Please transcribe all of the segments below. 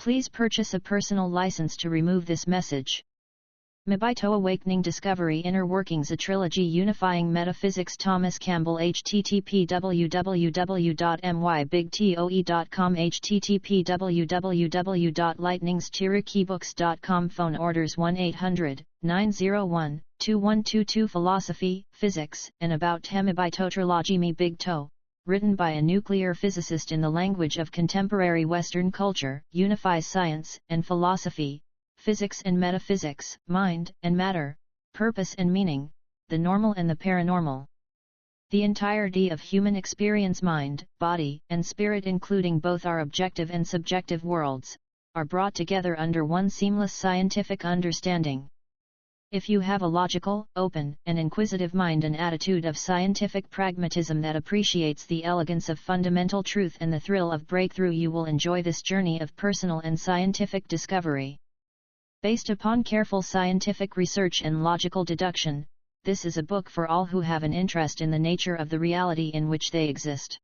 Please purchase a personal license to remove this message. Big TOE Awakening Discovery Inner Workings, a trilogy unifying metaphysics. Thomas Campbell. http www.mybigtoe.com http www.lightningstirikebooks.com Phone orders 1-800-901-2122 Philosophy, Physics, and About Big TOE Trilogy. Me Big TOE, written by a nuclear physicist in the language of contemporary Western culture, unifies science and philosophy, physics and metaphysics, mind and matter, purpose and meaning, the normal and the paranormal. The entirety of human experience, mind, body, and spirit, including both our objective and subjective worlds, are brought together under one seamless scientific understanding. If you have a logical, open, and inquisitive mind, an attitude of scientific pragmatism that appreciates the elegance of fundamental truth and the thrill of breakthrough, you will enjoy this journey of personal and scientific discovery. Based upon careful scientific research and logical deduction, this is a book for all who have an interest in the nature of the reality in which they exist.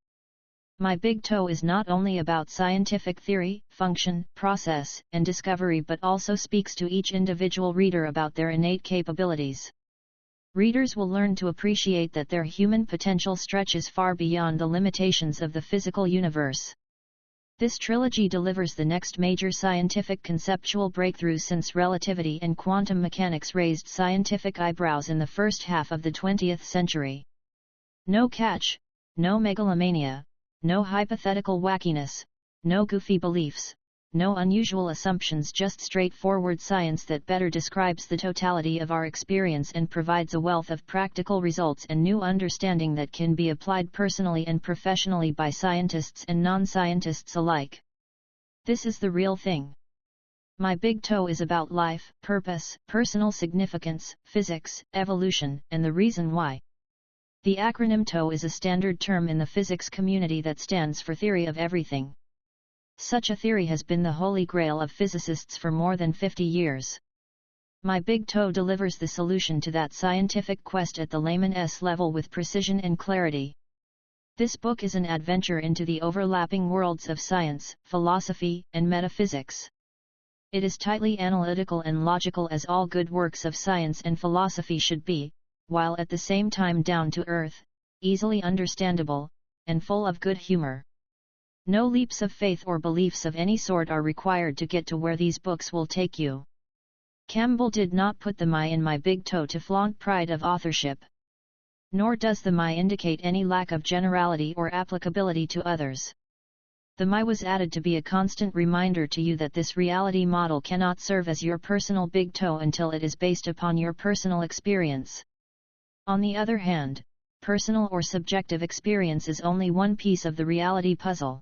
My Big TOE is not only about scientific theory, function, process, and discovery, but also speaks to each individual reader about their innate capabilities. Readers will learn to appreciate that their human potential stretches far beyond the limitations of the physical universe. This trilogy delivers the next major scientific conceptual breakthrough since relativity and quantum mechanics raised scientific eyebrows in the first half of the 20th century. No catch, no megalomania, no hypothetical wackiness, no goofy beliefs, no unusual assumptions, just straightforward science that better describes the totality of our experience and provides a wealth of practical results and new understanding that can be applied personally and professionally by scientists and non-scientists alike. This is the real thing. My Big TOE is about life, purpose, personal significance, physics, evolution, and the reason why. The acronym TOE is a standard term in the physics community that stands for Theory of Everything. Such a theory has been the holy grail of physicists for more than 50 years. My Big TOE delivers the solution to that scientific quest at the layman's level with precision and clarity. This book is an adventure into the overlapping worlds of science, philosophy, and metaphysics. It is tightly analytical and logical, as all good works of science and philosophy should be, while at the same time down to earth, easily understandable, and full of good humor. No leaps of faith or beliefs of any sort are required to get to where these books will take you. Campbell did not put the "my" in My Big TOE to flaunt pride of authorship. Nor does the "my" indicate any lack of generality or applicability to others. The "my" was added to be a constant reminder to you that this reality model cannot serve as your personal Big TOE until it is based upon your personal experience. On the other hand, personal or subjective experience is only one piece of the reality puzzle.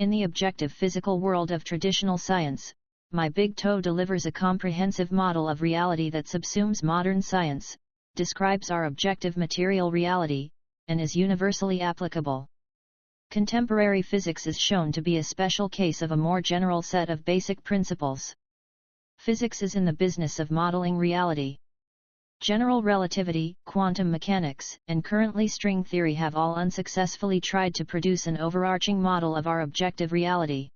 In the objective physical world of traditional science, My Big TOE delivers a comprehensive model of reality that subsumes modern science, describes our objective material reality, and is universally applicable. Contemporary physics is shown to be a special case of a more general set of basic principles. Physics is in the business of modeling reality. General relativity, quantum mechanics, and currently string theory have all unsuccessfully tried to produce an overarching model of our objective reality.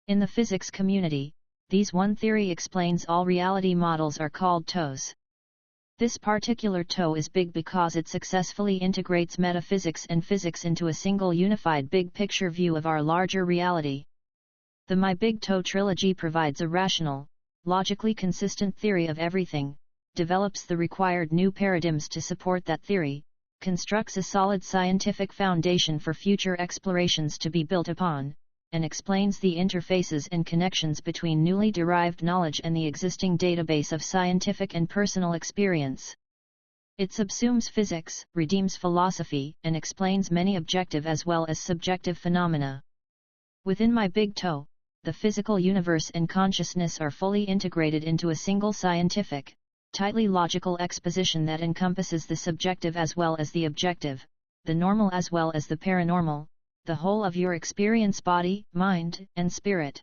In the physics community, these one theory explains all reality models are called TOEs. This particular TOE is big because it successfully integrates metaphysics and physics into a single unified big picture view of our larger reality. The My Big TOE trilogy provides a rational, logically consistent theory of everything, develops the required new paradigms to support that theory, constructs a solid scientific foundation for future explorations to be built upon, and explains the interfaces and connections between newly derived knowledge and the existing database of scientific and personal experience. It subsumes physics, redeems philosophy, and explains many objective as well as subjective phenomena. Within My Big TOE, the physical universe and consciousness are fully integrated into a single scientific, tightly logical exposition that encompasses the subjective as well as the objective, the normal as well as the paranormal, the whole of your experience, body, mind, and spirit.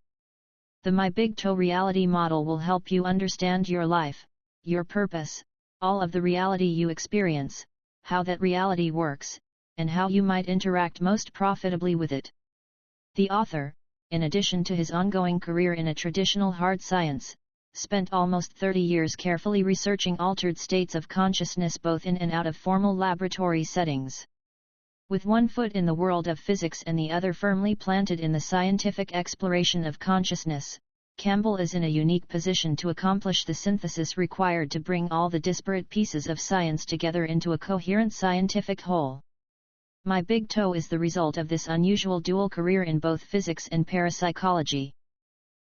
The My Big TOE reality model will help you understand your life, your purpose, all of the reality you experience, how that reality works, and how you might interact most profitably with it. The author, in addition to his ongoing career in a traditional hard science, spent almost 30 years carefully researching altered states of consciousness both in and out of formal laboratory settings. With one foot in the world of physics and the other firmly planted in the scientific exploration of consciousness, Campbell is in a unique position to accomplish the synthesis required to bring all the disparate pieces of science together into a coherent scientific whole. My Big TOE is the result of this unusual dual career in both physics and parapsychology.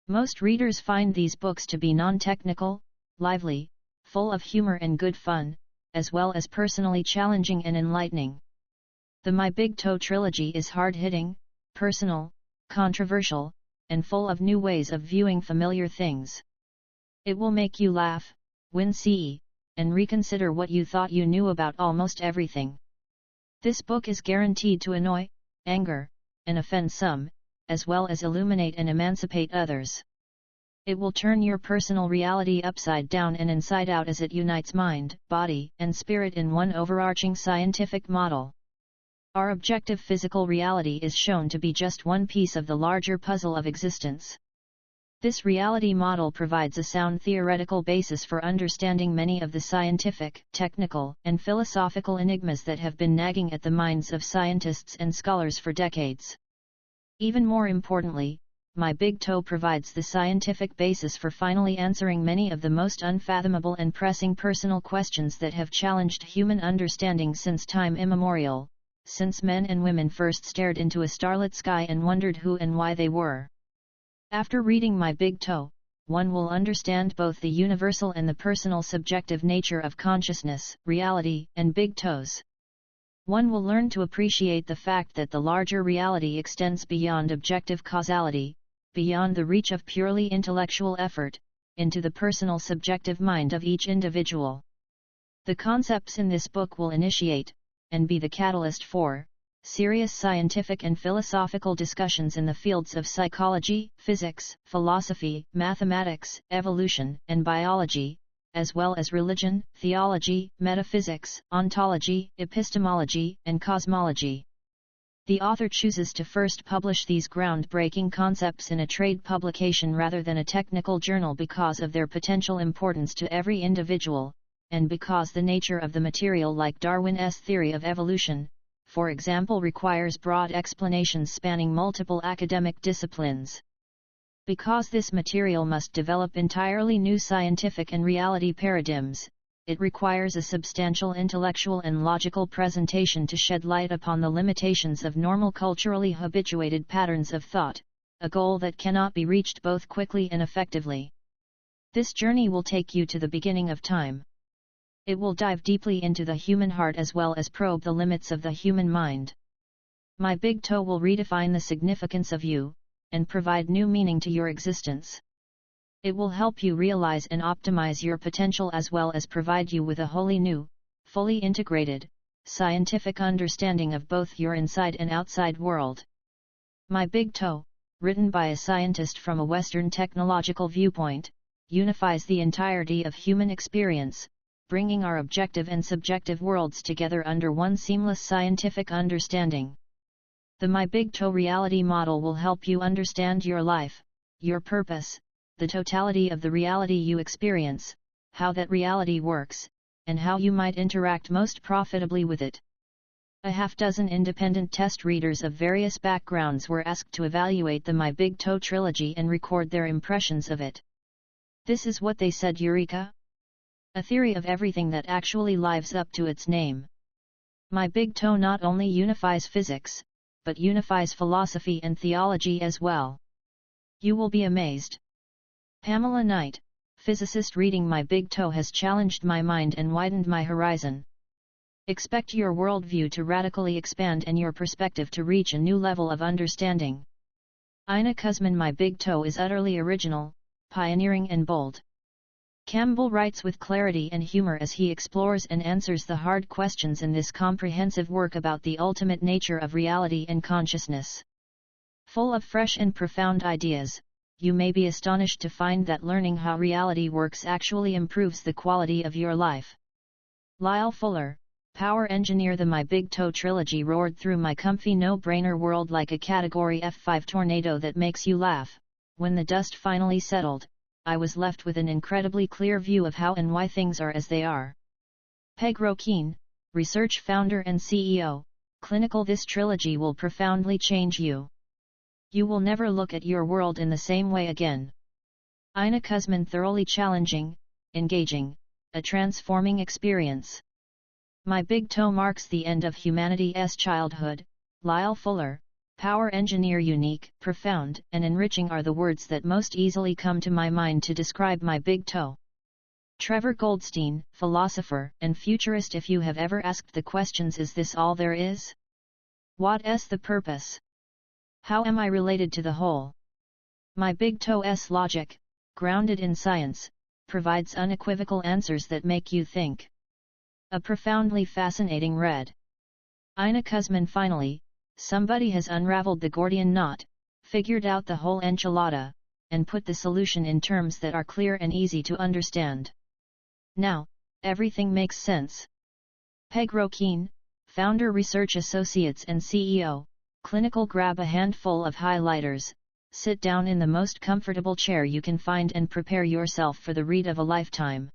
Most readers find these books to be non-technical, lively, full of humor and good fun, as well as personally challenging and enlightening. The My Big TOE trilogy is hard-hitting, personal, controversial, and full of new ways of viewing familiar things. It will make you laugh, wince, and reconsider what you thought you knew about almost everything. This book is guaranteed to annoy, anger, and offend some, as well as illuminate and emancipate others. It will turn your personal reality upside down and inside out as it unites mind, body, and spirit in one overarching scientific model. Our objective physical reality is shown to be just one piece of the larger puzzle of existence. This reality model provides a sound theoretical basis for understanding many of the scientific, technical, and philosophical enigmas that have been nagging at the minds of scientists and scholars for decades. Even more importantly, My Big TOE provides the scientific basis for finally answering many of the most unfathomable and pressing personal questions that have challenged human understanding since time immemorial, since men and women first stared into a starlit sky and wondered who and why they were. After reading My Big TOE, one will understand both the universal and the personal subjective nature of consciousness, reality, and big toes. One will learn to appreciate the fact that the larger reality extends beyond objective causality, beyond the reach of purely intellectual effort, into the personal subjective mind of each individual. The concepts in this book will initiate, and be the catalyst for, serious scientific and philosophical discussions in the fields of psychology, physics, philosophy, mathematics, evolution, and biology, as well as religion, theology, metaphysics, ontology, epistemology, and cosmology. The author chooses to first publish these groundbreaking concepts in a trade publication rather than a technical journal because of their potential importance to every individual, and because the nature of the material, like Darwin's theory of evolution, for example, requires broad explanations spanning multiple academic disciplines. Because this material must develop entirely new scientific and reality paradigms, it requires a substantial intellectual and logical presentation to shed light upon the limitations of normal culturally habituated patterns of thought, a goal that cannot be reached both quickly and effectively. This journey will take you to the beginning of time. It will dive deeply into the human heart as well as probe the limits of the human mind. My Big TOE will redefine the significance of you, and provide new meaning to your existence. It will help you realize and optimize your potential as well as provide you with a wholly new, fully integrated, scientific understanding of both your inside and outside world. My Big TOE, written by a scientist from a Western technological viewpoint, unifies the entirety of human experience, bringing our objective and subjective worlds together under one seamless scientific understanding. The My Big TOE reality model will help you understand your life, your purpose, the totality of the reality you experience, how that reality works, and how you might interact most profitably with it. A half-dozen independent test readers of various backgrounds were asked to evaluate the My Big TOE trilogy and record their impressions of it. This is what they said: Eureka! A theory of everything that actually lives up to its name. My Big TOE not only unifies physics, but unifies philosophy and theology as well. You will be amazed. Pamela Knight, physicist, reading My Big TOE has challenged my mind and widened my horizon. Expect your worldview to radically expand and your perspective to reach a new level of understanding. Ina Kuzman, My Big TOE is utterly original, pioneering and bold. Campbell writes with clarity and humor as he explores and answers the hard questions in this comprehensive work about the ultimate nature of reality and consciousness. Full of fresh and profound ideas, you may be astonished to find that learning how reality works actually improves the quality of your life. Lyle Fuller, Power Engineer. The My Big TOE trilogy roared through my comfy no-brainer world like a Category F5 tornado that makes you laugh. When the dust finally settled, I was left with an incredibly clear view of how and why things are as they are. Peg Roquin, research founder and CEO, clinical. This trilogy will profoundly change you. You will never look at your world in the same way again. Ina Kuzman, thoroughly challenging, engaging, a transforming experience. My Big TOE marks the end of humanity's childhood. Lyle Fuller, Power Engineer. Unique, profound, and enriching are the words that most easily come to my mind to describe My Big TOE. Trevor Goldstein, philosopher and futurist. If you have ever asked the questions, is this all there is? What's the purpose? How am I related to the whole? My Big TOE's logic, grounded in science, provides unequivocal answers that make you think. A profoundly fascinating read. Ina Kuzman. Finally, somebody has unraveled the Gordian knot, figured out the whole enchilada, and put the solution in terms that are clear and easy to understand. Now, everything makes sense. Peg Roquin, founder, Research Associates and CEO, clinical. Grab a handful of highlighters, sit down in the most comfortable chair you can find and prepare yourself for the read of a lifetime.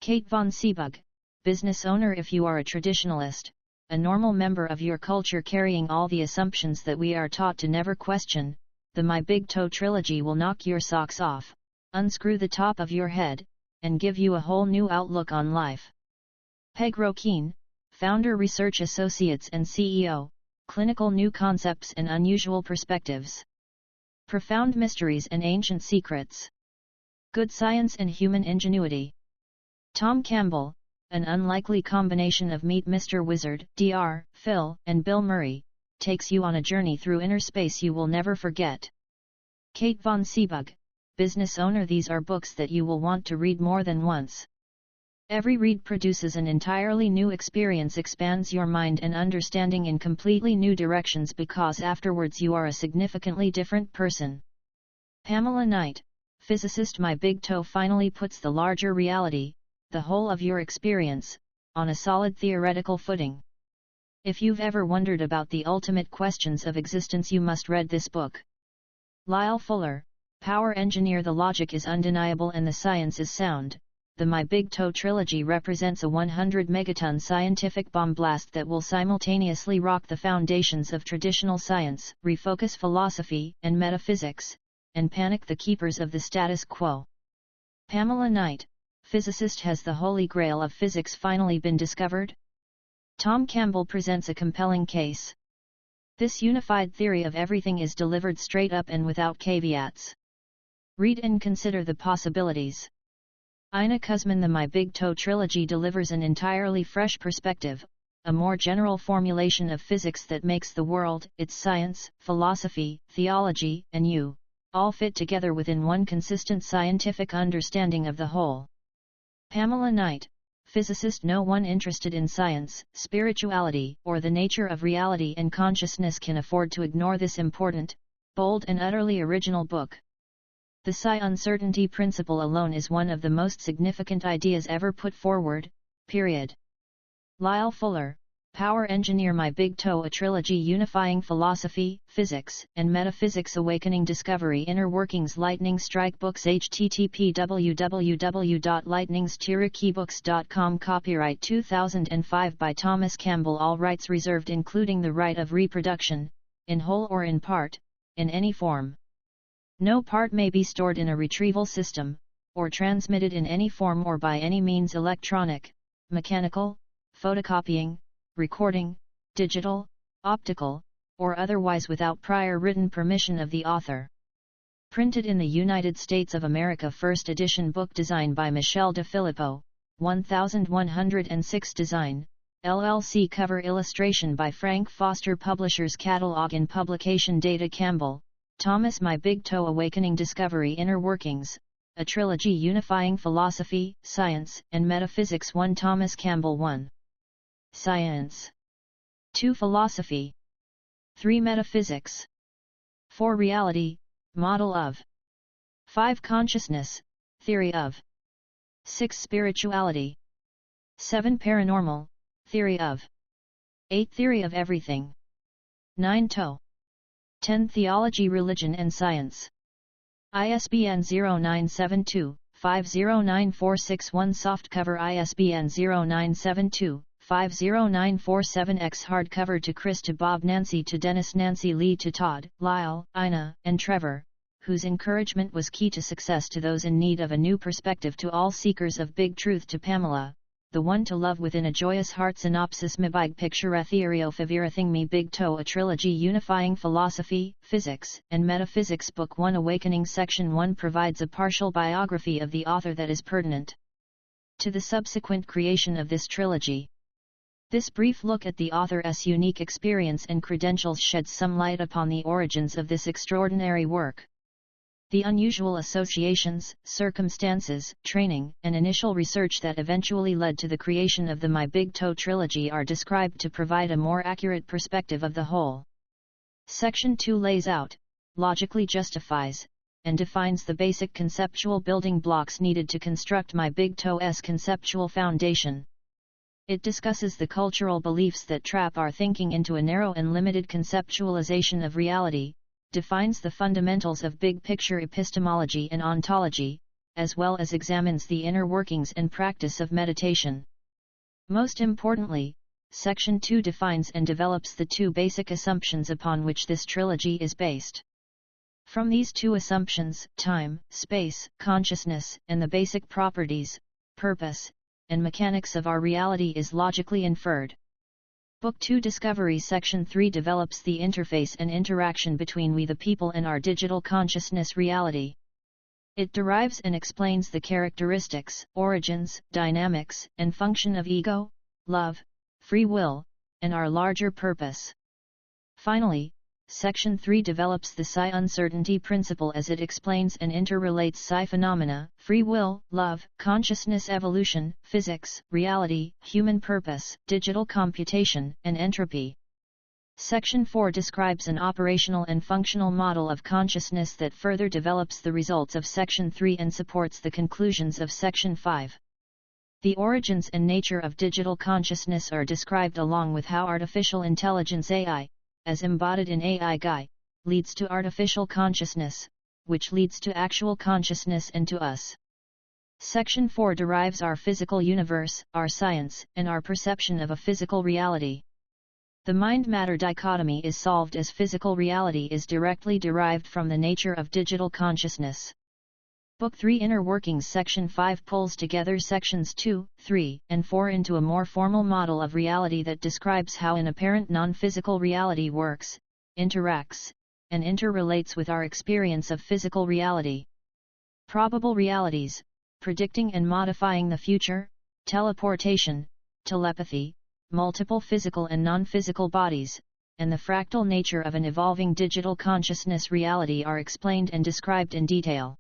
Kate von Seebug, business owner. If you are a traditionalist, a normal member of your culture carrying all the assumptions that we are taught to never question, the My Big TOE trilogy will knock your socks off, unscrew the top of your head, and give you a whole new outlook on life. Peg Roquin, founder, Research Associates and CEO, clinical. New concepts and unusual perspectives. Profound mysteries and ancient secrets. Good science and human ingenuity. Tom Campbell, an unlikely combination of Meet Mr. Wizard, Dr. Phil, and Bill Murray, takes you on a journey through inner space you will never forget. Kate von Seebug, business owner. These are books that you will want to read more than once. Every read produces an entirely new experience, expands your mind and understanding in completely new directions, because afterwards you are a significantly different person. Pamela Knight, physicist. My Big TOE finally puts the larger reality, the whole of your experience, on a solid theoretical footing. If you've ever wondered about the ultimate questions of existence, you must read this book. Lyle Fuller, Power Engineer. The logic is undeniable and the science is sound. The My Big TOE trilogy represents a 100 megaton scientific bomb blast that will simultaneously rock the foundations of traditional science, refocus philosophy and metaphysics, and panic the keepers of the status quo. Pamela Knight, physicist. Has the holy grail of physics finally been discovered? Tom Campbell presents a compelling case. This unified theory of everything is delivered straight up and without caveats. Read and consider the possibilities. Ina Kuzman. The My Big TOE trilogy delivers an entirely fresh perspective, a more general formulation of physics that makes the world, its science, philosophy, theology, and you, all fit together within one consistent scientific understanding of the whole. Pamela Knight, physicist. No one interested in science, spirituality, or the nature of reality and consciousness can afford to ignore this important, bold and utterly original book. The psi-uncertainty principle alone is one of the most significant ideas ever put forward, period. Lyle Fuller, Power Engineer. My Big TOE, a trilogy unifying philosophy, physics, and metaphysics. Awakening Discovery Inner Workings. Lightning Strike Books. http www.lightningstirikibooks.com. Copyright 2005 by Thomas Campbell. All rights reserved, including the right of reproduction, in whole or in part, in any form. No part may be stored in a retrieval system, or transmitted in any form or by any means, electronic, mechanical, photocopying, recording, digital, optical, or otherwise, without prior written permission of the author. Printed in the United States of America. First edition book. Design by Michelle DeFilippo, 1106. Design, LLC. Cover illustration by Frank Foster. Publishers. Catalog and publication data. Campbell, Thomas. My Big TOE, Awakening Discovery Inner Workings, a trilogy unifying philosophy, science, and metaphysics. 1. Thomas Campbell. 1. Science. 2. Philosophy. 3. Metaphysics. 4. Reality, model of. 5. Consciousness, theory of. 6. Spirituality. 7. Paranormal, Theory of 8. Theory of everything. 9. TOE. 10. Theology, religion and science. ISBN 0972-509461 Softcover ISBN 0972-509447X Hardcover To Chris, to Bob, Nancy, to Dennis, Nancy Lee, to Todd, Lyle, Ina, and Trevor, whose encouragement was key to success, to those in need of a new perspective, to all seekers of big truth, to Pamela, the one to love within a joyous heart. Synopsis: Me big picture a theorio favirathing me Big TOE, a trilogy unifying philosophy, physics, and metaphysics. Book 1 Awakening. Section 1 provides a partial biography of the author that is pertinent to the subsequent creation of this trilogy. This brief look at the author's unique experience and credentials sheds some light upon the origins of this extraordinary work. The unusual associations, circumstances, training, and initial research that eventually led to the creation of the My Big TOE trilogy are described to provide a more accurate perspective of the whole. Section 2 lays out, logically justifies, and defines the basic conceptual building blocks needed to construct My Big TOE's conceptual foundation. It discusses the cultural beliefs that trap our thinking into a narrow and limited conceptualization of reality, defines the fundamentals of big-picture epistemology and ontology, as well as examines the inner workings and practice of meditation. Most importantly, Section 2 defines and develops the two basic assumptions upon which this trilogy is based. From these two assumptions, time, space, consciousness, and the basic properties, purpose, and mechanics of our reality is logically inferred. Book 2 Discovery. Section 3 develops the interface and interaction between we the people and our digital consciousness reality. It derives and explains the characteristics, origins, dynamics, and function of ego, love, free will, and our larger purpose. Finally, Section 3 develops the psi uncertainty principle as it explains and interrelates psi phenomena, free will, love, consciousness, evolution, physics, reality, human purpose, digital computation, and entropy. Section 4 describes an operational and functional model of consciousness that further develops the results of Section 3 and supports the conclusions of Section 5. The origins and nature of digital consciousness are described along with how artificial intelligence AI, as embodied in AI Guy, leads to artificial consciousness, which leads to actual consciousness and to us. Section 4 derives our physical universe, our science, and our perception of a physical reality. The mind-matter dichotomy is solved as physical reality is directly derived from the nature of digital consciousness. Book 3 Inner Workings. Section 5 pulls together Sections 2, 3, and 4 into a more formal model of reality that describes how an apparent non-physical reality works, interacts, and interrelates with our experience of physical reality. Probable realities, predicting and modifying the future, teleportation, telepathy, multiple physical and non-physical bodies, and the fractal nature of an evolving digital consciousness reality are explained and described in detail.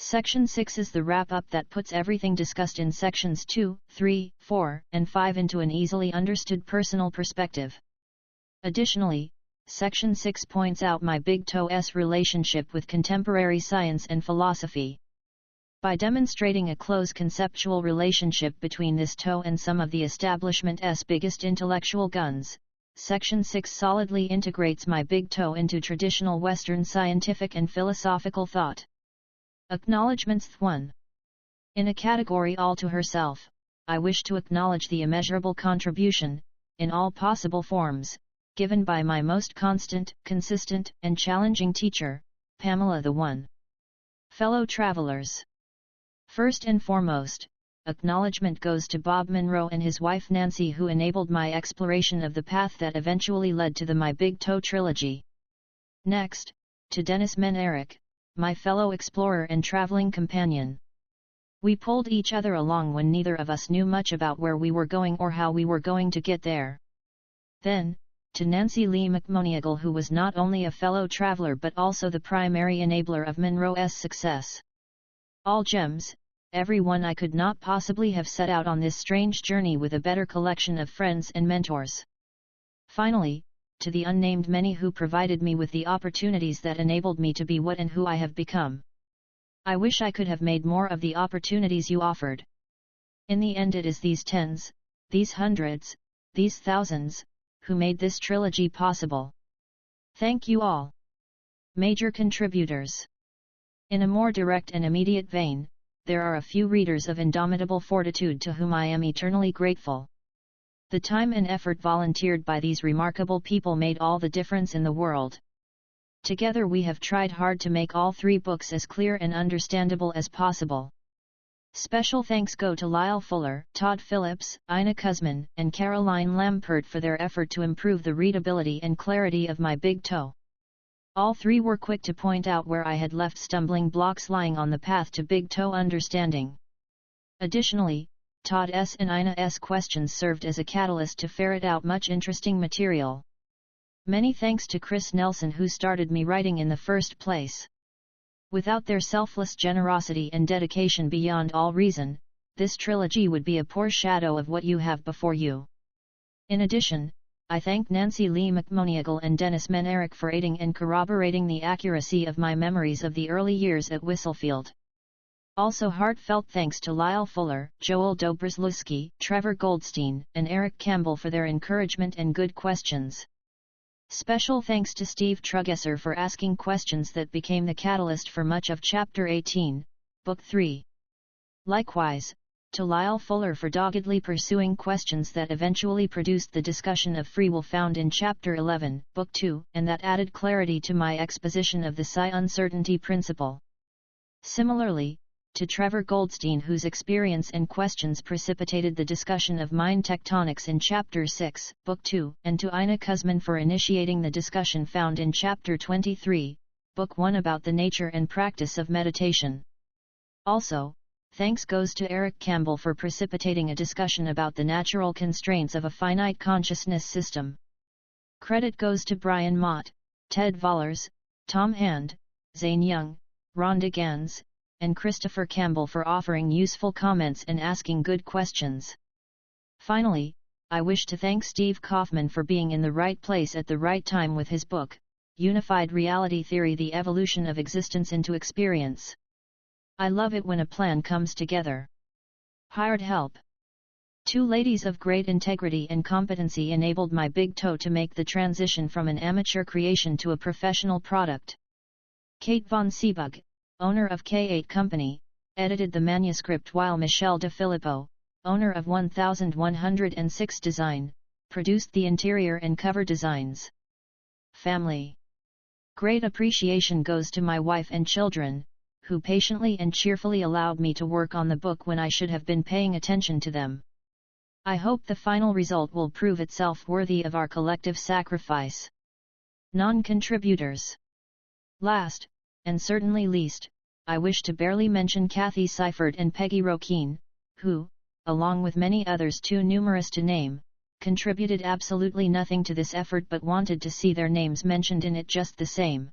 Section 6 is the wrap-up that puts everything discussed in Sections 2, 3, 4, and 5 into an easily understood personal perspective. Additionally, Section 6 points out My Big TOE's relationship with contemporary science and philosophy. By demonstrating a close conceptual relationship between this TOE and some of the establishment's biggest intellectual guns, Section 6 solidly integrates My Big TOE into traditional Western scientific and philosophical thought. Acknowledgements. 1. In a category all to herself, I wish to acknowledge the immeasurable contribution, in all possible forms, given by my most constant, consistent, and challenging teacher, Pamela the One. Fellow travelers. First and foremost, acknowledgement goes to Bob Monroe and his wife Nancy, who enabled my exploration of the path that eventually led to the My Big TOE trilogy. Next, to Dennis Menerick, my fellow explorer and traveling companion. We pulled each other along when neither of us knew much about where we were going or how we were going to get there. Then, to Nancy Lee McMoniagle, who was not only a fellow traveler but also the primary enabler of Monroe's success. All gems, every one I could not possibly have set out on this strange journey with a better collection of friends and mentors. Finally, to the unnamed many who provided me with the opportunities that enabled me to be what and who I have become. I wish I could have made more of the opportunities you offered. In the end, it is these tens, these hundreds, these thousands, who made this trilogy possible. Thank you all. Major contributors. In a more direct and immediate vein, there are a few readers of indomitable fortitude to whom I am eternally grateful. The time and effort volunteered by these remarkable people made all the difference in the world. Together we have tried hard to make all 3 books as clear and understandable as possible. Special thanks go to Lyle Fuller, Todd Phillips, Ina Kuzman, and Caroline Lampert for their effort to improve the readability and clarity of my Big TOE. All 3 were quick to point out where I had left stumbling blocks lying on the path to Big TOE understanding. Additionally, Todd S. and Ina S. questions served as a catalyst to ferret out much interesting material. Many thanks to Chris Nelson who started me writing in the first place. Without their selfless generosity and dedication beyond all reason, this trilogy would be a poor shadow of what you have before you. In addition, I thank Nancy Lee McMoniagle and Dennis Menerick for aiding and corroborating the accuracy of my memories of the early years at Whistlefield. Also heartfelt thanks to Lyle Fuller, Joel Dobrzlewski, Trevor Goldstein, and Eric Campbell for their encouragement and good questions. Special thanks to Steve Trugesser for asking questions that became the catalyst for much of Chapter 18, Book 3. Likewise, to Lyle Fuller for doggedly pursuing questions that eventually produced the discussion of free will found in Chapter 11, Book 2, and that added clarity to my exposition of the psi-uncertainty principle. Similarly, to Trevor Goldstein whose experience and questions precipitated the discussion of mind tectonics in Chapter 6, Book 2, and to Ina Kuzman for initiating the discussion found in Chapter 23, Book 1 about the nature and practice of meditation. Also, thanks goes to Eric Campbell for precipitating a discussion about the natural constraints of a finite consciousness system. Credit goes to Brian Mott, Ted Vollers, Tom Hand, Zane Young, Rhonda Gans, and Christopher Campbell for offering useful comments and asking good questions. Finally, I wish to thank Steve Kaufman for being in the right place at the right time with his book, Unified Reality Theory: The Evolution of Existence into Experience. I love it when a plan comes together. Hired help. 2 ladies of great integrity and competency enabled my Big TOE to make the transition from an amateur creation to a professional product. Kate von Seebug, owner of K8 Company, edited the manuscript while Michelle DeFilippo, owner of 1106 Design, produced the interior and cover designs. Family. Great appreciation goes to my wife and children, who patiently and cheerfully allowed me to work on the book when I should have been paying attention to them. I hope the final result will prove itself worthy of our collective sacrifice. Non-contributors. Last, and certainly least, I wish to barely mention Kathy Seifert and Peggy Rokeen, who, along with many others too numerous to name, contributed absolutely nothing to this effort but wanted to see their names mentioned in it just the same.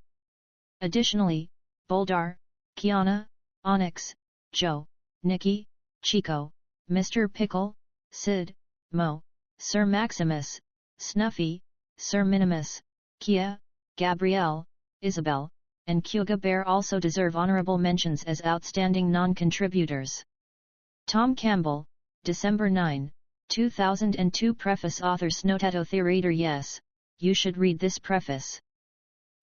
Additionally, Boldar, Kiana, Onyx, Joe, Nikki, Chico, Mr. Pickle, Sid, Mo, Sir Maximus, Snuffy, Sir Minimus, Kia, Gabrielle, Isabel, and Kyuga Bear also deserve honorable mentions as outstanding non-contributors. Tom Campbell, December 9, 2002. Preface. Author Snotato the reader. Yes, you should read this preface.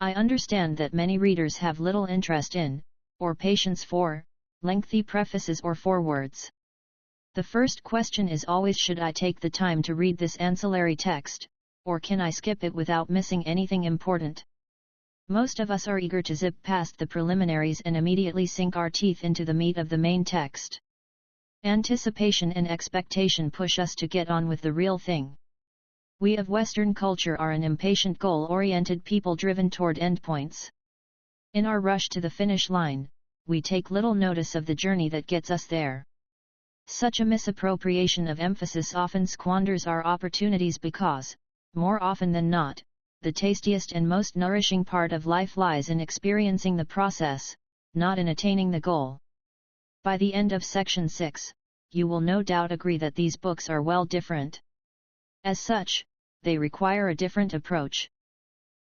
I understand that many readers have little interest in, or patience for, lengthy prefaces or forewords. The first question is always, should I take the time to read this ancillary text, or can I skip it without missing anything important? Most of us are eager to zip past the preliminaries and immediately sink our teeth into the meat of the main text. Anticipation and expectation push us to get on with the real thing. We of Western culture are an impatient, goal-oriented people driven toward endpoints. In our rush to the finish line, we take little notice of the journey that gets us there. Such a misappropriation of emphasis often squanders our opportunities because, more often than not, the tastiest and most nourishing part of life lies in experiencing the process, not in attaining the goal. By the end of Section 6, you will no doubt agree that these books are well different. As such, they require a different approach.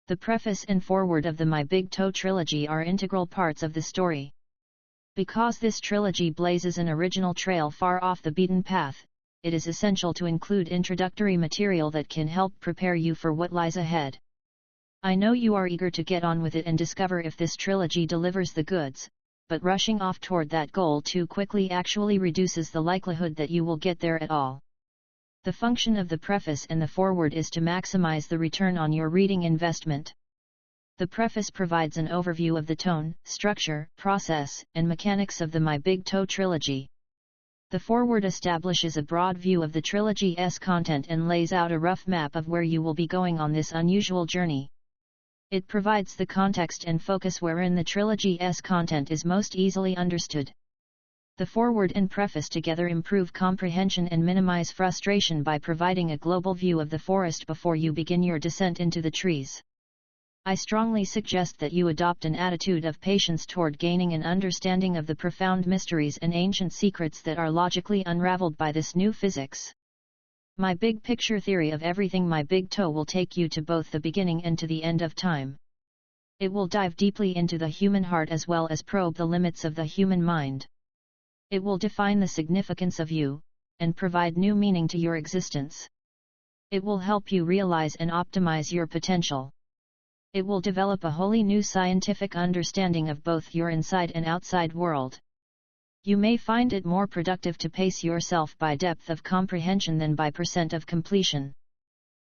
The preface and foreword of the My Big TOE trilogy are integral parts of the story. Because this trilogy blazes an original trail far off the beaten path, it is essential to include introductory material that can help prepare you for what lies ahead. I know you are eager to get on with it and discover if this trilogy delivers the goods, but rushing off toward that goal too quickly actually reduces the likelihood that you will get there at all. The function of the preface and the foreword is to maximize the return on your reading investment. The preface provides an overview of the tone, structure, process, and mechanics of the My Big TOE trilogy. The foreword establishes a broad view of the trilogy's content and lays out a rough map of where you will be going on this unusual journey. It provides the context and focus wherein the trilogy's content is most easily understood. The foreword and preface together improve comprehension and minimize frustration by providing a global view of the forest before you begin your descent into the trees. I strongly suggest that you adopt an attitude of patience toward gaining an understanding of the profound mysteries and ancient secrets that are logically unraveled by this new physics. My big picture theory of everything My Big TOE will take you to both the beginning and to the end of time. It will dive deeply into the human heart as well as probe the limits of the human mind. It will define the significance of you, and provide new meaning to your existence. It will help you realize and optimize your potential. It will develop a wholly new scientific understanding of both your inside and outside world. You may find it more productive to pace yourself by depth of comprehension than by percent of completion.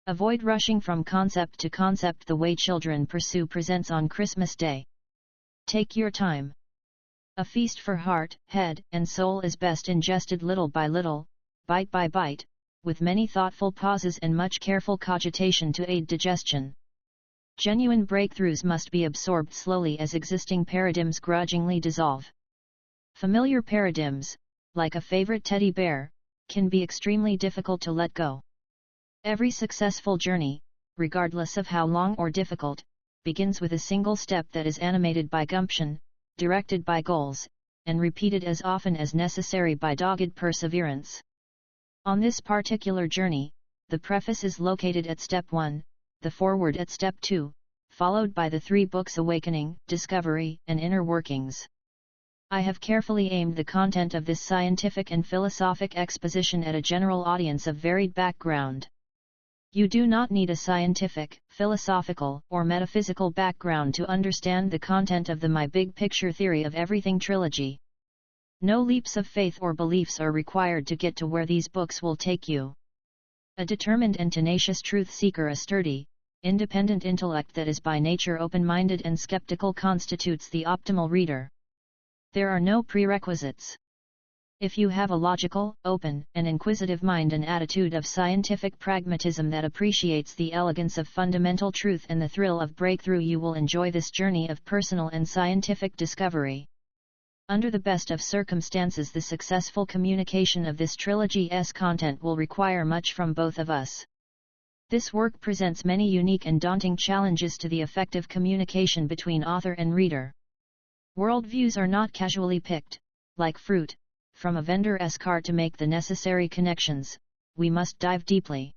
Avoid rushing from concept to concept the way children pursue presents on Christmas Day. Take your time. A feast for heart, head, and soul is best ingested little by little, bite by bite, with many thoughtful pauses and much careful cogitation to aid digestion. Genuine breakthroughs must be absorbed slowly as existing paradigms grudgingly dissolve. Familiar paradigms, like a favorite teddy bear, can be extremely difficult to let go. Every successful journey, regardless of how long or difficult, begins with a single step that is animated by gumption, directed by goals, and repeated as often as necessary by dogged perseverance. On this particular journey, the preface is located at step 1, the foreword at step 2, followed by the 3 books Awakening, Discovery, and Inner Workings. I have carefully aimed the content of this scientific and philosophic exposition at a general audience of varied background. You do not need a scientific, philosophical, or metaphysical background to understand the content of the My Big Picture Theory of Everything trilogy. No leaps of faith or beliefs are required to get to where these books will take you. A determined and tenacious truth seeker, a sturdy, independent intellect that is by nature open-minded and skeptical constitutes the optimal reader. There are no prerequisites. If you have a logical, open, and inquisitive mind, an attitude of scientific pragmatism that appreciates the elegance of fundamental truth and the thrill of breakthrough, you will enjoy this journey of personal and scientific discovery. Under the best of circumstances, the successful communication of this trilogy's content will require much from both of us. This work presents many unique and daunting challenges to the effective communication between author and reader. Worldviews are not casually picked, like fruit, from a vendor's cart to make the necessary connections. We must dive deeply.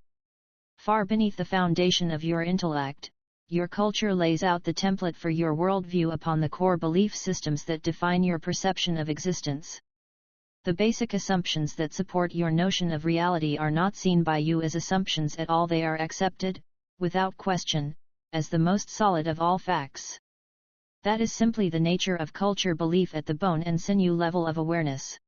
Far beneath the foundation of your intellect, your culture lays out the template for your worldview upon the core belief systems that define your perception of existence. The basic assumptions that support your notion of reality are not seen by you as assumptions at all. They are accepted, without question, as the most solid of all facts. That is simply the nature of culture belief at the bone and sinew level of awareness.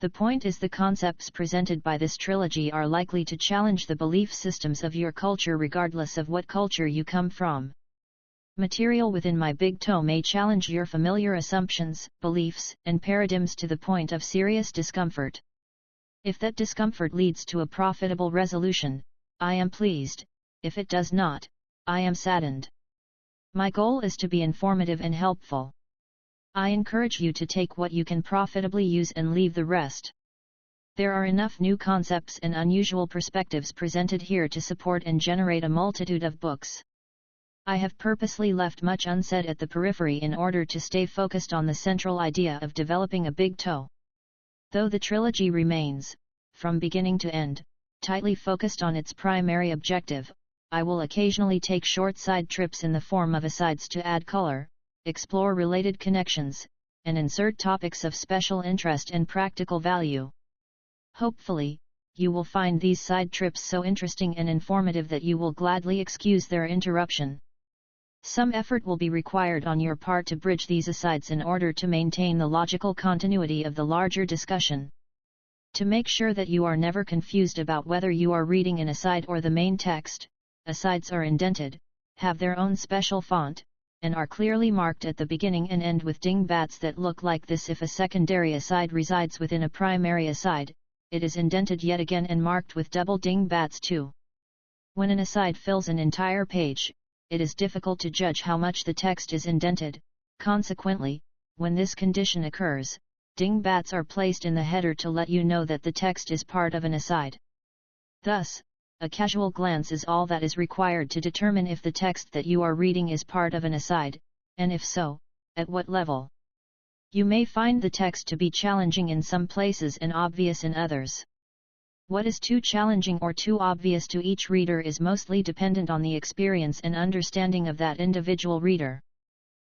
The point is, the concepts presented by this trilogy are likely to challenge the belief systems of your culture regardless of what culture you come from. Material within My Big TOE may challenge your familiar assumptions, beliefs, and paradigms to the point of serious discomfort. If that discomfort leads to a profitable resolution, I am pleased. If it does not, I am saddened. My goal is to be informative and helpful. I encourage you to take what you can profitably use and leave the rest. There are enough new concepts and unusual perspectives presented here to support and generate a multitude of books. I have purposely left much unsaid at the periphery in order to stay focused on the central idea of developing a big toe. Though the trilogy remains, from beginning to end, tightly focused on its primary objective, I will occasionally take short side trips in the form of asides to add color, explore related connections, and insert topics of special interest and practical value. Hopefully, you will find these side trips so interesting and informative that you will gladly excuse their interruption. Some effort will be required on your part to bridge these asides in order to maintain the logical continuity of the larger discussion. To make sure that you are never confused about whether you are reading an aside or the main text, asides are indented, have their own special font, and are clearly marked at the beginning and end with dingbats that look like this. If a secondary aside resides within a primary aside, it is indented yet again and marked with double dingbats too. When an aside fills an entire page, it is difficult to judge how much the text is indented. Consequently, when this condition occurs, dingbats are placed in the header to let you know that the text is part of an aside. Thus, a casual glance is all that is required to determine if the text that you are reading is part of an aside, and if so, at what level. You may find the text to be challenging in some places and obvious in others. What is too challenging or too obvious to each reader is mostly dependent on the experience and understanding of that individual reader.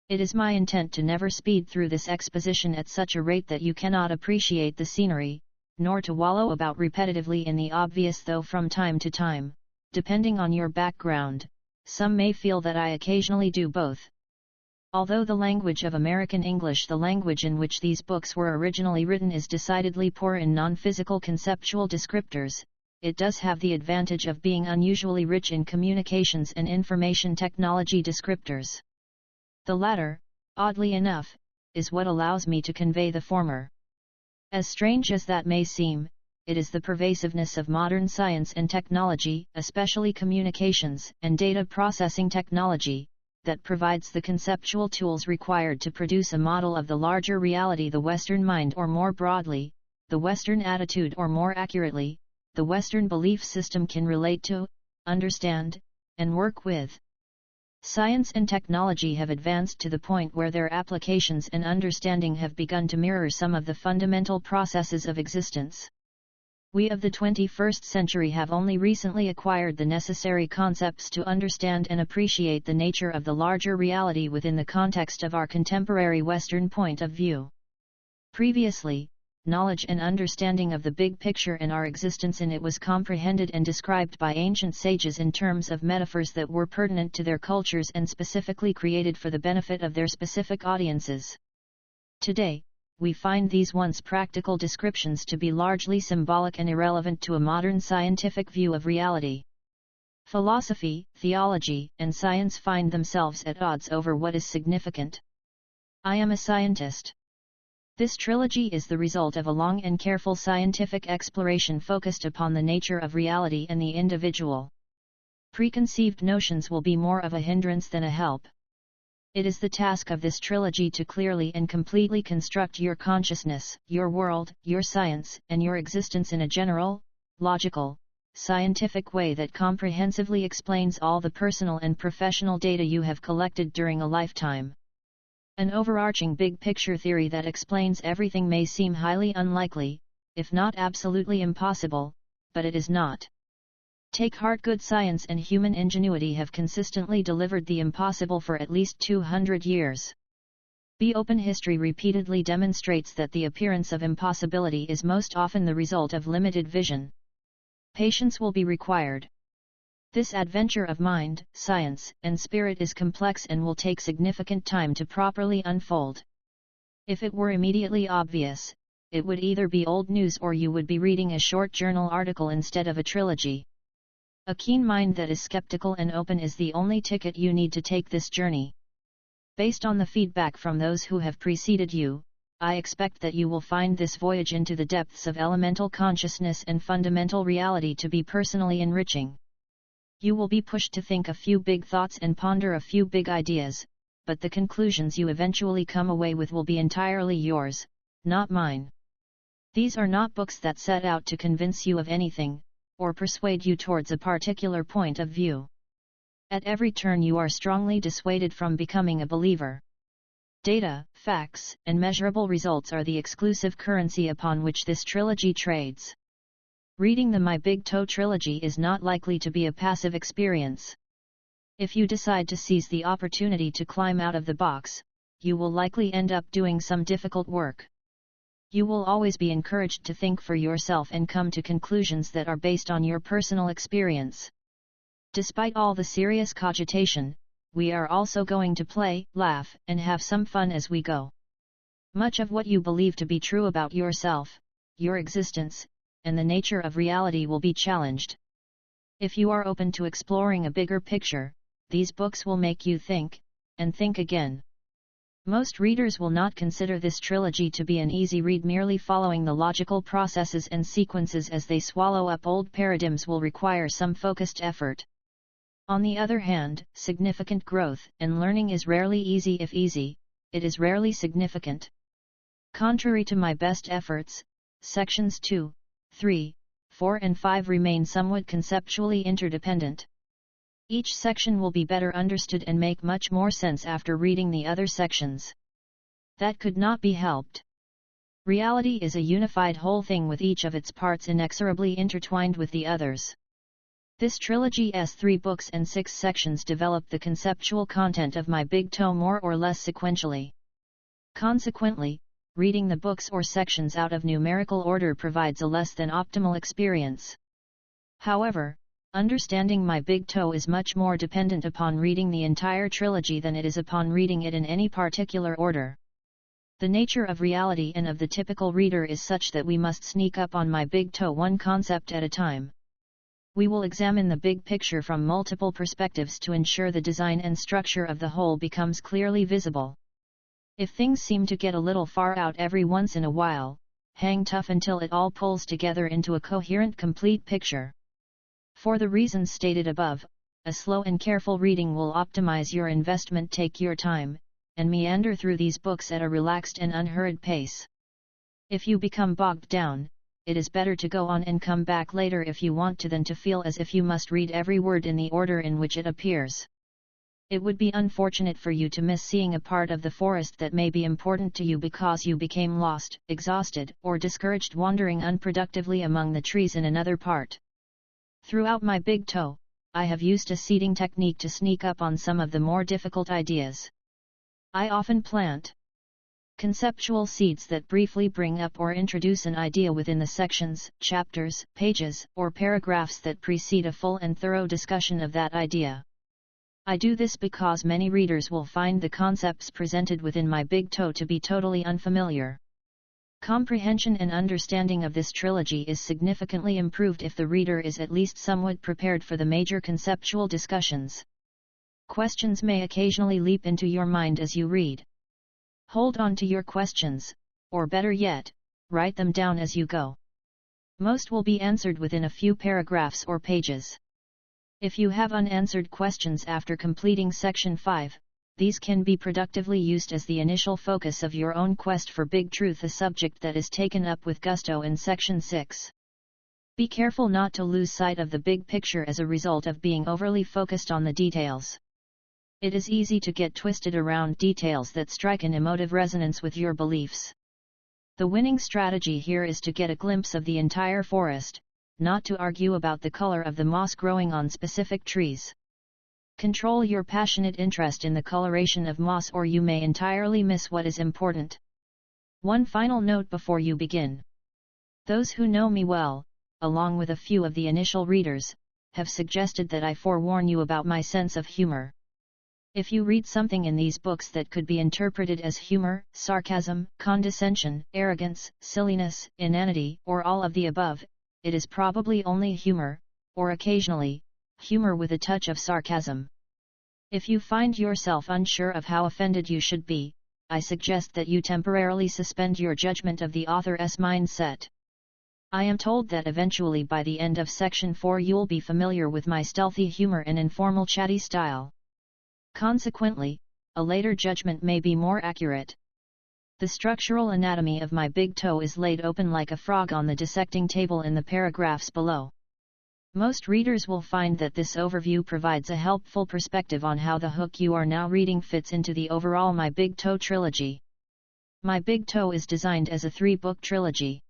It is my intent to never speed through this exposition at such a rate that you cannot appreciate the scenery, nor to wallow about repetitively in the obvious, though from time to time, depending on your background, some may feel that I occasionally do both. Although the language of American English, the language in which these books were originally written, is decidedly poor in non-physical conceptual descriptors, it does have the advantage of being unusually rich in communications and information technology descriptors. The latter, oddly enough, is what allows me to convey the former. As strange as that may seem, it is the pervasiveness of modern science and technology, especially communications and data processing technology, that provides the conceptual tools required to produce a model of the larger reality the Western mind, or more broadly, the Western attitude, or more accurately, the Western belief system can relate to, understand, and work with. Science and technology have advanced to the point where their applications and understanding have begun to mirror some of the fundamental processes of existence. We of the 21st century have only recently acquired the necessary concepts to understand and appreciate the nature of the larger reality within the context of our contemporary Western point of view. Previously, knowledge and understanding of the big picture and our existence in it was comprehended and described by ancient sages in terms of metaphors that were pertinent to their cultures and specifically created for the benefit of their specific audiences. Today, we find these once practical descriptions to be largely symbolic and irrelevant to a modern scientific view of reality. Philosophy, theology, and science find themselves at odds over what is significant. I am a scientist. This trilogy is the result of a long and careful scientific exploration focused upon the nature of reality and the individual. Preconceived notions will be more of a hindrance than a help. It is the task of this trilogy to clearly and completely construct your consciousness, your world, your science, and your existence in a general, logical, scientific way that comprehensively explains all the personal and professional data you have collected during a lifetime. An overarching big picture theory that explains everything may seem highly unlikely, if not absolutely impossible, but it is not. Take heart, good science and human ingenuity have consistently delivered the impossible for at least 200 years. Be open history repeatedly demonstrates that the appearance of impossibility is most often the result of limited vision. Patience will be required. This adventure of mind, science, and spirit is complex and will take significant time to properly unfold. If it were immediately obvious, it would either be old news or you would be reading a short journal article instead of a trilogy. A keen mind that is skeptical and open is the only ticket you need to take this journey. Based on the feedback from those who have preceded you, I expect that you will find this voyage into the depths of elemental consciousness and fundamental reality to be personally enriching. You will be pushed to think a few big thoughts and ponder a few big ideas, but the conclusions you eventually come away with will be entirely yours, not mine. These are not books that set out to convince you of anything, or persuade you towards a particular point of view. At every turn you are strongly dissuaded from becoming a believer. Data, facts, and measurable results are the exclusive currency upon which this trilogy trades. Reading the My Big TOE trilogy is not likely to be a passive experience. If you decide to seize the opportunity to climb out of the box, you will likely end up doing some difficult work. You will always be encouraged to think for yourself and come to conclusions that are based on your personal experience. Despite all the serious cogitation, we are also going to play, laugh, and have some fun as we go. Much of what you believe to be true about yourself, your existence, and the nature of reality will be challenged. If you are open to exploring a bigger picture, these books will make you think, and think again. Most readers will not consider this trilogy to be an easy read. Merely following the logical processes and sequences as they swallow up old paradigms will require some focused effort. On the other hand, significant growth and learning is rarely easy. If easy, it is rarely significant. Contrary to my best efforts, sections 2, 3, 4 and 5 remain somewhat conceptually interdependent. Each section will be better understood and make much more sense after reading the other sections. That could not be helped. Reality is a unified whole thing with each of its parts inexorably intertwined with the others. This trilogy's 3 books and 6 sections develop the conceptual content of my Big TOE more or less sequentially. Consequently, reading the books or sections out of numerical order provides a less than optimal experience. However, understanding my Big TOE is much more dependent upon reading the entire trilogy than it is upon reading it in any particular order. The nature of reality and of the typical reader is such that we must sneak up on my Big TOE one concept at a time. We will examine the big picture from multiple perspectives to ensure the design and structure of the whole becomes clearly visible. If things seem to get a little far out every once in a while, hang tough until it all pulls together into a coherent, complete picture. For the reasons stated above, a slow and careful reading will optimize your investment. Take your time, and meander through these books at a relaxed and unhurried pace. If you become bogged down, it is better to go on and come back later if you want to than to feel as if you must read every word in the order in which it appears. It would be unfortunate for you to miss seeing a part of the forest that may be important to you because you became lost, exhausted, or discouraged wandering unproductively among the trees in another part. Throughout my Big TOE, I have used a seeding technique to sneak up on some of the more difficult ideas. I often plant conceptual seeds that briefly bring up or introduce an idea within the sections, chapters, pages, or paragraphs that precede a full and thorough discussion of that idea. I do this because many readers will find the concepts presented within my Big TOE to be totally unfamiliar. Comprehension and understanding of this trilogy is significantly improved if the reader is at least somewhat prepared for the major conceptual discussions. Questions may occasionally leap into your mind as you read. Hold on to your questions, or better yet, write them down as you go. Most will be answered within a few paragraphs or pages. If you have unanswered questions after completing Section 5, these can be productively used as the initial focus of your own quest for big truth, a subject that is taken up with gusto in Section 6. Be careful not to lose sight of the big picture as a result of being overly focused on the details. It is easy to get twisted around details that strike an emotive resonance with your beliefs. The winning strategy here is to get a glimpse of the entire forest, not to argue about the color of the moss growing on specific trees. Control your passionate interest in the coloration of moss, or you may entirely miss what is important. One final note before you begin. Those who know me well, along with a few of the initial readers, have suggested that I forewarn you about my sense of humor. If you read something in these books that could be interpreted as humor, sarcasm, condescension, arrogance, silliness, inanity, or all of the above, it is probably only humor, or occasionally, humor with a touch of sarcasm. If you find yourself unsure of how offended you should be, I suggest that you temporarily suspend your judgment of the author's mindset. I am told that eventually by the end of Section 4 you'll be familiar with my stealthy humor and informal chatty style. Consequently, a later judgment may be more accurate. The structural anatomy of my Big TOE is laid open like a frog on the dissecting table in the paragraphs below. Most readers will find that this overview provides a helpful perspective on how the hook you are now reading fits into the overall My Big TOE trilogy. My Big TOE is designed as a 3-book trilogy.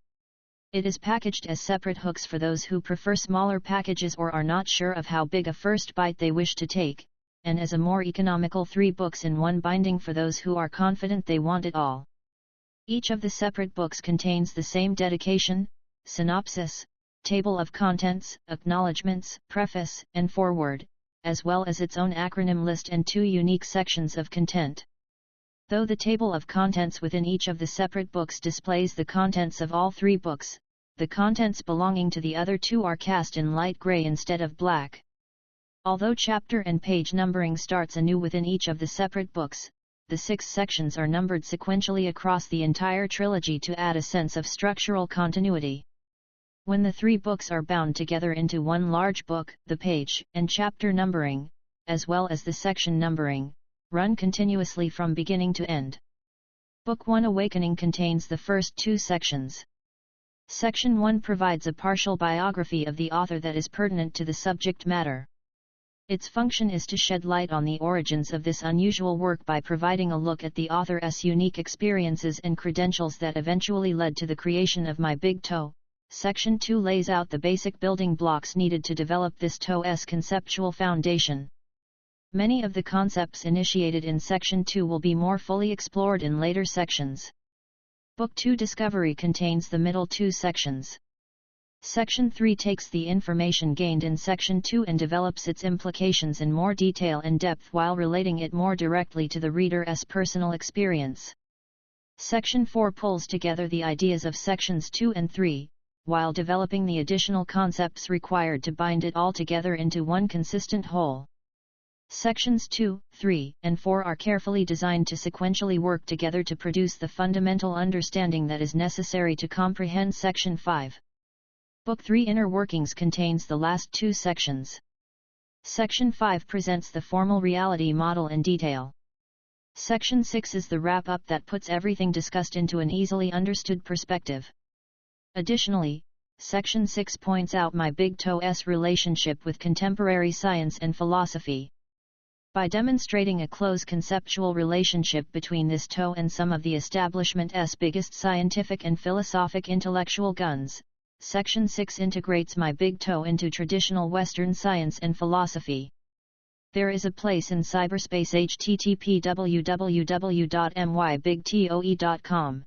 It is packaged as separate hooks for those who prefer smaller packages or are not sure of how big a first bite they wish to take, and as a more economical 3 books in one binding for those who are confident they want it all. Each of the separate books contains the same dedication, synopsis, table of contents, acknowledgements, preface, and foreword, as well as its own acronym list and 2 unique sections of content. Though the table of contents within each of the separate books displays the contents of all 3 books, the contents belonging to the other 2 are cast in light gray instead of black. Although chapter and page numbering starts anew within each of the separate books, the 6 sections are numbered sequentially across the entire trilogy to add a sense of structural continuity. When the 3 books are bound together into one large book, the page and chapter numbering, as well as the section numbering, run continuously from beginning to end. Book 1 Awakening contains the first 2 sections. Section 1 provides a partial biography of the author that is pertinent to the subject matter. Its function is to shed light on the origins of this unusual work by providing a look at the author's unique experiences and credentials that eventually led to the creation of My Big TOE. Section 2 lays out the basic building blocks needed to develop this TOE's conceptual foundation. Many of the concepts initiated in Section 2 will be more fully explored in later sections. Book 2 Discovery contains the middle 2 sections. Section 3 takes the information gained in Section 2 and develops its implications in more detail and depth while relating it more directly to the reader's personal experience. Section 4 pulls together the ideas of Sections 2 and 3, while developing the additional concepts required to bind it all together into one consistent whole. Sections 2, 3, and 4 are carefully designed to sequentially work together to produce the fundamental understanding that is necessary to comprehend Section 5. Book 3 Inner Workings contains the last 2 sections. Section 5 presents the formal reality model in detail. Section 6 is the wrap-up that puts everything discussed into an easily understood perspective. Additionally, Section 6 points out My Big TOE's relationship with contemporary science and philosophy. By demonstrating a close conceptual relationship between this TOE and some of the establishment's biggest scientific and philosophic intellectual guns, Section 6 integrates My Big TOE into traditional Western science and philosophy. There is a place in cyberspace. http www.mybigtoe.com.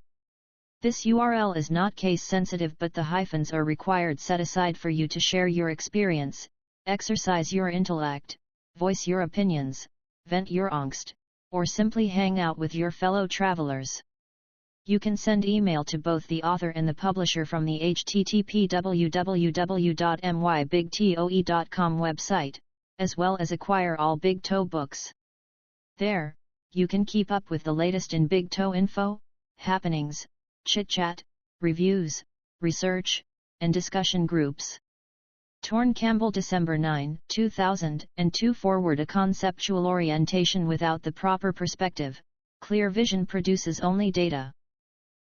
This URL is not case-sensitive, but the hyphens are required set aside for you to share your experience, exercise your intellect, voice your opinions, vent your angst, or simply hang out with your fellow travelers. You can send email to both the author and the publisher from the http www.mybigtoe.com website, as well as acquire all Big TOE books. There, you can keep up with the latest in Big TOE info, happenings, chit-chat, reviews, research, and discussion groups. Thomas Campbell December 9, 2002 Forward. A conceptual orientation without the proper perspective, clear vision produces only data.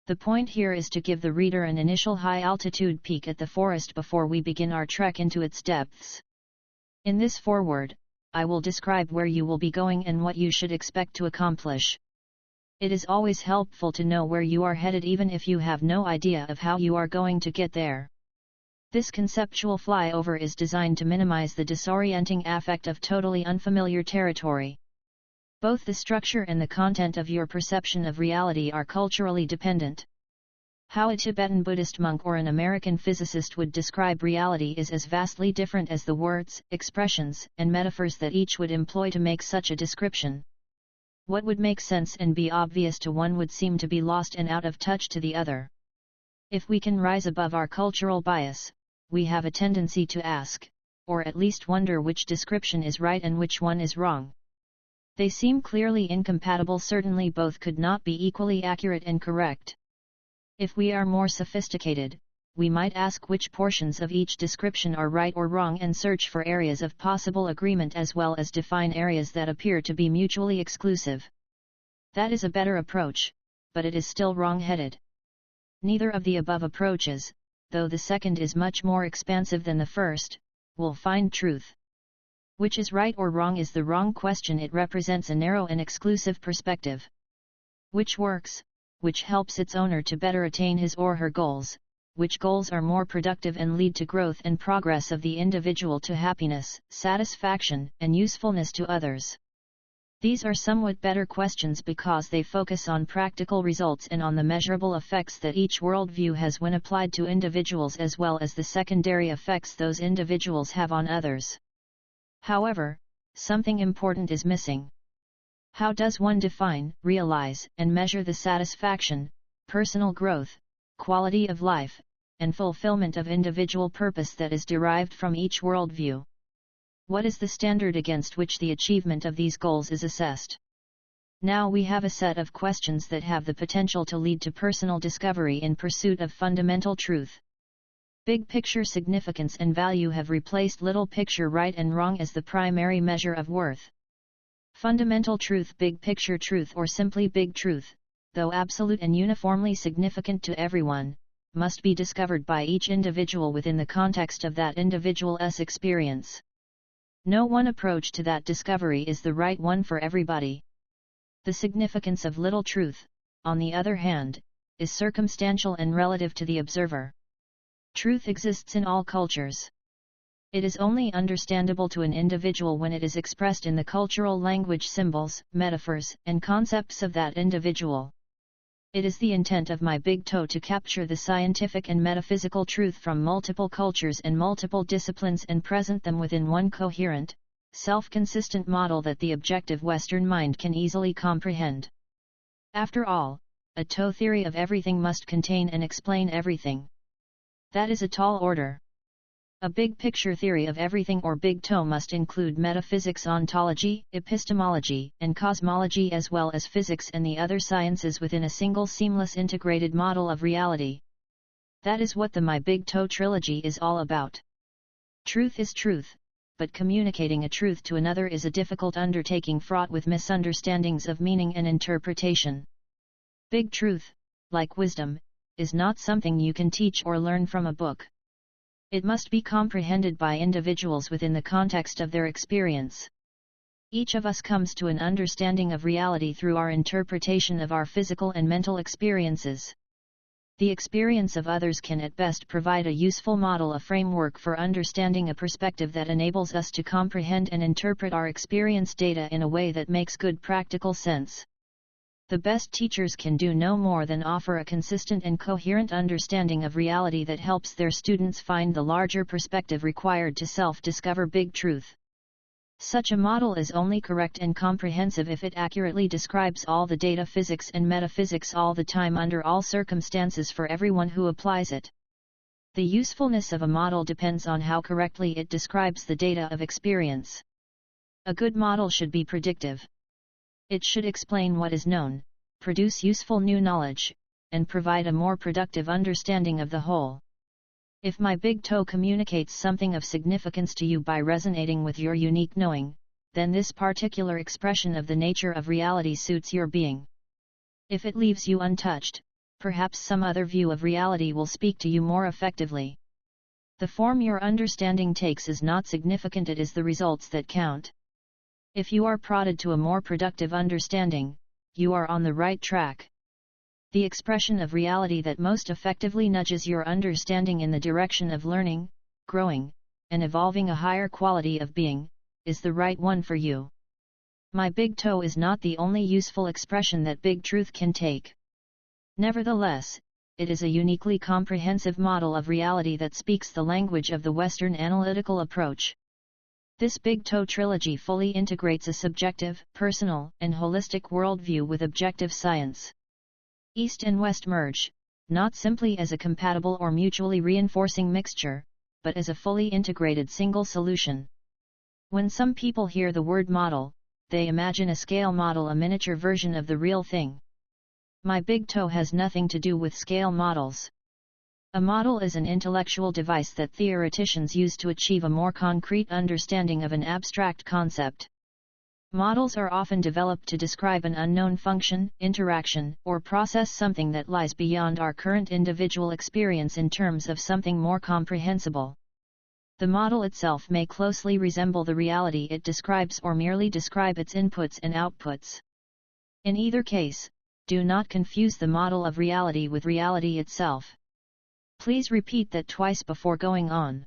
The point here is to give the reader an initial high-altitude peek at the forest before we begin our trek into its depths. In this foreword, I will describe where you will be going and what you should expect to accomplish. It is always helpful to know where you are headed even if you have no idea of how you are going to get there. This conceptual flyover is designed to minimize the disorienting affect of totally unfamiliar territory. Both the structure and the content of your perception of reality are culturally dependent. How a Tibetan Buddhist monk or an American physicist would describe reality is as vastly different as the words, expressions, and metaphors that each would employ to make such a description. What would make sense and be obvious to one would seem to be lost and out of touch to the other. If we can rise above our cultural bias, we have a tendency to ask, or at least wonder which description is right and which one is wrong. They seem clearly incompatible. Certainly both could not be equally accurate and correct. If we are more sophisticated, we might ask which portions of each description are right or wrong and search for areas of possible agreement as well as define areas that appear to be mutually exclusive. That is a better approach, but it is still wrong-headed. Neither of the above approaches, though the second is much more expansive than the first, will find truth. Which is right or wrong is the wrong question. It represents a narrow and exclusive perspective. Which works, which helps its owner to better attain his or her goals, which goals are more productive and lead to growth and progress of the individual, to happiness, satisfaction, and usefulness to others. These are somewhat better questions because they focus on practical results and on the measurable effects that each worldview has when applied to individuals as well as the secondary effects those individuals have on others. However, something important is missing. How does one define, realize, and measure the satisfaction, personal growth, quality of life, and fulfillment of individual purpose that is derived from each worldview? What is the standard against which the achievement of these goals is assessed? Now we have a set of questions that have the potential to lead to personal discovery in pursuit of fundamental truth. Big picture significance and value have replaced little picture right and wrong as the primary measure of worth. Fundamental truth, big picture truth, or simply big truth, though absolute and uniformly significant to everyone, must be discovered by each individual within the context of that individual's experience. No one approach to that discovery is the right one for everybody. The significance of little truth, on the other hand, is circumstantial and relative to the observer. Truth exists in all cultures. It is only understandable to an individual when it is expressed in the cultural language, symbols, metaphors, and concepts of that individual. It is the intent of my Big TOE to capture the scientific and metaphysical truth from multiple cultures and multiple disciplines and present them within one coherent, self-consistent model that the objective Western mind can easily comprehend. After all, a TOE theory of everything must contain and explain everything. That is a tall order. A big picture theory of everything or Big TOE must include metaphysics, ontology, epistemology, and cosmology as well as physics and the other sciences within a single seamless integrated model of reality. That is what the My Big TOE trilogy is all about. Truth is truth, but communicating a truth to another is a difficult undertaking fraught with misunderstandings of meaning and interpretation. Big truth, like wisdom, is not something you can teach or learn from a book. It must be comprehended by individuals within the context of their experience. Each of us comes to an understanding of reality through our interpretation of our physical and mental experiences. The experience of others can at best provide a useful model, a framework for understanding, a perspective that enables us to comprehend and interpret our experience data in a way that makes good practical sense. The best teachers can do no more than offer a consistent and coherent understanding of reality that helps their students find the larger perspective required to self-discover big truth. Such a model is only correct and comprehensive if it accurately describes all the data, physics and metaphysics all the time under all circumstances for everyone who applies it. The usefulness of a model depends on how correctly it describes the data of experience. A good model should be predictive. It should explain what is known, produce useful new knowledge, and provide a more productive understanding of the whole. If my Big TOE communicates something of significance to you by resonating with your unique knowing, then this particular expression of the nature of reality suits your being. If it leaves you untouched, perhaps some other view of reality will speak to you more effectively. The form your understanding takes is not significant, it is the results that count. If you are prodded to a more productive understanding, you are on the right track. The expression of reality that most effectively nudges your understanding in the direction of learning, growing, and evolving a higher quality of being, is the right one for you. My Big TOE is not the only useful expression that Big Truth can take. Nevertheless, it is a uniquely comprehensive model of reality that speaks the language of the Western analytical approach. This Big TOE trilogy fully integrates a subjective, personal, and holistic worldview with objective science. East and West merge, not simply as a compatible or mutually reinforcing mixture, but as a fully integrated single solution. When some people hear the word model, they imagine a scale model, a miniature version of the real thing. My Big TOE has nothing to do with scale models. A model is an intellectual device that theoreticians use to achieve a more concrete understanding of an abstract concept. Models are often developed to describe an unknown function, interaction, or process, something that lies beyond our current individual experience in terms of something more comprehensible. The model itself may closely resemble the reality it describes or merely describe its inputs and outputs. In either case, do not confuse the model of reality with reality itself. Please repeat that twice before going on.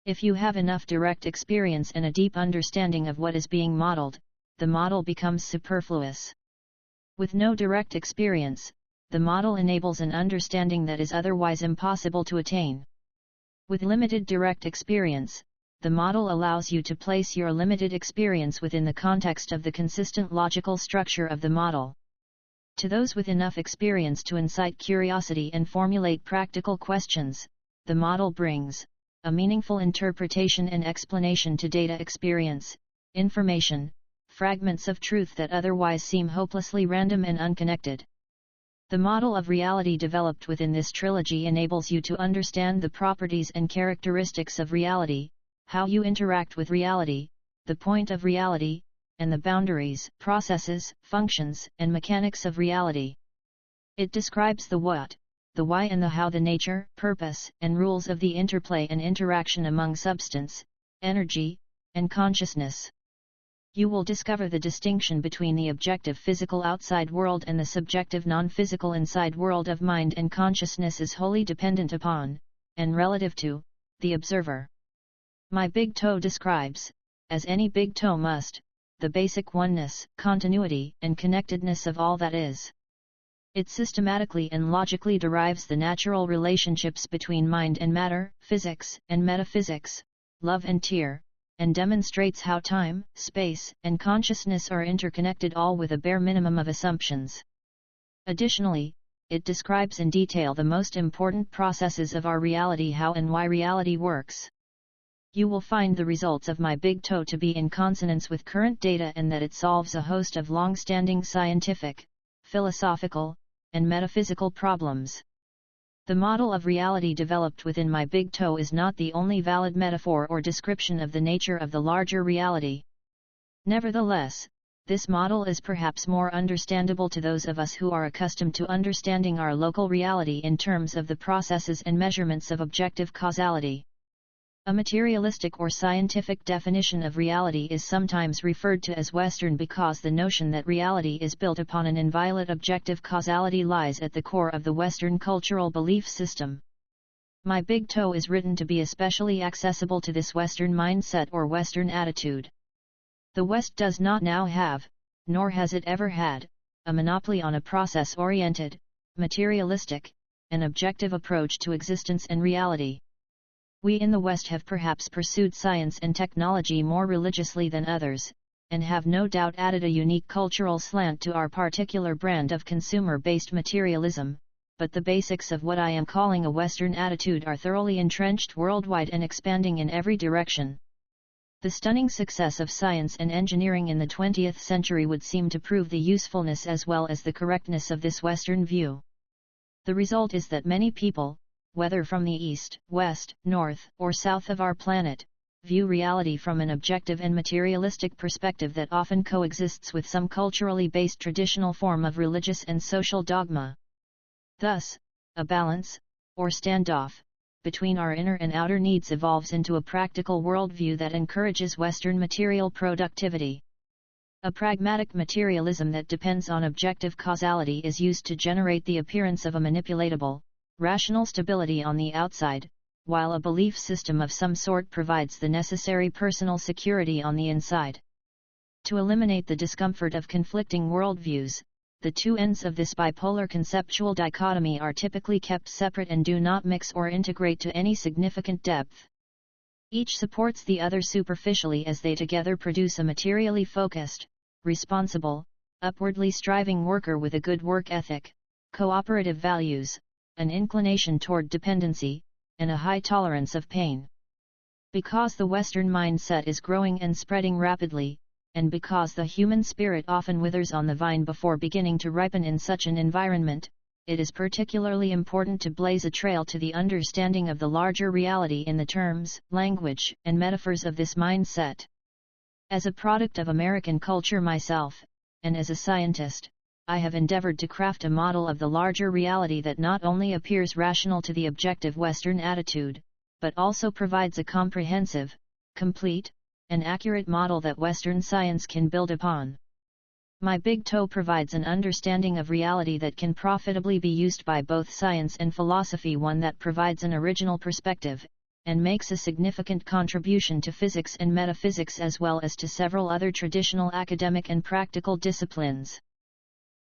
If you have enough direct experience and a deep understanding of what is being modeled, the model becomes superfluous. With no direct experience, the model enables an understanding that is otherwise impossible to attain. With limited direct experience, the model allows you to place your limited experience within the context of the consistent logical structure of the model. To those with enough experience to incite curiosity and formulate practical questions, the model brings a meaningful interpretation and explanation to data experience, information, fragments of truth that otherwise seem hopelessly random and unconnected. The model of reality developed within this trilogy enables you to understand the properties and characteristics of reality, how you interact with reality, the point of reality, and the boundaries, processes, functions, and mechanics of reality. It describes the what, the why and the how, the nature, purpose, and rules of the interplay and interaction among substance, energy, and consciousness. You will discover the distinction between the objective physical outside world and the subjective non-physical inside world of mind and consciousness is wholly dependent upon, and relative to, the observer. My Big TOE describes, as any Big TOE must, the basic oneness, continuity, and connectedness of all that is. It systematically and logically derives the natural relationships between mind and matter, physics and metaphysics, love and tear, and demonstrates how time, space, and consciousness are interconnected, all with a bare minimum of assumptions. Additionally, it describes in detail the most important processes of our reality, how and why reality works. You will find the results of my Big TOE to be in consonance with current data and that it solves a host of long-standing scientific, philosophical, and metaphysical problems. The model of reality developed within my Big TOE is not the only valid metaphor or description of the nature of the larger reality. Nevertheless, this model is perhaps more understandable to those of us who are accustomed to understanding our local reality in terms of the processes and measurements of objective causality. A materialistic or scientific definition of reality is sometimes referred to as Western because the notion that reality is built upon an inviolate objective causality lies at the core of the Western cultural belief system. My Big TOE is written to be especially accessible to this Western mindset or Western attitude. The West does not now have, nor has it ever had, a monopoly on a process-oriented, materialistic, and objective approach to existence and reality. We in the West have perhaps pursued science and technology more religiously than others, and have no doubt added a unique cultural slant to our particular brand of consumer-based materialism, but the basics of what I am calling a Western attitude are thoroughly entrenched worldwide and expanding in every direction. The stunning success of science and engineering in the 20th century would seem to prove the usefulness as well as the correctness of this Western view. The result is that many people, whether from the east, west, north, or south of our planet, view reality from an objective and materialistic perspective that often coexists with some culturally based traditional form of religious and social dogma. Thus, a balance, or standoff, between our inner and outer needs evolves into a practical worldview that encourages Western material productivity. A pragmatic materialism that depends on objective causality is used to generate the appearance of a manipulatable, rational stability on the outside, while a belief system of some sort provides the necessary personal security on the inside. To eliminate the discomfort of conflicting worldviews, the two ends of this bipolar conceptual dichotomy are typically kept separate and do not mix or integrate to any significant depth. Each supports the other superficially as they together produce a materially focused, responsible, upwardly striving worker with a good work ethic, cooperative values, an inclination toward dependency, and a high tolerance of pain. Because the Western mindset is growing and spreading rapidly, and because the human spirit often withers on the vine before beginning to ripen in such an environment, it is particularly important to blaze a trail to the understanding of the larger reality in the terms, language, and metaphors of this mindset. As a product of American culture myself, and as a scientist, I have endeavored to craft a model of the larger reality that not only appears rational to the objective Western attitude, but also provides a comprehensive, complete, and accurate model that Western science can build upon. My Big TOE provides an understanding of reality that can profitably be used by both science and philosophy, one that provides an original perspective, and makes a significant contribution to physics and metaphysics as well as to several other traditional academic and practical disciplines.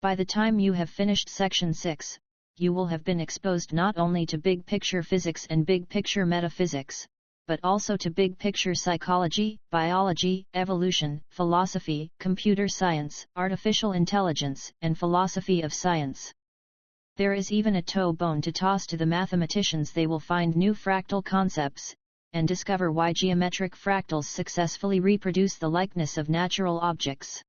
By the time you have finished Section 6, you will have been exposed not only to big picture physics and big picture metaphysics, but also to big picture psychology, biology, evolution, philosophy, computer science, artificial intelligence, and philosophy of science. There is even a toe bone to toss to the mathematicians. They will find new fractal concepts, and discover why geometric fractals successfully reproduce the likeness of natural objects.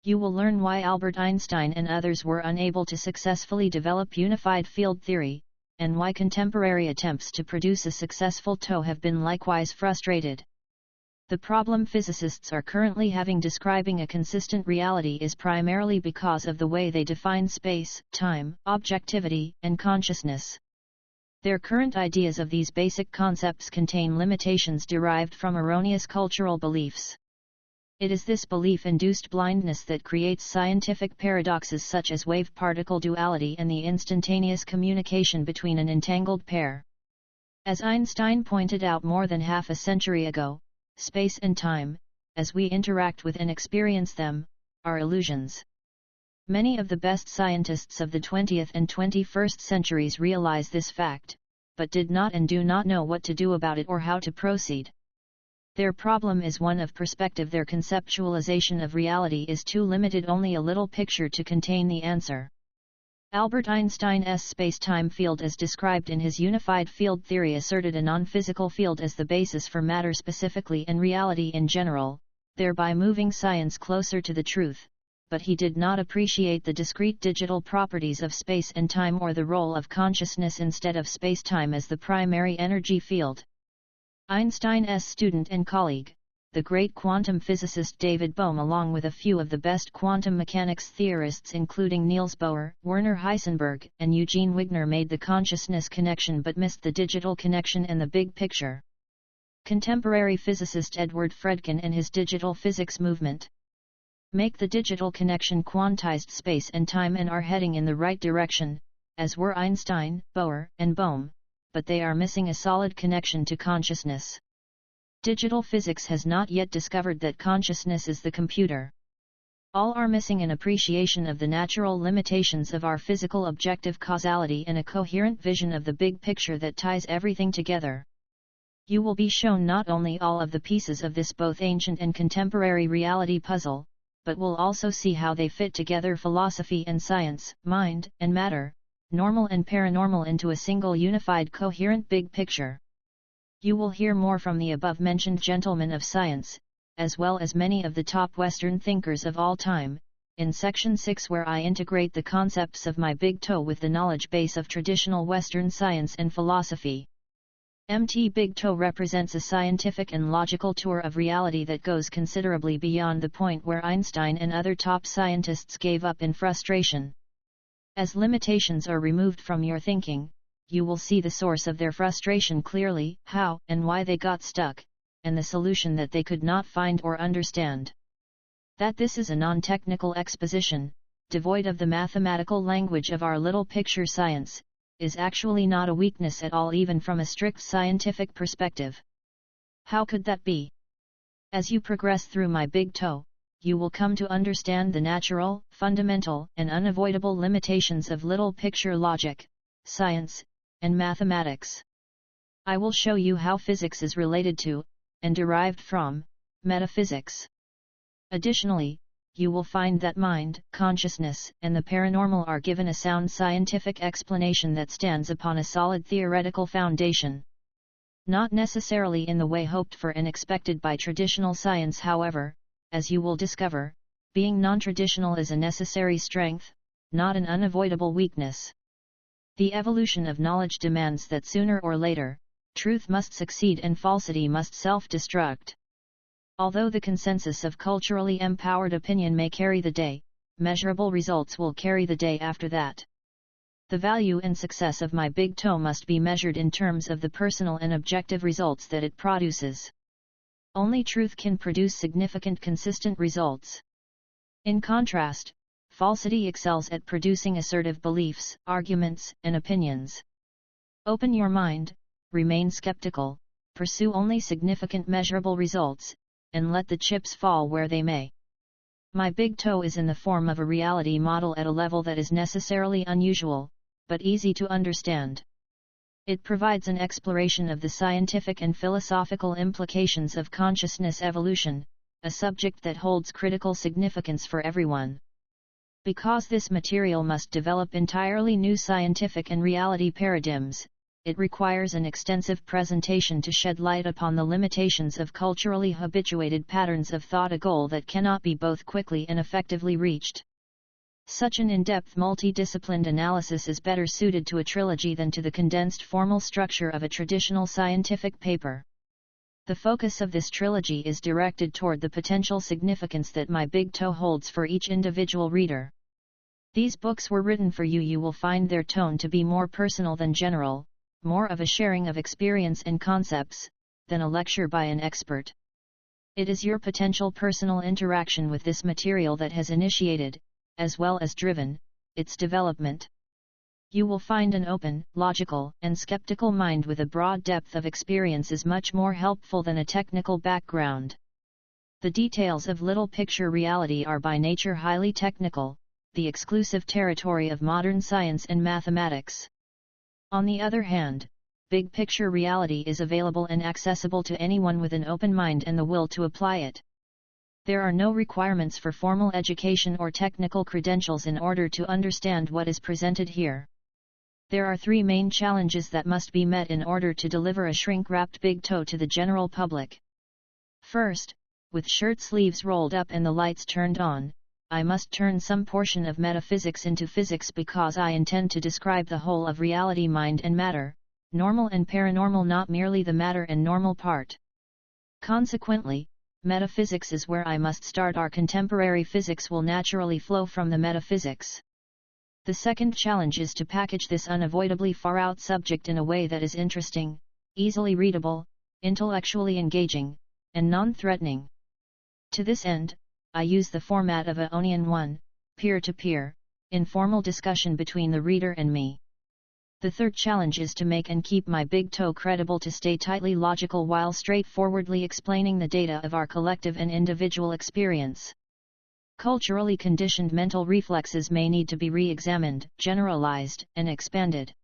You will learn why Albert Einstein and others were unable to successfully develop unified field theory, and why contemporary attempts to produce a successful TOE have been likewise frustrated. The problem physicists are currently having describing a consistent reality is primarily because of the way they define space, time, objectivity, and consciousness. Their current ideas of these basic concepts contain limitations derived from erroneous cultural beliefs. It is this belief-induced blindness that creates scientific paradoxes such as wave-particle duality and the instantaneous communication between an entangled pair. As Einstein pointed out more than half a century ago, space and time, as we interact with and experience them, are illusions. Many of the best scientists of the 20th and 21st centuries realize this fact, but did not and do not know what to do about it or how to proceed. Their problem is one of perspective. Their conceptualization of reality is too limited, only a little picture to contain the answer. Albert Einstein's space-time field as described in his unified field theory asserted a non-physical field as the basis for matter specifically and reality in general, thereby moving science closer to the truth, but he did not appreciate the discrete digital properties of space and time or the role of consciousness instead of space-time as the primary energy field. Einstein's student and colleague, the great quantum physicist David Bohm, along with a few of the best quantum mechanics theorists including Niels Bohr, Werner Heisenberg, and Eugene Wigner, made the consciousness connection but missed the digital connection and the big picture. Contemporary physicist Edward Fredkin and his digital physics movement make the digital connection, quantized space and time, and are heading in the right direction, as were Einstein, Bohr, and Bohm, but they are missing a solid connection to consciousness. Digital physics has not yet discovered that consciousness is the computer. All are missing an appreciation of the natural limitations of our physical objective causality and a coherent vision of the big picture that ties everything together. You will be shown not only all of the pieces of this both ancient and contemporary reality puzzle, but will also see how they fit together, philosophy and science, mind and matter, normal and paranormal, into a single unified coherent big picture. You will hear more from the above-mentioned gentlemen of science, as well as many of the top Western thinkers of all time, in Section 6, where I integrate the concepts of my big TOE with the knowledge base of traditional Western science and philosophy. MT Big TOE represents a scientific and logical tour of reality that goes considerably beyond the point where Einstein and other top scientists gave up in frustration. As limitations are removed from your thinking, you will see the source of their frustration clearly, how and why they got stuck, and the solution that they could not find or understand. That this is a non-technical exposition, devoid of the mathematical language of our little picture science, is actually not a weakness at all, even from a strict scientific perspective. How could that be? As you progress through my big TOE, you will come to understand the natural, fundamental, and unavoidable limitations of little picture logic, science, and mathematics. I will show you how physics is related to, and derived from, metaphysics. Additionally, you will find that mind, consciousness, and the paranormal are given a sound scientific explanation that stands upon a solid theoretical foundation. Not necessarily in the way hoped for and expected by traditional science, however. As you will discover, being non-traditional is a necessary strength, not an unavoidable weakness. The evolution of knowledge demands that sooner or later, truth must succeed and falsity must self-destruct. Although the consensus of culturally empowered opinion may carry the day, measurable results will carry the day after that. The value and success of my big TOE must be measured in terms of the personal and objective results that it produces. Only truth can produce significant consistent results. In contrast, falsity excels at producing assertive beliefs, arguments, and opinions. Open your mind, remain skeptical, pursue only significant measurable results, and let the chips fall where they may. My big TOE is in the form of a reality model at a level that is necessarily unusual, but easy to understand. It provides an exploration of the scientific and philosophical implications of consciousness evolution, a subject that holds critical significance for everyone. Because this material must develop entirely new scientific and reality paradigms, it requires an extensive presentation to shed light upon the limitations of culturally habituated patterns of thought, a goal that cannot be both quickly and effectively reached. Such an in-depth multidisciplined analysis is better suited to a trilogy than to the condensed formal structure of a traditional scientific paper. The focus of this trilogy is directed toward the potential significance that my big TOE holds for each individual reader. These books were written for you. You will find their tone to be more personal than general, more of a sharing of experience and concepts, than a lecture by an expert. It is your potential personal interaction with this material that has initiated, as well as driven, its development. You will find an open, logical, and skeptical mind with a broad depth of experience is much more helpful than a technical background. The details of little picture reality are by nature highly technical, the exclusive territory of modern science and mathematics. On the other hand, big picture reality is available and accessible to anyone with an open mind and the will to apply it. There are no requirements for formal education or technical credentials in order to understand what is presented here. There are three main challenges that must be met in order to deliver a shrink-wrapped big TOE to the general public. First, with shirt sleeves rolled up and the lights turned on, I must turn some portion of metaphysics into physics because I intend to describe the whole of reality, mind and matter, normal and paranormal, not merely the matter and normal part. Consequently, metaphysics is where I must start. Our contemporary physics will naturally flow from the metaphysics. The second challenge is to package this unavoidably far-out subject in a way that is interesting, easily readable, intellectually engaging, and non-threatening. To this end, I use the format of a one, peer-to-peer, informal discussion between the reader and me. The third challenge is to make and keep my big TOE credible, to stay tightly logical while straightforwardly explaining the data of our collective and individual experience. Culturally conditioned mental reflexes may need to be re-examined, generalized, and expanded.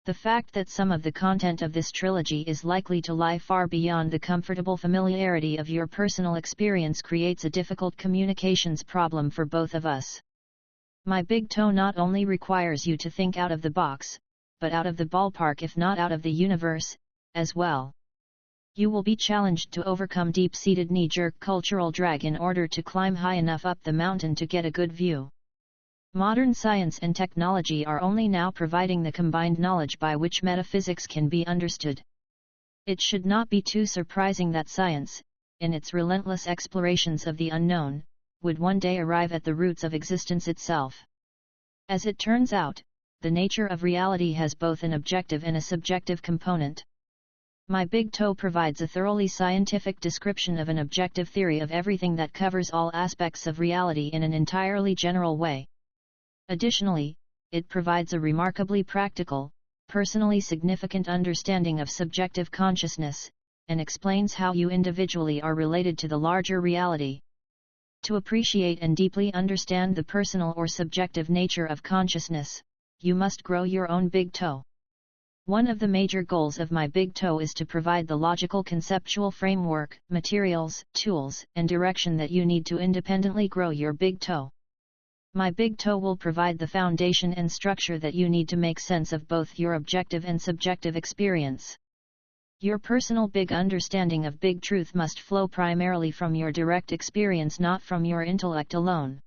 The fact that some of the content of this trilogy is likely to lie far beyond the comfortable familiarity of your personal experience creates a difficult communications problem for both of us. My big TOE not only requires you to think out of the box, but out of the ballpark, if not out of the universe, as well. You will be challenged to overcome deep-seated knee-jerk cultural drag in order to climb high enough up the mountain to get a good view. Modern science and technology are only now providing the combined knowledge by which metaphysics can be understood. It should not be too surprising that science, in its relentless explorations of the unknown, would one day arrive at the roots of existence itself. As it turns out, the nature of reality has both an objective and a subjective component. My big TOE provides a thoroughly scientific description of an objective theory of everything that covers all aspects of reality in an entirely general way. Additionally, it provides a remarkably practical, personally significant understanding of subjective consciousness, and explains how you individually are related to the larger reality. To appreciate and deeply understand the personal or subjective nature of consciousness, you must grow your own big TOE. One of the major goals of my big TOE is to provide the logical conceptual framework, materials, tools, and direction that you need to independently grow your big TOE. My big TOE will provide the foundation and structure that you need to make sense of both your objective and subjective experience. Your personal big understanding of big truth must flow primarily from your direct experience, not from your intellect alone.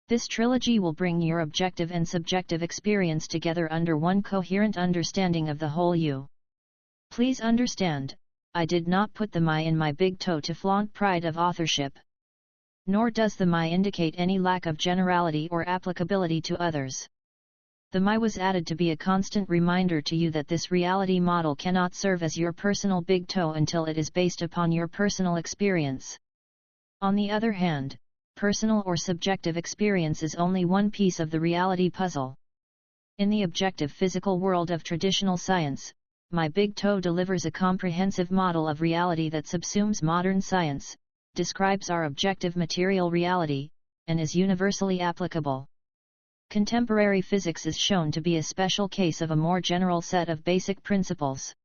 This trilogy will bring your objective and subjective experience together under one coherent understanding of the whole you. Please understand, I did not put the "my" in my big TOE to flaunt pride of authorship. Nor does the "my" indicate any lack of generality or applicability to others. The "my" was added to be a constant reminder to you that this reality model cannot serve as your personal big TOE until it is based upon your personal experience. On the other hand, personal or subjective experience is only one piece of the reality puzzle. In the objective physical world of traditional science, My Big TOE delivers a comprehensive model of reality that subsumes modern science, describes our objective material reality, and is universally applicable. Contemporary physics is shown to be a special case of a more general set of basic principles.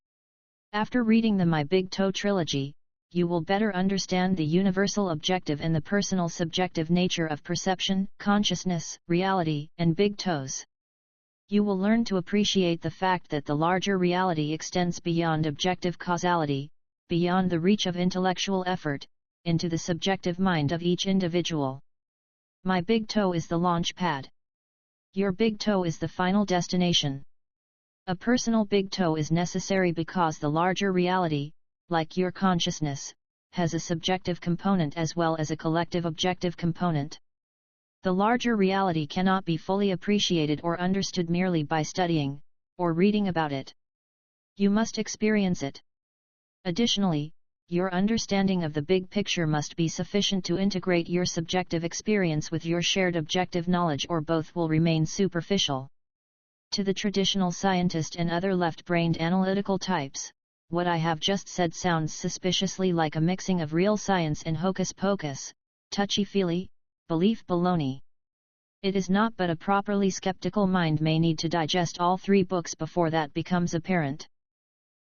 After reading the My Big TOE trilogy, you will better understand the universal objective and the personal subjective nature of perception, consciousness, reality, and big toes. You will learn to appreciate the fact that the larger reality extends beyond objective causality, beyond the reach of intellectual effort, into the subjective mind of each individual. My Big TOE is the launch pad. Your Big TOE is the final destination. A personal Big TOE is necessary because the larger reality, like your consciousness, has a subjective component as well as a collective objective component. The larger reality cannot be fully appreciated or understood merely by studying, or reading about it. You must experience it. Additionally, your understanding of the big picture must be sufficient to integrate your subjective experience with your shared objective knowledge, or both will remain superficial. To the traditional scientist and other left-brained analytical types, what I have just said sounds suspiciously like a mixing of real science and hocus-pocus, touchy-feely, belief baloney. It is not, but a properly skeptical mind may need to digest all 3 books before that becomes apparent.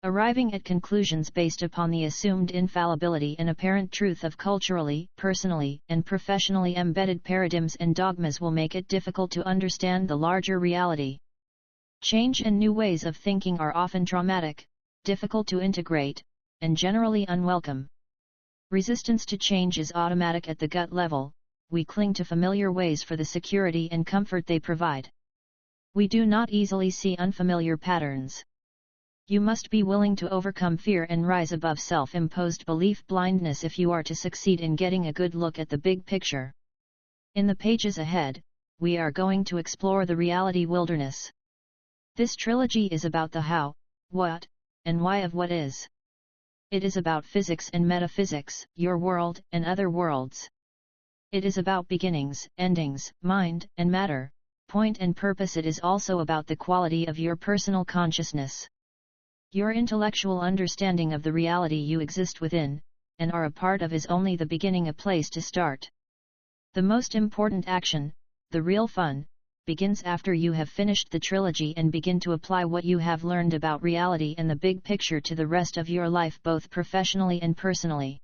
Arriving at conclusions based upon the assumed infallibility and apparent truth of culturally, personally, and professionally embedded paradigms and dogmas will make it difficult to understand the larger reality. Change and new ways of thinking are often traumatic, difficult to integrate, and generally unwelcome. Resistance to change is automatic at the gut level. We cling to familiar ways for the security and comfort they provide. We do not easily see unfamiliar patterns. You must be willing to overcome fear and rise above self-imposed belief blindness if you are to succeed in getting a good look at the big picture. In the pages ahead, we are going to explore the reality wilderness. This trilogy is about the how, what, and why of what is. It is about physics and metaphysics, your world and other worlds. It is about beginnings, endings, mind and matter, point and purpose. It is also about the quality of your personal consciousness. Your intellectual understanding of the reality you exist within, and are a part of, is only the beginning, a place to start. The most important action, the real fun, begins after you have finished the trilogy and begin to apply what you have learned about reality and the big picture to the rest of your life, both professionally and personally.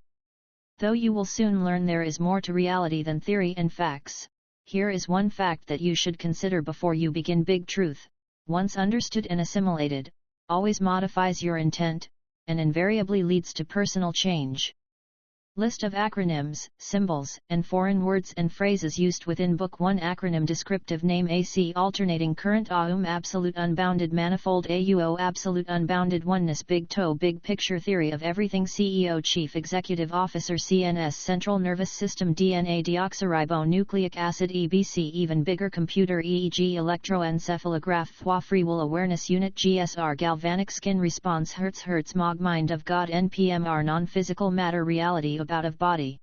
Though you will soon learn there is more to reality than theory and facts, here is one fact that you should consider before you begin. Big truth, once understood and assimilated, always modifies your intent, and invariably leads to personal change. List of acronyms, symbols, and foreign words and phrases used within Book 1. Acronym: descriptive name AC alternating current AUM absolute unbounded manifold AUO absolute unbounded oneness Big TOE big picture theory of everything CEO Chief Executive Officer CNS central nervous system DNA deoxyribonucleic acid EBC even bigger computer EEG electroencephalograph FWA free will awareness unit GSR galvanic skin response Hertz Mog mind of God NPMR non-physical matter reality about of body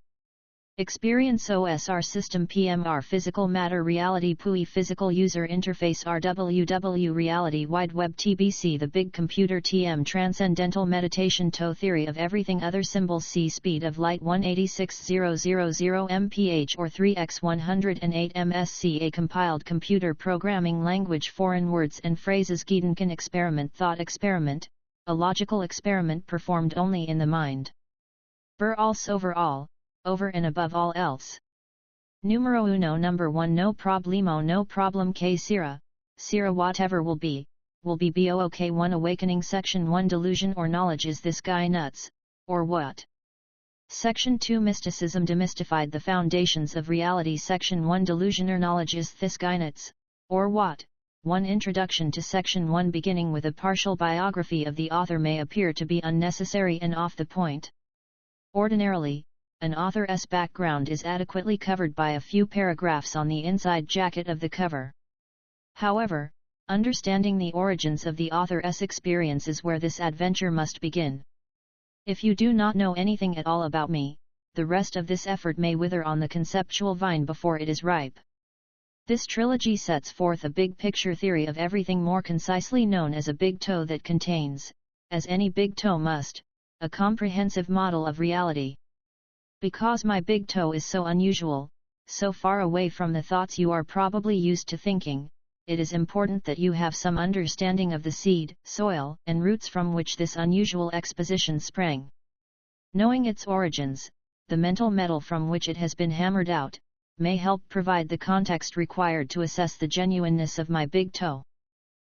experience OSR system PMR physical matter reality PUI physical user interface RWW reality wide web TBC the big computer TM transcendental meditation TOE theory of everything other symbols C speed of light 186,000 mph or 3x108 MSc a compiled computer programming language foreign words and phrases Gedanken experiment thought experiment, a logical experiment performed only in the mind. Ver als overall, over and above all else. Numero uno number 1 no problemo no problem que sera whatever will be book 1 awakening section 1 delusion or knowledge is this guy nuts, or what? Section 2 mysticism demystified the foundations of reality section 1 delusion or knowledge is this guy nuts, or what? 1 introduction to section 1 beginning with a partial biography of the author may appear to be unnecessary and off the point. Ordinarily, an author's background is adequately covered by a few paragraphs on the inside jacket of the cover. However, understanding the origins of the author's experience is where this adventure must begin. If you do not know anything at all about me, the rest of this effort may wither on the conceptual vine before it is ripe. This trilogy sets forth a big picture theory of everything more concisely known as a Big TOE that contains, as any big toe must, a comprehensive model of reality. Because my big toe is so unusual, so far away from the thoughts you are probably used to thinking, it is important that you have some understanding of the seed, soil, and roots from which this unusual exposition sprang. Knowing its origins, the mental metal from which it has been hammered out, may help provide the context required to assess the genuineness of my big toe.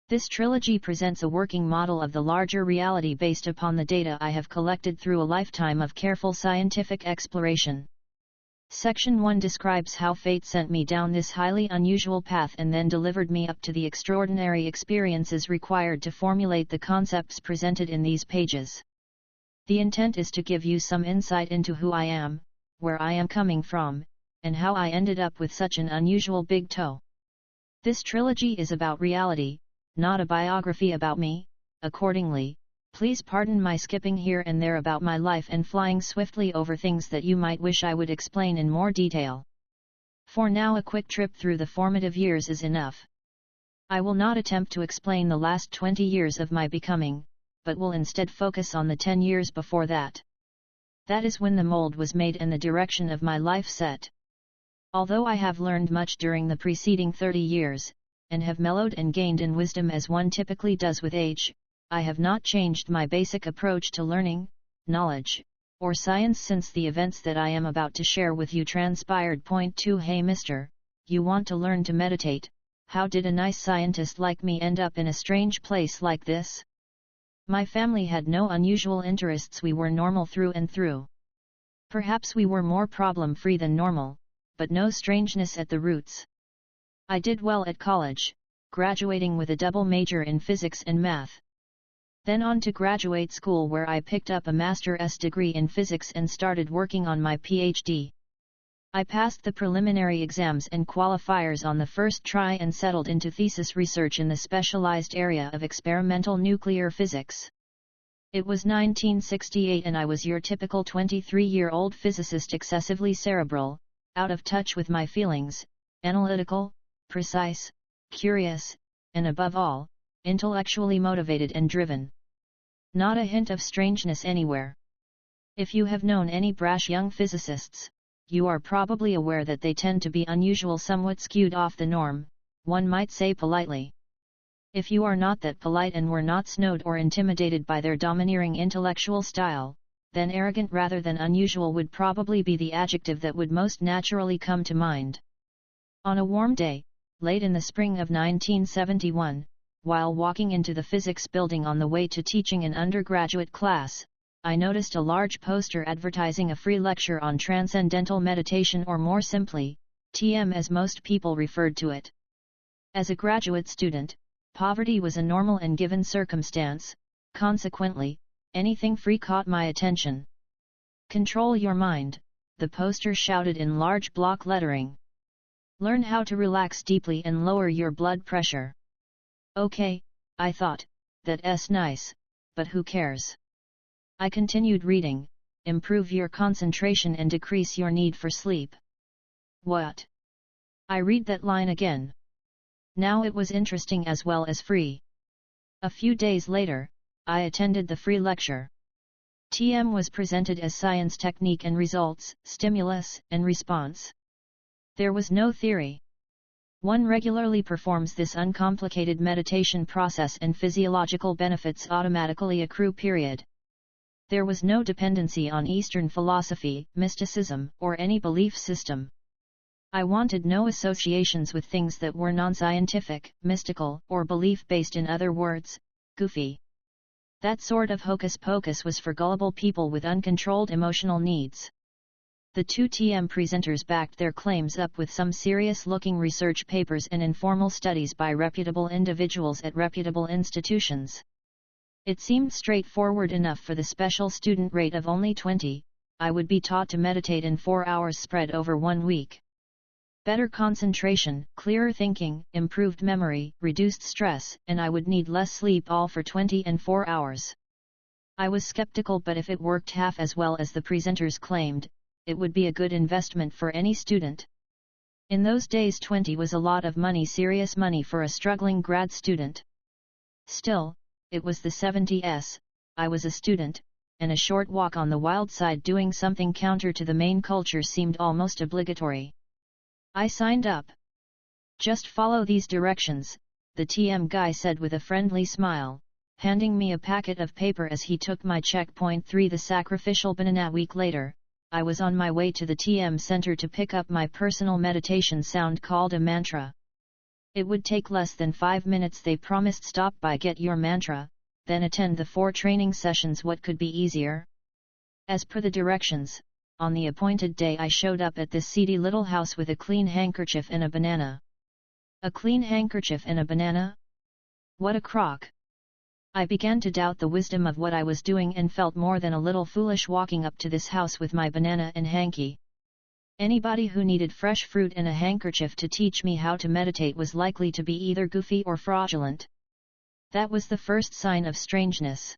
This trilogy presents a working model of the larger reality based upon the data I have collected through a lifetime of careful scientific exploration. Section 1 describes how fate sent me down this highly unusual path and then delivered me up to the extraordinary experiences required to formulate the concepts presented in these pages. The intent is to give you some insight into who I am, where I am coming from, and how I ended up with such an unusual big toe. This trilogy is about reality, not a biography about me. Accordingly, please pardon my skipping here and there about my life and flying swiftly over things that you might wish I would explain in more detail. For now, a quick trip through the formative years is enough. I will not attempt to explain the last 20 years of my becoming, but will instead focus on the 10 years before that. That is when the mold was made and the direction of my life set. Although I have learned much during the preceding 30 years, and have mellowed and gained in wisdom as one typically does with age, I have not changed my basic approach to learning, knowledge, or science since the events that I am about to share with you transpired. Point 2. Hey mister, you want to learn to meditate? How did a nice scientist like me end up in a strange place like this? My family had no unusual interests. We were normal through and through. Perhaps we were more problem-free than normal, but no strangeness at the roots. I did well at college, graduating with a double major in physics and math. Then on to graduate school, where I picked up a master's degree in physics and started working on my PhD. I passed the preliminary exams and qualifiers on the first try and settled into thesis research in the specialized area of experimental nuclear physics. It was 1968 and I was your typical 23-year-old physicist, excessively cerebral, out of touch with my feelings, analytical, precise, curious, and above all, intellectually motivated and driven. Not a hint of strangeness anywhere. If you have known any brash young physicists, you are probably aware that they tend to be unusual, somewhat skewed off the norm, one might say politely. If you are not that polite and were not snowed or intimidated by their domineering intellectual style, then arrogant rather than unusual would probably be the adjective that would most naturally come to mind. On a warm day, late in the spring of 1971, while walking into the physics building on the way to teaching an undergraduate class, I noticed a large poster advertising a free lecture on transcendental meditation, or more simply, TM as most people referred to it. As a graduate student, poverty was a normal and given circumstance, consequently, anything free caught my attention. Control your mind, the poster shouted in large block lettering. Learn how to relax deeply and lower your blood pressure. Okay, I thought, that's nice, but who cares? I continued reading. Improve your concentration and decrease your need for sleep. What? I read that line again. Now it was interesting as well as free. A few days later, I attended the free lecture. TM was presented as science, technique and results, stimulus and response. There was no theory. One regularly performs this uncomplicated meditation process and physiological benefits automatically accrue. Period. There was no dependency on Eastern philosophy, mysticism, or any belief system. I wanted no associations with things that were non-scientific, mystical, or belief-based. In other words, goofy. That sort of hocus-pocus was for gullible people with uncontrolled emotional needs. The two TM presenters backed their claims up with some serious-looking research papers and informal studies by reputable individuals at reputable institutions. It seemed straightforward enough. For the special student rate of only 20, I would be taught to meditate in 4 hours spread over 1 week. Better concentration, clearer thinking, improved memory, reduced stress, and I would need less sleep, all for 20 and 4 hours. I was skeptical, but if it worked half as well as the presenters claimed, it would be a good investment for any student. In those days 20 was a lot of money, serious money for a struggling grad student. Still, it was the 70s, I was a student, and a short walk on the wild side doing something counter to the main culture seemed almost obligatory. I signed up. Just follow these directions, the TM guy said with a friendly smile, handing me a packet of paper as he took my checkpoint 3 the sacrificial banana. A week later, I was on my way to the TM center to pick up my personal meditation sound called a mantra. It would take less than 5 minutes. They promised. Stop by, get your mantra, then attend the 4 training sessions. What could be easier? As per the directions, on the appointed day I showed up at this seedy little house with a clean handkerchief and a banana. A clean handkerchief and a banana? What a crock! I began to doubt the wisdom of what I was doing and felt more than a little foolish walking up to this house with my banana and hanky. Anybody who needed fresh fruit and a handkerchief to teach me how to meditate was likely to be either goofy or fraudulent. That was the first sign of strangeness.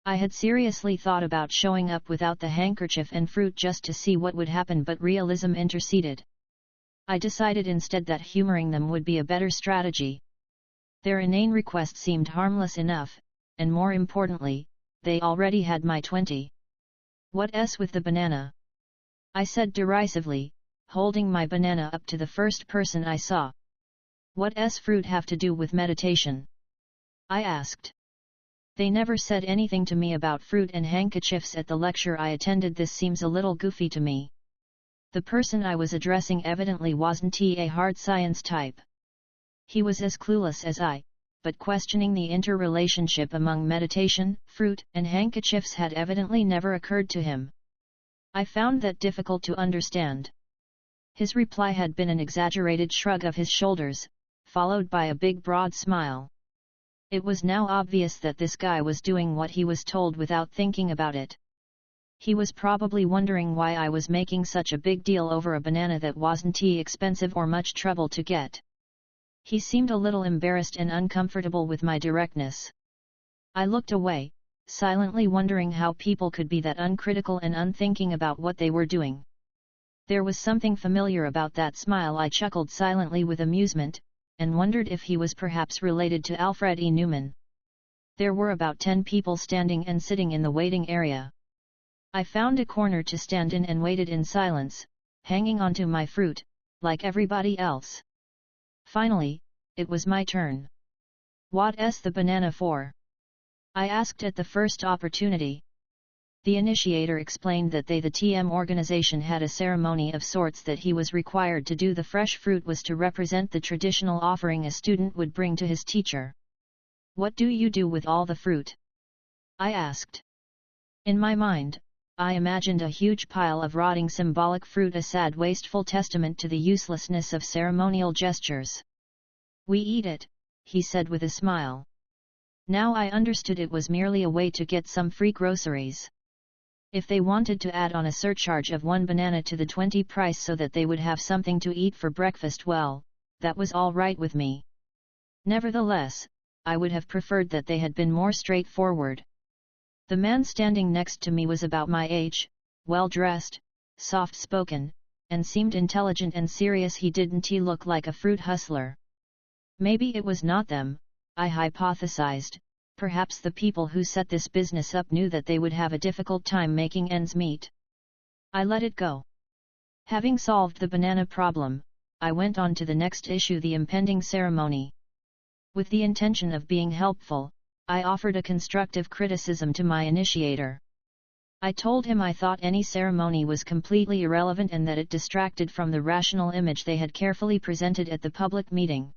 I had seriously thought about showing up without the handkerchief and fruit just to see what would happen, but realism interceded. I decided instead that humoring them would be a better strategy. Their inane request seemed harmless enough, and more importantly, they already had my 20. What's with the banana? I said derisively, holding my banana up to the first person I saw. What's fruit have to do with meditation? I asked. They never said anything to me about fruit and handkerchiefs at the lecture I attended. This seems a little goofy to me. The person I was addressing evidently wasn't a hard science type. He was as clueless as I, but questioning the interrelationship among meditation, fruit, and handkerchiefs had evidently never occurred to him. I found that difficult to understand. His reply had been an exaggerated shrug of his shoulders, followed by a big broad smile. It was now obvious that this guy was doing what he was told without thinking about it. He was probably wondering why I was making such a big deal over a banana that wasn't expensive or much trouble to get. He seemed a little embarrassed and uncomfortable with my directness. I looked away, silently wondering how people could be that uncritical and unthinking about what they were doing. There was something familiar about that smile. I chuckled silently with amusement, and wondered if he was perhaps related to Alfred E. Newman. There were about 10 people standing and sitting in the waiting area. I found a corner to stand in and waited in silence, hanging onto my fruit, like everybody else. Finally, it was my turn. What's the banana for? I asked at the first opportunity. The initiator explained that the TM organization had a ceremony of sorts that he was required to do. The fresh fruit was to represent the traditional offering a student would bring to his teacher. What do you do with all the fruit? I asked. In my mind, I imagined a huge pile of rotting symbolic fruit, a sad wasteful testament to the uselessness of ceremonial gestures. We eat it, he said with a smile. Now I understood it was merely a way to get some free groceries. If they wanted to add on a surcharge of 1 banana to the 20 price so that they would have something to eat for breakfast, well, that was all right with me. Nevertheless, I would have preferred that they had been more straightforward. The man standing next to me was about my age, well-dressed, soft-spoken, and seemed intelligent and serious. He didn't look like a fruit hustler. Maybe it was not them, I hypothesized. Perhaps the people who set this business up knew that they would have a difficult time making ends meet. I let it go. Having solved the banana problem, I went on to the next issue, the impending ceremony. With the intention of being helpful, I offered a constructive criticism to my initiator. I told him I thought any ceremony was completely irrelevant and that it distracted from the rational image they had carefully presented at the public meeting.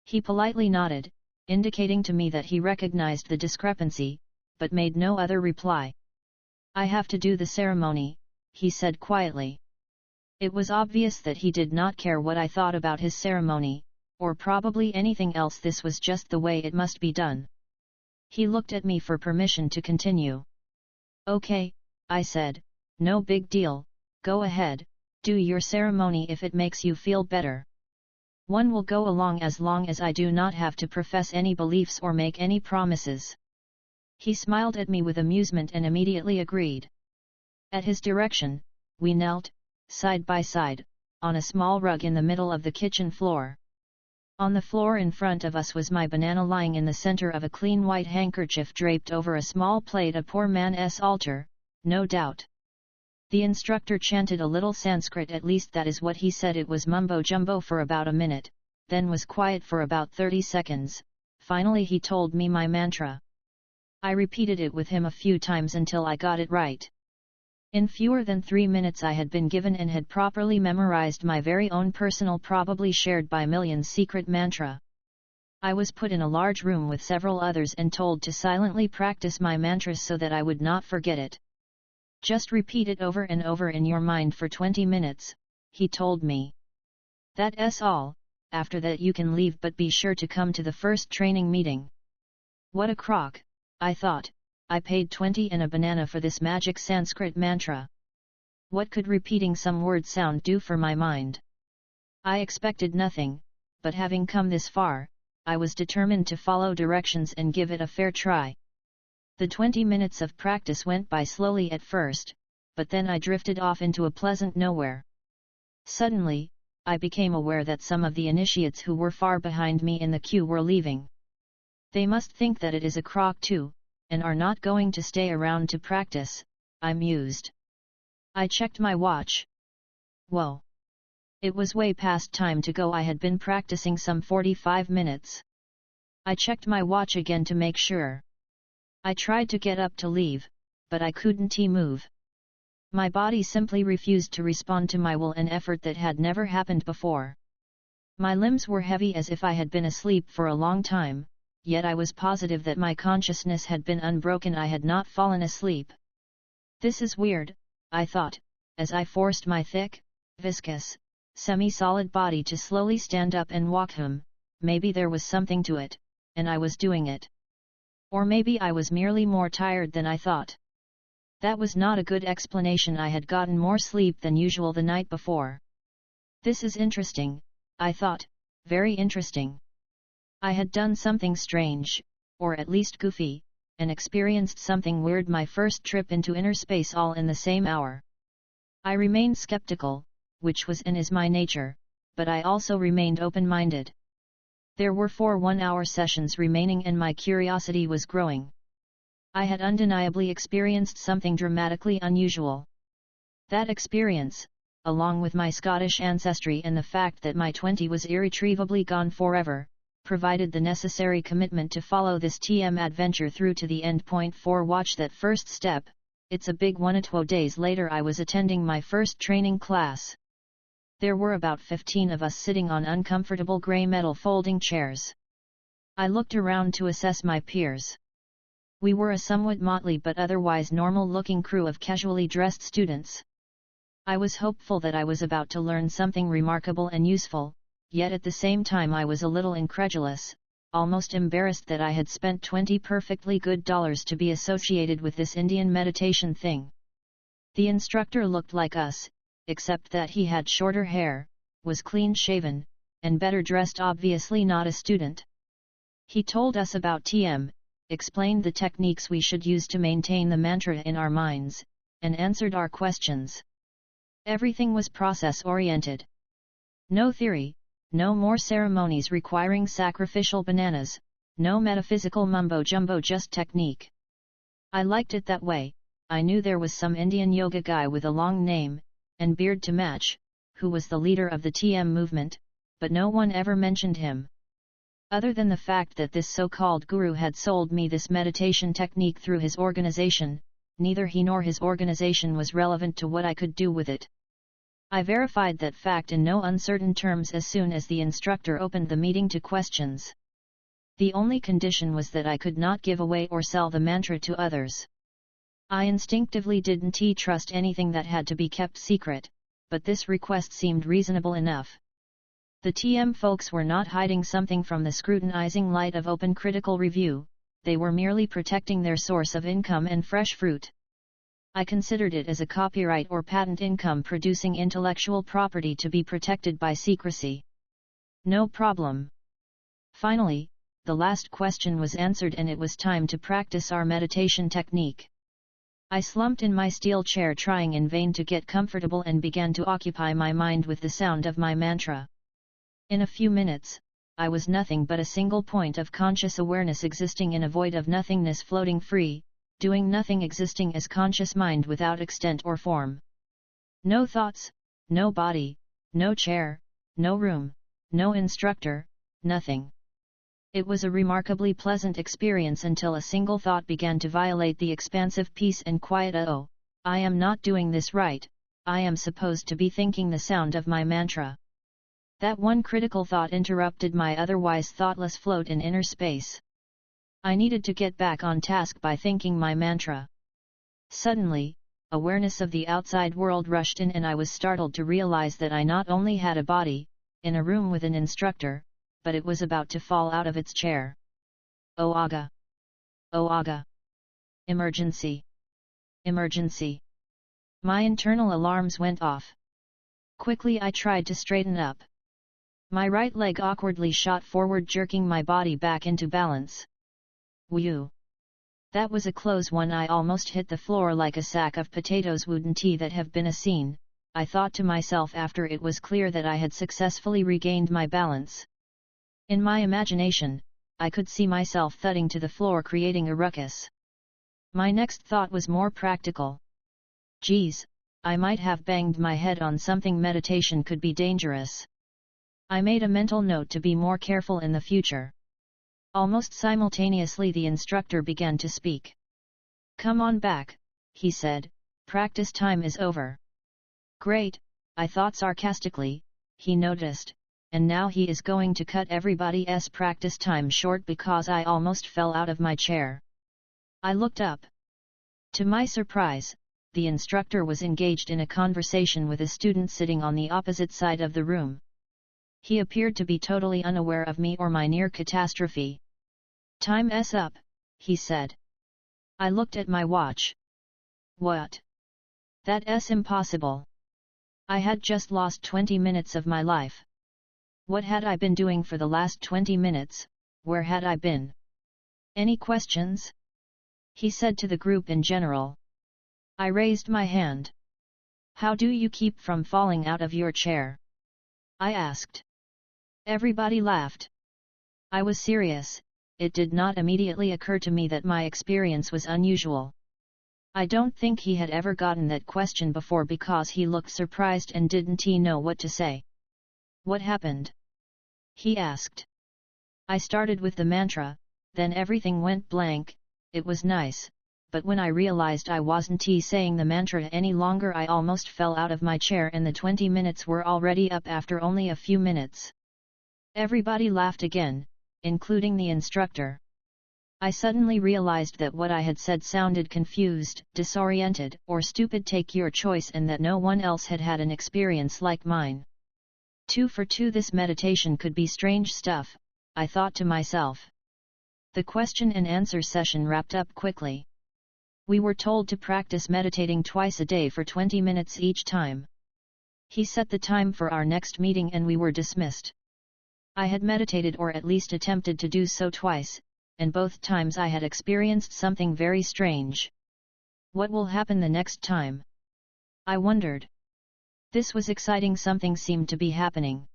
He politely nodded, indicating to me that he recognized the discrepancy, but made no other reply. I have to do the ceremony, he said quietly. It was obvious that he did not care what I thought about his ceremony, or probably anything else. This was just the way it must be done. He looked at me for permission to continue. Okay, I said, no big deal, go ahead, do your ceremony if it makes you feel better. One will go along as long as I do not have to profess any beliefs or make any promises. He smiled at me with amusement and immediately agreed. At his direction, we knelt, side by side, on a small rug in the middle of the kitchen floor. On the floor in front of us was my banana lying in the center of a clean white handkerchief draped over a small plate, a poor man's altar, no doubt. The instructor chanted a little Sanskrit, at least that is what he said. It was mumbo-jumbo for about a minute, then was quiet for about 30 seconds, finally he told me my mantra. I repeated it with him a few times until I got it right. In fewer than 3 minutes I had been given and had properly memorized my very own personal, probably shared by millions, secret mantra. I was put in a large room with several others and told to silently practice my mantras so that I would not forget it. Just repeat it over and over in your mind for 20 minutes, he told me. That's all, after that you can leave, but be sure to come to the first training meeting. What a crock, I thought. I paid 20 and a banana for this magic Sanskrit mantra. What could repeating some word sound do for my mind? I expected nothing, but having come this far, I was determined to follow directions and give it a fair try. The 20 minutes of practice went by slowly at first, but then I drifted off into a pleasant nowhere. Suddenly, I became aware that some of the initiates who were far behind me in the queue were leaving. They must think that it is a crock too, and are not going to stay around to practice, I mused. I checked my watch. Whoa! It was way past time to go. I had been practicing some 45 minutes. I checked my watch again to make sure. I tried to get up to leave, but I couldn't move. My body simply refused to respond to my will, an effort that had never happened before. My limbs were heavy as if I had been asleep for a long time, yet I was positive that my consciousness had been unbroken. I had not fallen asleep. This is weird, I thought, as I forced my thick, viscous, semi-solid body to slowly stand up and walk. Maybe there was something to it, and I was doing it. Or maybe I was merely more tired than I thought. That was not a good explanation. I had gotten more sleep than usual the night before. This is interesting, I thought, very interesting. I had done something strange, or at least goofy, and experienced something weird, my first trip into inner space, all in the same hour. I remained skeptical, which was and is my nature, but I also remained open-minded. There were 4 one-hour sessions remaining and my curiosity was growing. I had undeniably experienced something dramatically unusual. That experience, along with my Scottish ancestry and the fact that my 20 was irretrievably gone forever, provided the necessary commitment to follow this TM adventure through to the end. Point 4. Watch that first step. It's a big one. 2 days later I was attending my first training class. There were about 15 of us sitting on uncomfortable grey metal folding chairs. I looked around to assess my peers. We were a somewhat motley but otherwise normal-looking crew of casually dressed students. I was hopeful that I was about to learn something remarkable and useful, yet at the same time I was a little incredulous, almost embarrassed that I had spent $20 perfectly good dollars to be associated with this Indian meditation thing. The instructor looked like us, except that he had shorter hair, was clean-shaven, and better dressed, obviously not a student. He told us about TM, explained the techniques we should use to maintain the mantra in our minds, and answered our questions. Everything was process-oriented. No theory, no more ceremonies requiring sacrificial bananas, no metaphysical mumbo-jumbo, just technique. I liked it that way. I knew there was some Indian yoga guy with a long name, and beard to match, who was the leader of the TM movement, but no one ever mentioned him. Other than the fact that this so-called guru had sold me this meditation technique through his organization, neither he nor his organization was relevant to what I could do with it. I verified that fact in no uncertain terms as soon as the instructor opened the meeting to questions. The only condition was that I could not give away or sell the mantra to others. I instinctively didn't trust anything that had to be kept secret, but this request seemed reasonable enough. The TM folks were not hiding something from the scrutinizing light of open critical review, they were merely protecting their source of income and fresh fruit. I considered it as a copyright or patent income-producing intellectual property to be protected by secrecy. No problem. Finally, the last question was answered and it was time to practice our meditation technique. I slumped in my steel chair, trying in vain to get comfortable, and began to occupy my mind with the sound of my mantra. In a few minutes, I was nothing but a single point of conscious awareness existing in a void of nothingness, floating free, doing nothing, existing as conscious mind without extent or form. No thoughts, no body, no chair, no room, no instructor, nothing. It was a remarkably pleasant experience until a single thought began to violate the expansive peace and quiet. Oh, I am not doing this right, I am supposed to be thinking the sound of my mantra. That one critical thought interrupted my otherwise thoughtless float in inner space. I needed to get back on task by thinking my mantra. Suddenly, awareness of the outside world rushed in, and I was startled to realize that I not only had a body, in a room with an instructor, but it was about to fall out of its chair. Oh Aga! Oh Aga! Emergency! Emergency! My internal alarms went off. Quickly I tried to straighten up. My right leg awkwardly shot forward, jerking my body back into balance. Whew! That was a close one. I almost hit the floor like a sack of potatoes. Wouldn't that have been a scene, I thought to myself after it was clear that I had successfully regained my balance. In my imagination, I could see myself thudding to the floor, creating a ruckus. My next thought was more practical. Geez, I might have banged my head on something. Meditation could be dangerous. I made a mental note to be more careful in the future. Almost simultaneously the instructor began to speak. Come on back, he said, practice time is over. Great, I thought sarcastically, he noticed, and now he is going to cut everybody's practice time short because I almost fell out of my chair. I looked up. To my surprise, the instructor was engaged in a conversation with a student sitting on the opposite side of the room. He appeared to be totally unaware of me or my near catastrophe. Time's up, he said. I looked at my watch. What? That's impossible. I had just lost 20 minutes of my life. What had I been doing for the last 20 minutes, where had I been? Any questions? He said to the group in general. I raised my hand. How do you keep from falling out of your chair? I asked. Everybody laughed. I was serious. It did not immediately occur to me that my experience was unusual. I don't think he had ever gotten that question before because he looked surprised and didn't know what to say. What happened? He asked. I started with the mantra, then everything went blank. It was nice, but when I realized I wasn't saying the mantra any longer, I almost fell out of my chair and the 20 minutes were already up after only a few minutes. Everybody laughed again, including the instructor. I suddenly realized that what I had said sounded confused, disoriented, or stupid, take your choice, and that no one else had had an experience like mine. 2 for 2, this meditation could be strange stuff, I thought to myself. The question and answer session wrapped up quickly. We were told to practice meditating twice a day for 20 minutes each time. He set the time for our next meeting and we were dismissed. I had meditated, or at least attempted to do so, twice, and both times I had experienced something very strange. What will happen the next time? I wondered. This was exciting. Something seemed to be happening.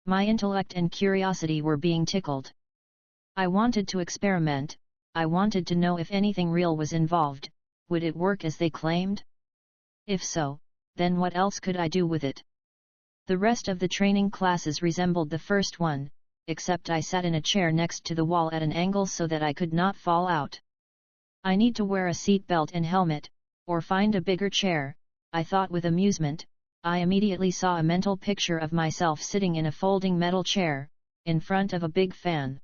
My intellect and curiosity were being tickled. I wanted to experiment. I wanted to know if anything real was involved. Would it work as they claimed? If so, then what else could I do with it? The rest of the training classes resembled the first one, except I sat in a chair next to the wall at an angle so that I could not fall out. I need to wear a seat belt and helmet, or find a bigger chair, I thought with amusement. I immediately saw a mental picture of myself sitting in a folding metal chair, in front of a big fan.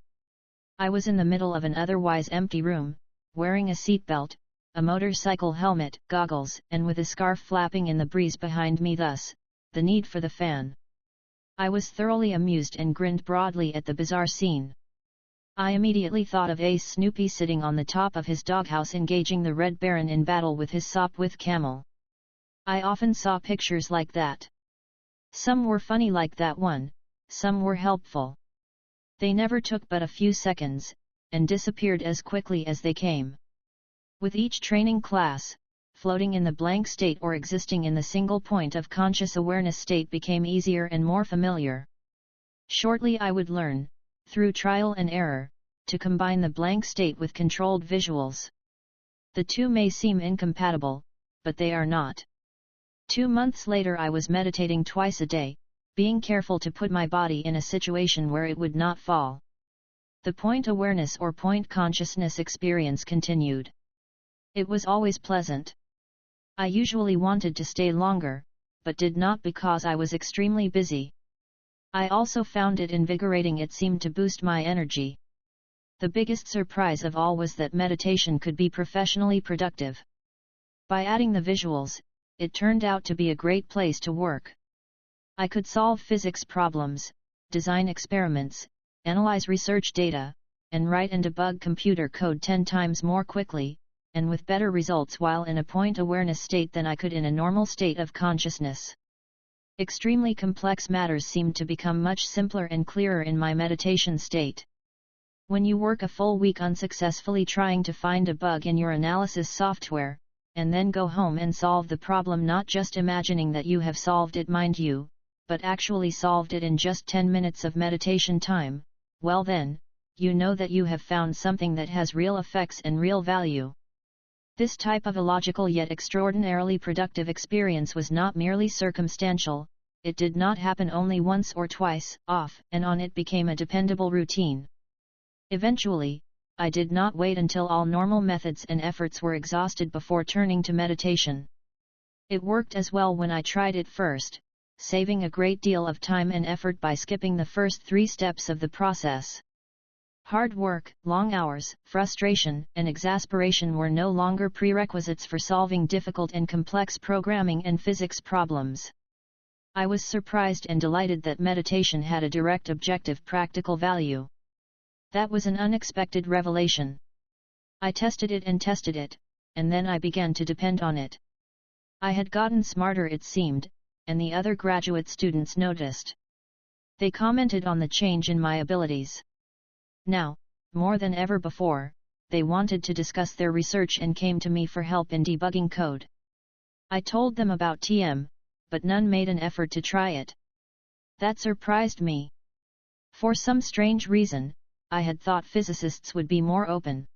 I was in the middle of an otherwise empty room, wearing a seatbelt, a motorcycle helmet, goggles, and with a scarf flapping in the breeze behind me, thus, the need for the fan. I was thoroughly amused and grinned broadly at the bizarre scene. I immediately thought of Ace Snoopy sitting on the top of his doghouse engaging the Red Baron in battle with his Sopwith camel. I often saw pictures like that. Some were funny like that one, some were helpful. They never took but a few seconds, and disappeared as quickly as they came. With each training class, floating in the blank state or existing in the single point of conscious awareness state became easier and more familiar. Shortly I would learn, through trial and error, to combine the blank state with controlled visuals. The two may seem incompatible, but they are not. 2 months later I was meditating twice a day, being careful to put my body in a situation where it would not fall. The point awareness or point consciousness experience continued. It was always pleasant. I usually wanted to stay longer, but did not because I was extremely busy. I also found it invigorating. It seemed to boost my energy. The biggest surprise of all was that meditation could be professionally productive. By adding the visuals, it turned out to be a great place to work. I could solve physics problems, design experiments, analyze research data, and write and debug computer code 10 times more quickly, and with better results while in a point awareness state than I could in a normal state of consciousness. Extremely complex matters seemed to become much simpler and clearer in my meditation state. When you work a full week unsuccessfully trying to find a bug in your analysis software, and then go home and solve the problem, not just imagining that you have solved it, mind you, but actually solved it in just 10 minutes of meditation time, well then, you know that you have found something that has real effects and real value. This type of illogical yet extraordinarily productive experience was not merely circumstantial, it did not happen only once or twice, off and on. It became a dependable routine. Eventually, I did not wait until all normal methods and efforts were exhausted before turning to meditation. It worked as well when I tried it first, saving a great deal of time and effort by skipping the first 3 steps of the process. Hard work, long hours, frustration, and exasperation were no longer prerequisites for solving difficult and complex programming and physics problems. I was surprised and delighted that meditation had a direct objective practical value. That was an unexpected revelation. I tested it, and then I began to depend on it. I had gotten smarter, it seemed, and the other graduate students noticed. They commented on the change in my abilities. Now, more than ever before, they wanted to discuss their research and came to me for help in debugging code. I told them about TM, but none made an effort to try it. That surprised me. For some strange reason, I had thought physicists would be more open.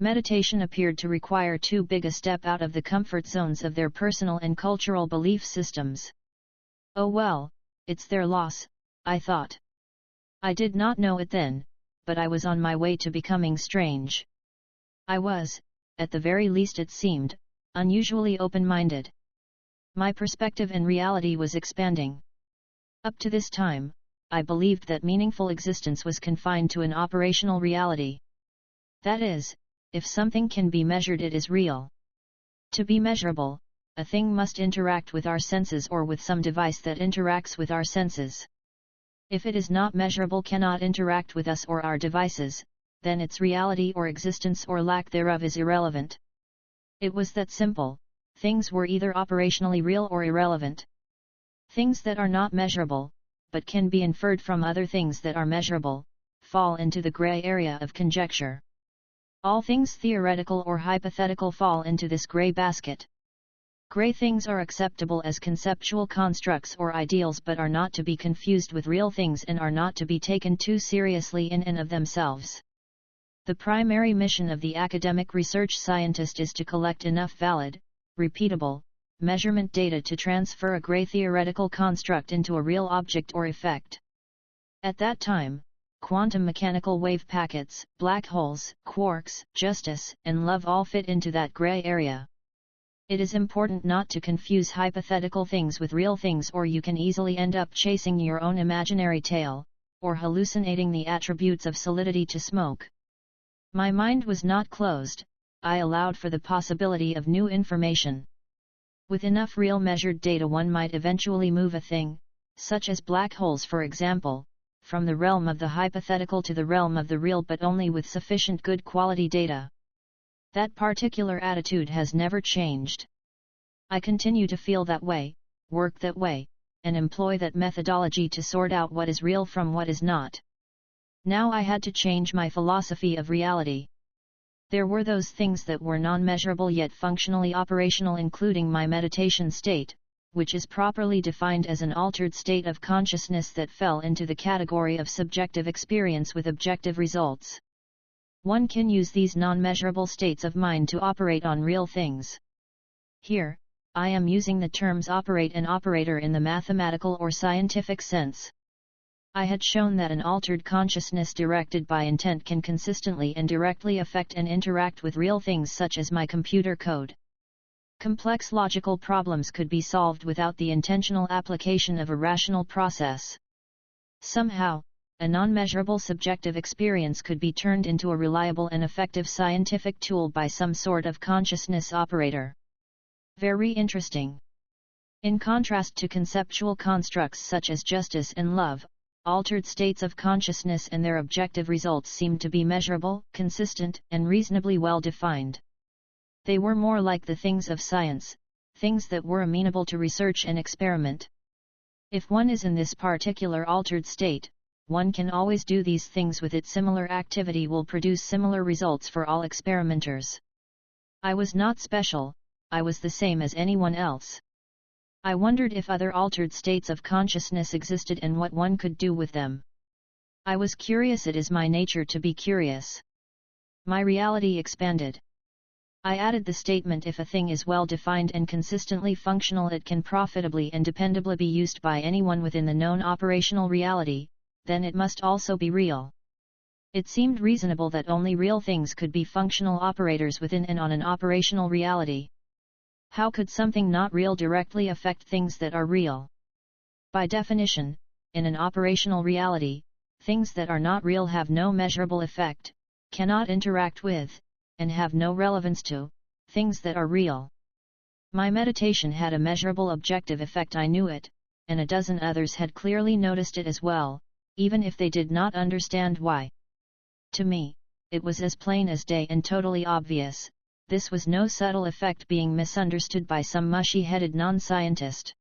Meditation appeared to require too big a step out of the comfort zones of their personal and cultural belief systems. Oh well, it's their loss, I thought. I did not know it then, but I was on my way to becoming strange. I was, at the very least it seemed, unusually open-minded. My perspective and reality was expanding. Up to this time, I believed that meaningful existence was confined to an operational reality. That is, if something can be measured, it is real. To be measurable, a thing must interact with our senses or with some device that interacts with our senses. If it is not measurable, cannot interact with us or our devices, then its reality or existence or lack thereof is irrelevant. It was that simple. Things were either operationally real or irrelevant. Things that are not measurable, but can be inferred from other things that are measurable, fall into the gray area of conjecture. All things theoretical or hypothetical fall into this gray basket. Gray things are acceptable as conceptual constructs or ideals but are not to be confused with real things and are not to be taken too seriously in and of themselves. The primary mission of the academic research scientist is to collect enough valid, repeatable, measurement data to transfer a gray theoretical construct into a real object or effect. At that time, quantum mechanical wave packets, black holes, quarks, justice, and love all fit into that gray area. It is important not to confuse hypothetical things with real things, or you can easily end up chasing your own imaginary tail, or hallucinating the attributes of solidity to smoke. My mind was not closed, I allowed for the possibility of new information. With enough real measured data one might eventually move a thing, such as black holes for example, from the realm of the hypothetical to the realm of the real, but only with sufficient good quality data. That particular attitude has never changed. I continue to feel that way, work that way, and employ that methodology to sort out what is real from what is not. Now I had to change my philosophy of reality. There were those things that were non-measurable yet functionally operational, including my meditation state, which is properly defined as an altered state of consciousness that fell into the category of subjective experience with objective results. One can use these non-measurable states of mind to operate on real things. Here, I am using the terms operate and operator in the mathematical or scientific sense. I had shown that an altered consciousness directed by intent can consistently and directly affect and interact with real things such as my computer code. Complex logical problems could be solved without the intentional application of a rational process. Somehow, a non-measurable subjective experience could be turned into a reliable and effective scientific tool by some sort of consciousness operator. Very interesting. In contrast to conceptual constructs such as justice and love, altered states of consciousness and their objective results seemed to be measurable, consistent, and reasonably well defined. They were more like the things of science, things that were amenable to research and experiment. If one is in this particular altered state, one can always do these things with it. Similar activity will produce similar results for all experimenters. I was not special, I was the same as anyone else. I wondered if other altered states of consciousness existed and what one could do with them. I was curious. It is my nature to be curious. My reality expanded. I added the statement: if a thing is well defined and consistently functional, it can profitably and dependably be used by anyone within the known operational reality, then it must also be real. It seemed reasonable that only real things could be functional operators within and on an operational reality. How could something not real directly affect things that are real? By definition, in an operational reality, things that are not real have no measurable effect, cannot interact with, and have no relevance to, things that are real. My meditation had a measurable objective effect. I knew it, and a dozen others had clearly noticed it as well, even if they did not understand why. To me, it was as plain as day and totally obvious. This was no subtle effect being misunderstood by some mushy-headed non-scientist.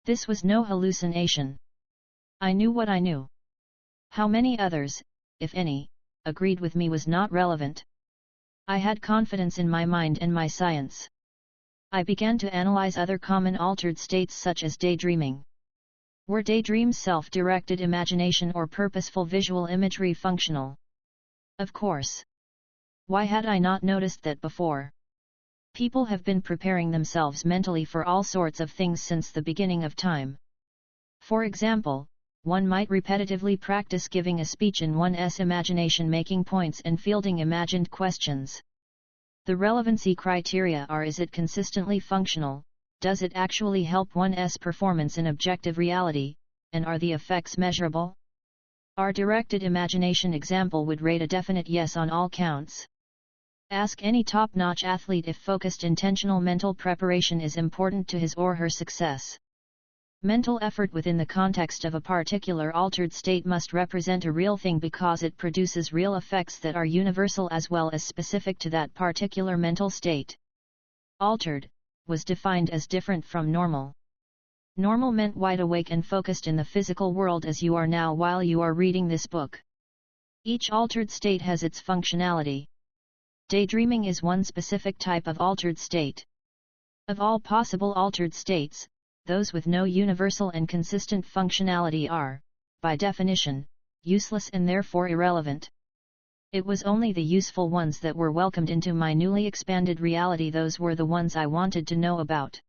This was no hallucination. I knew what I knew. How many others, if any, agreed with me was not relevant. I had confidence in my mind and my science. I began to analyze other common altered states such as daydreaming. Were daydreams self-directed imagination or purposeful visual imagery functional? Of course. Why had I not noticed that before? People have been preparing themselves mentally for all sorts of things since the beginning of time. For example, one might repetitively practice giving a speech in one's imagination, making points and fielding imagined questions. The relevancy criteria are: is it consistently functional, does it actually help one's performance in objective reality, and are the effects measurable? Our directed imagination example would rate a definite yes on all counts. Ask any top-notch athlete if focused intentional mental preparation is important to his or her success. Mental effort within the context of a particular altered state must represent a real thing because it produces real effects that are universal as well as specific to that particular mental state. Altered was defined as different from normal. Normal meant wide awake and focused in the physical world as you are now while you are reading this book. Each altered state has its functionality. Daydreaming is one specific type of altered state. Of all possible altered states, those with no universal and consistent functionality are, by definition, useless and therefore irrelevant. It was only the useful ones that were welcomed into my newly expanded reality. Those were the ones I wanted to know about.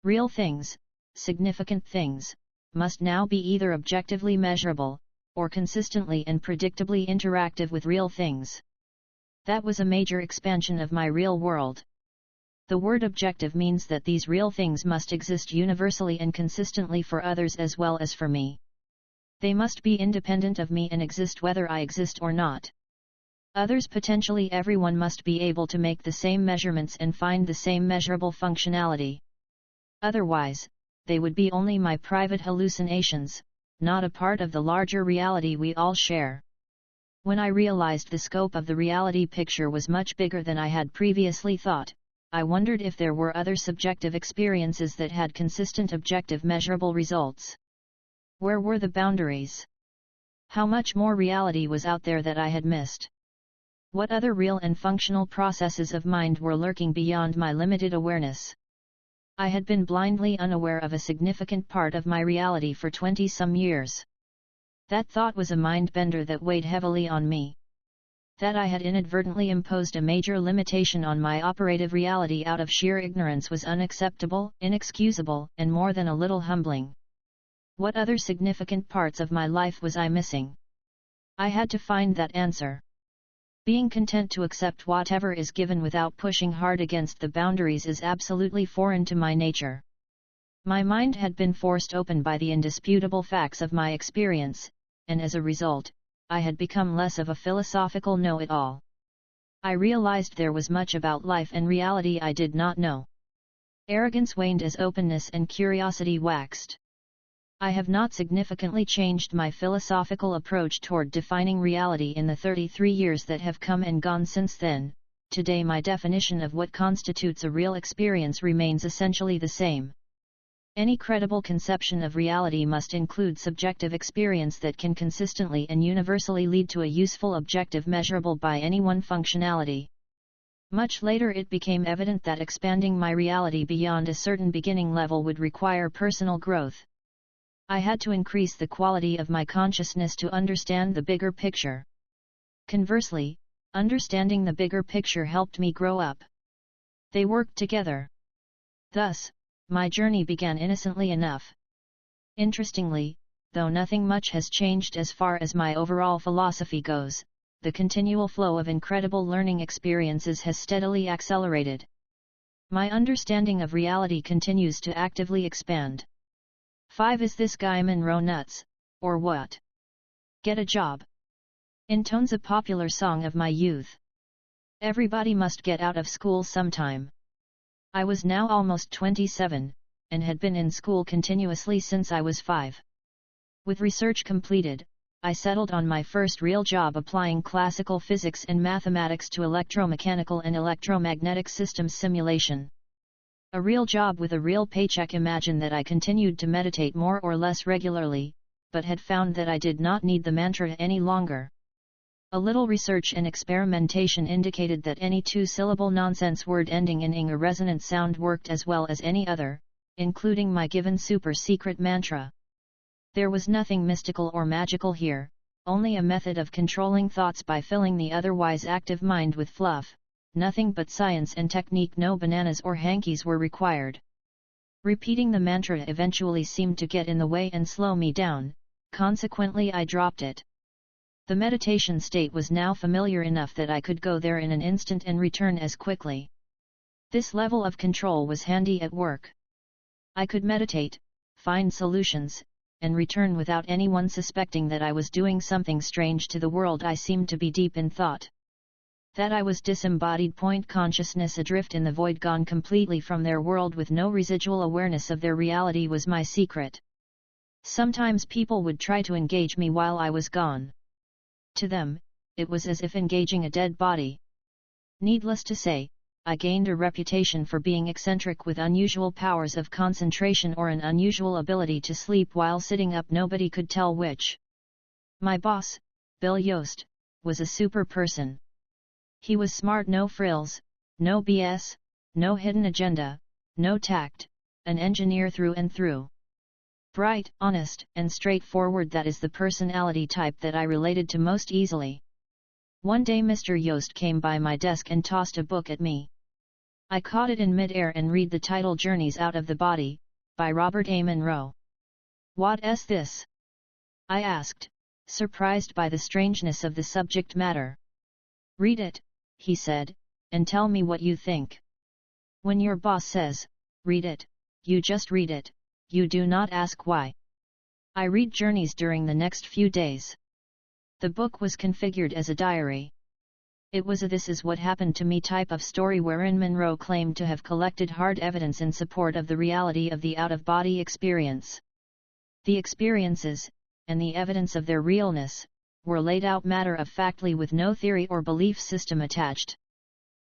Real things, significant things, must now be either objectively measurable, or consistently and predictably interactive with real things. That was a major expansion of my real world. The word objective means that these real things must exist universally and consistently for others as well as for me. They must be independent of me and exist whether I exist or not. Others, potentially everyone, must be able to make the same measurements and find the same measurable functionality. Otherwise, they would be only my private hallucinations, not a part of the larger reality we all share. When I realized the scope of the reality picture was much bigger than I had previously thought, I wondered if there were other subjective experiences that had consistent objective measurable results. Where were the boundaries? How much more reality was out there that I had missed? What other real and functional processes of mind were lurking beyond my limited awareness? I had been blindly unaware of a significant part of my reality for 20-some years. That thought was a mind-bender that weighed heavily on me. That I had inadvertently imposed a major limitation on my operative reality out of sheer ignorance was unacceptable, inexcusable, and more than a little humbling. What other significant parts of my life was I missing? I had to find that answer. Being content to accept whatever is given without pushing hard against the boundaries is absolutely foreign to my nature. My mind had been forced open by the indisputable facts of my experience, and as a result, I had become less of a philosophical know-it-all. I realized there was much about life and reality I did not know. Arrogance waned as openness and curiosity waxed. I have not significantly changed my philosophical approach toward defining reality in the 33 years that have come and gone since then. Today my definition of what constitutes a real experience remains essentially the same. Any credible conception of reality must include subjective experience that can consistently and universally lead to a useful objective measurable by any one functionality. Much later it became evident that expanding my reality beyond a certain beginning level would require personal growth. I had to increase the quality of my consciousness to understand the bigger picture. Conversely, understanding the bigger picture helped me grow up. They worked together. Thus, my journey began innocently enough. Interestingly, though nothing much has changed as far as my overall philosophy goes, the continual flow of incredible learning experiences has steadily accelerated. My understanding of reality continues to actively expand. 5 Is this guy Monroe nuts, or what? Get a job. Intones a popular song of my youth. Everybody must get out of school sometime. I was now almost 27, and had been in school continuously since I was 5. With research completed, I settled on my first real job applying classical physics and mathematics to electromechanical and electromagnetic systems simulation. A real job with a real paycheck. Imagine that I continued to meditate more or less regularly, but had found that I did not need the mantra any longer. A little research and experimentation indicated that any two-syllable nonsense word ending in ing, a resonant sound, worked as well as any other, including my given super-secret mantra. There was nothing mystical or magical here, only a method of controlling thoughts by filling the otherwise active mind with fluff. Nothing but science and technique. No bananas or hankies were required. Repeating the mantra eventually seemed to get in the way and slow me down, consequently I dropped it. The meditation state was now familiar enough that I could go there in an instant and return as quickly. This level of control was handy at work. I could meditate, find solutions, and return without anyone suspecting that I was doing something strange to the world. I seemed to be deep in thought. That I was disembodied point consciousness adrift in the void, gone completely from their world with no residual awareness of their reality, was my secret. Sometimes people would try to engage me while I was gone. To them, it was as if engaging a dead body. Needless to say, I gained a reputation for being eccentric with unusual powers of concentration or an unusual ability to sleep while sitting up. Nobody could tell which. My boss, Bill Yost, was a super person. He was smart, no frills, no BS, no hidden agenda, no tact, an engineer through and through. Bright, honest, and straightforward. That is the personality type that I related to most easily. One day Mr. Yost came by my desk and tossed a book at me. I caught it in mid-air and read the title Journeys Out of the Body, by Robert A. Monroe. What's this? I asked, surprised by the strangeness of the subject matter. Read it, he said, and tell me what you think. When your boss says, read it, you just read it, you do not ask why. I read Journeys during the next few days. The book was configured as a diary. It was a "this is what happened to me" type of story wherein Monroe claimed to have collected hard evidence in support of the reality of the out-of-body experience. The experiences, and the evidence of their realness, were laid out matter-of-factly with no theory or belief system attached.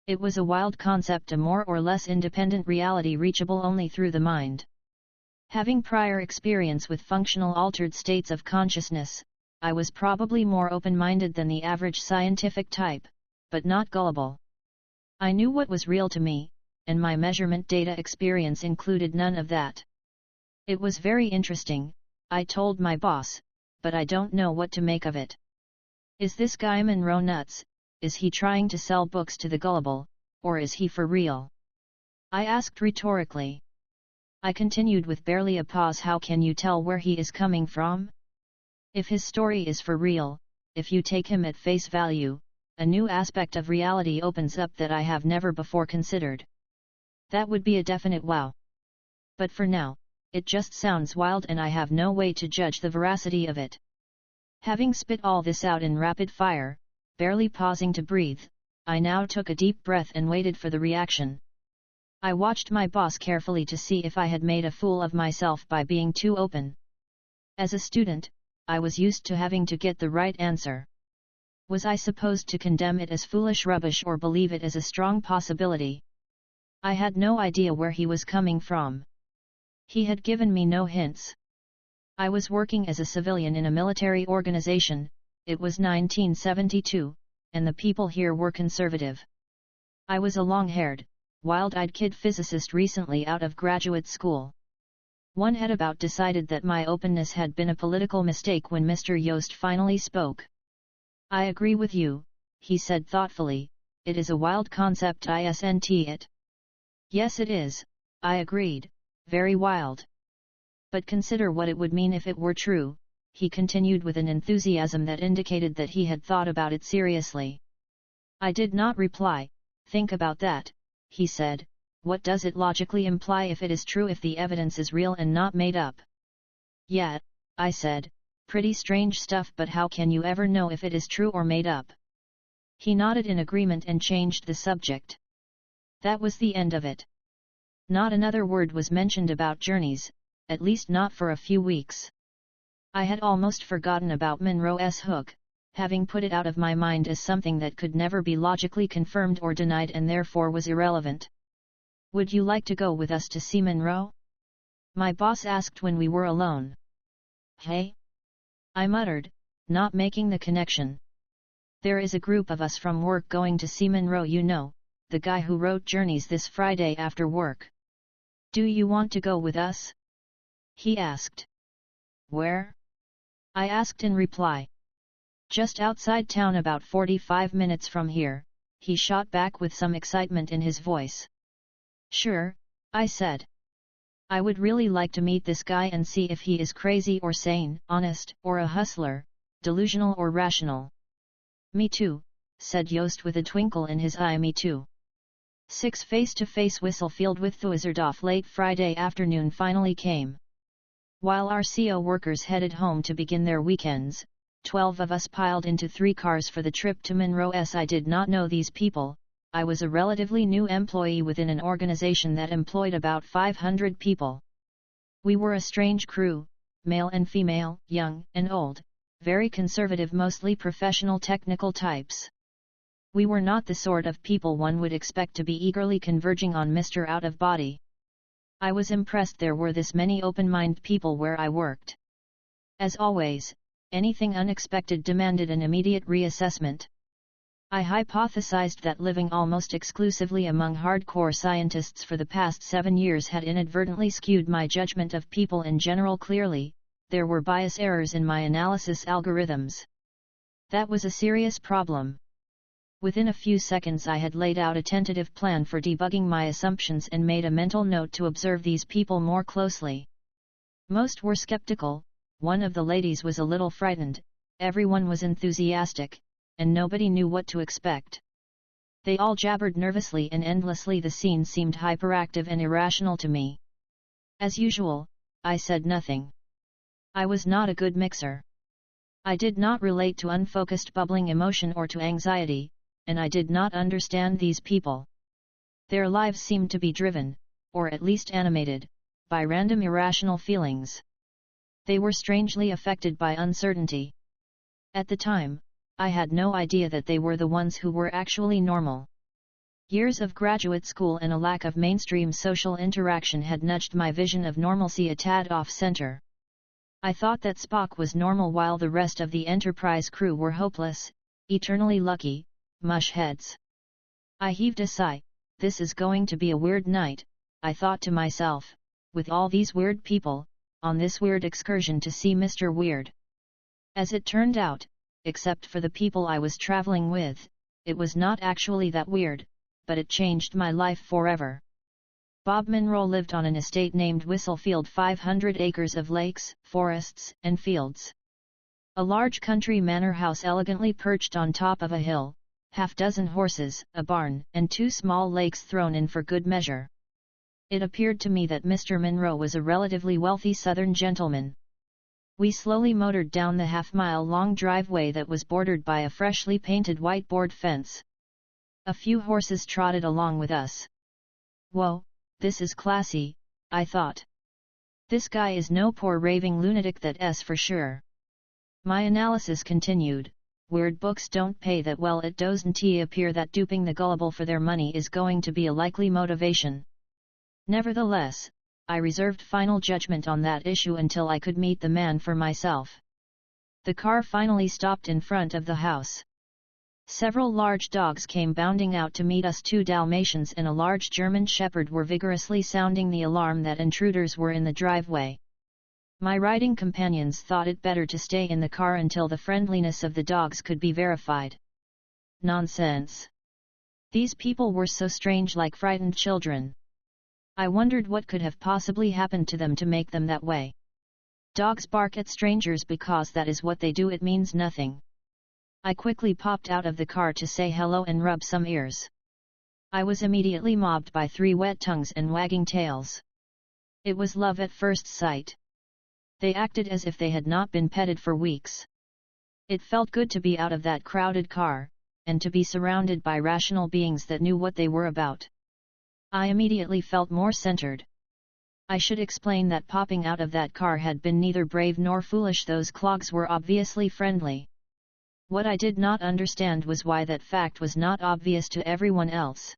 It was a wild concept, a more or less independent reality reachable only through the mind. Having prior experience with functional altered states of consciousness, I was probably more open-minded than the average scientific type, but not gullible. I knew what was real to me, and my measurement data experience included none of that. It was very interesting, I told my boss, but I don't know what to make of it. Is this guy Monroe nuts? Is he trying to sell books to the gullible, or is he for real? I asked rhetorically. I continued with barely a pause. How can you tell where he is coming from? If his story is for real, if you take him at face value, a new aspect of reality opens up that I have never before considered. That would be a definite wow. But for now, it just sounds wild and I have no way to judge the veracity of it. Having spit all this out in rapid fire, barely pausing to breathe, I now took a deep breath and waited for the reaction. I watched my boss carefully to see if I had made a fool of myself by being too open. As a student, I was used to having to get the right answer. Was I supposed to condemn it as foolish rubbish or believe it as a strong possibility? I had no idea where he was coming from. He had given me no hints. I was working as a civilian in a military organization, it was 1972, and the people here were conservative. I was a long-haired, wild-eyed kid physicist recently out of graduate school. One had about decided that my openness had been a political mistake when Mr. Yost finally spoke. I agree with you, he said thoughtfully, it is a wild concept, isn't it? Yes it is, I agreed, very wild. But consider what it would mean if it were true, he continued with an enthusiasm that indicated that he had thought about it seriously. I did not reply. Think about that, he said. What does it logically imply if it is true, if the evidence is real and not made up? Yeah, I said, pretty strange stuff, but how can you ever know if it is true or made up? He nodded in agreement and changed the subject. That was the end of it. Not another word was mentioned about journeys, at least not for a few weeks. I had almost forgotten about Monroe's hook, having put it out of my mind as something that could never be logically confirmed or denied and therefore was irrelevant. Would you like to go with us to see Monroe? My boss asked when we were alone. Hey? I muttered, not making the connection. There is a group of us from work going to see Monroe, you know, the guy who wrote Journeys, this Friday after work. Do you want to go with us? He asked. Where? I asked in reply. Just outside town, about 45 minutes from here, he shot back with some excitement in his voice. Sure, I said. I would really like to meet this guy and see if he is crazy or sane, honest or a hustler, delusional or rational. Me too, said Yost with a twinkle in his eye. Me too. 6 face-to-face Whistlefield with Thuiserdorf late Friday afternoon finally came. While our CO workers headed home to begin their weekends, 12 of us piled into 3 cars for the trip to Monroe's. I did not know these people. I was a relatively new employee within an organization that employed about 500 people. We were a strange crew, male and female, young and old, very conservative, mostly professional technical types. We were not the sort of people one would expect to be eagerly converging on Mr. Out-of-Body. I was impressed there were this many open-minded people where I worked. As always, anything unexpected demanded an immediate reassessment. I hypothesized that living almost exclusively among hardcore scientists for the past 7 years had inadvertently skewed my judgment of people in general. Clearly, there were bias errors in my analysis algorithms. That was a serious problem. Within a few seconds I had laid out a tentative plan for debugging my assumptions and made a mental note to observe these people more closely. Most were skeptical, one of the ladies was a little frightened, everyone was enthusiastic, and nobody knew what to expect. They all jabbered nervously and endlessly. The scene seemed hyperactive and irrational to me. As usual, I said nothing. I was not a good mixer. I did not relate to unfocused bubbling emotion or to anxiety, and I did not understand these people. Their lives seemed to be driven, or at least animated, by random irrational feelings. They were strangely affected by uncertainty. At the time, I had no idea that they were the ones who were actually normal. Years of graduate school and a lack of mainstream social interaction had nudged my vision of normalcy a tad off-center. I thought that Spock was normal while the rest of the Enterprise crew were hopeless, eternally lucky, mush heads. I heaved a sigh. This is going to be a weird night, I thought to myself, with all these weird people, on this weird excursion to see Mr. Weird. As it turned out, except for the people I was traveling with, it was not actually that weird, but it changed my life forever. Bob Monroe lived on an estate named Whistlefield, 500 acres of lakes, forests, and fields. A large country manor house elegantly perched on top of a hill, half-dozen horses, a barn, and 2 small lakes thrown in for good measure. It appeared to me that Mr. Monroe was a relatively wealthy Southern gentleman. We slowly motored down the half-mile-long driveway that was bordered by a freshly painted white board fence. A few horses trotted along with us. Whoa, this is classy, I thought. This guy is no poor raving lunatic, that's for sure. My analysis continued. Weird books don't pay that well. It doesn't appear that duping the gullible for their money is going to be a likely motivation. Nevertheless, I reserved final judgment on that issue until I could meet the man for myself. The car finally stopped in front of the house. Several large dogs came bounding out to meet us. 2 Dalmatians and a large German Shepherd were vigorously sounding the alarm that intruders were in the driveway. My riding companions thought it better to stay in the car until the friendliness of the dogs could be verified. Nonsense. These people were so strange, like frightened children. I wondered what could have possibly happened to them to make them that way. Dogs bark at strangers because that is what they do. It means nothing. I quickly popped out of the car to say hello and rub some ears. I was immediately mobbed by 3 wet tongues and wagging tails. It was love at first sight. They acted as if they had not been petted for weeks. It felt good to be out of that crowded car, and to be surrounded by rational beings that knew what they were about. I immediately felt more centered. I should explain that popping out of that car had been neither brave nor foolish. Those clogs were obviously friendly. What I did not understand was why that fact was not obvious to everyone else.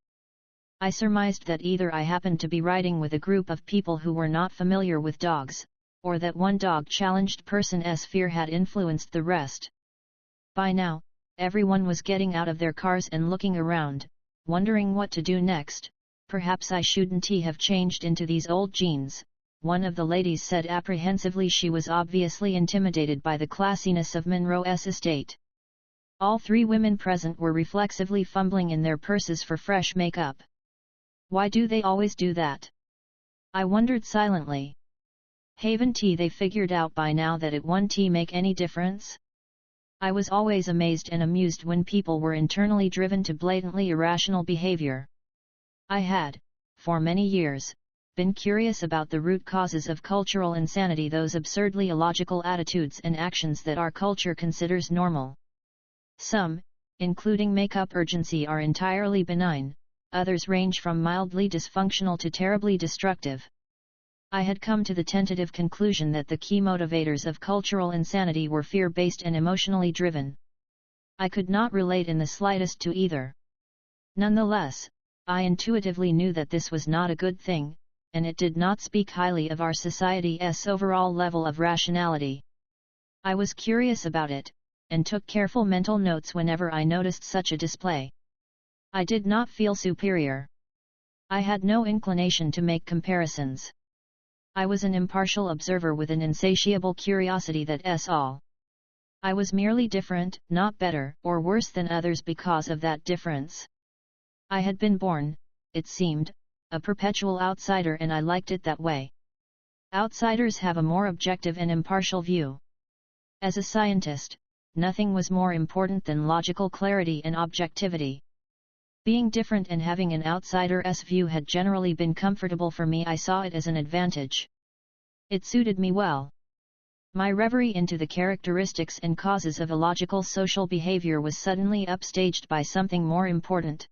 I surmised that either I happened to be riding with a group of people who were not familiar with dogs, or that one dog-challenged person's fear had influenced the rest. By now, everyone was getting out of their cars and looking around, wondering what to do next. Perhaps I shouldn't have changed into these old jeans, one of the ladies said apprehensively. She was obviously intimidated by the classiness of Monroe's estate. All 3 women present were reflexively fumbling in their purses for fresh makeup. Why do they always do that? I wondered silently. Haven't they figured out by now that it won't make any difference? I was always amazed and amused when people were internally driven to blatantly irrational behavior. I had, for many years, been curious about the root causes of cultural insanity, those absurdly illogical attitudes and actions that our culture considers normal. Some, including makeup urgency, are entirely benign, others range from mildly dysfunctional to terribly destructive. I had come to the tentative conclusion that the key motivators of cultural insanity were fear-based and emotionally driven. I could not relate in the slightest to either. Nonetheless, I intuitively knew that this was not a good thing, and it did not speak highly of our society's overall level of rationality. I was curious about it, and took careful mental notes whenever I noticed such a display. I did not feel superior. I had no inclination to make comparisons. I was an impartial observer with an insatiable curiosity, that's all. I was merely different, not better or worse than others because of that difference. I had been born, it seemed, a perpetual outsider, and I liked it that way. Outsiders have a more objective and impartial view. As a scientist, nothing was more important than logical clarity and objectivity. Being different and having an outsider's view had generally been comfortable for me. I saw it as an advantage. It suited me well. My reverie into the characteristics and causes of illogical social behavior was suddenly upstaged by something more important.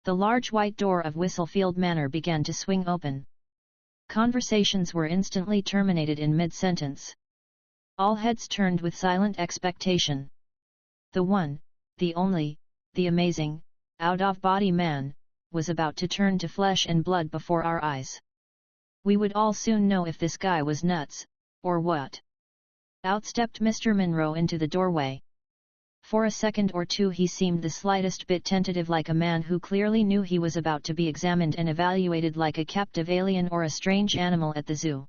The large white door of Whistlefield Manor began to swing open. Conversations were instantly terminated in mid-sentence. All heads turned with silent expectation. The one, the only, the amazing, out-of-body man, was about to turn to flesh and blood before our eyes. We would all soon know if this guy was nuts, or what. Out stepped Mr. Monroe into the doorway. For a second or two he seemed the slightest bit tentative, like a man who clearly knew he was about to be examined and evaluated like a captive alien or a strange animal at the zoo.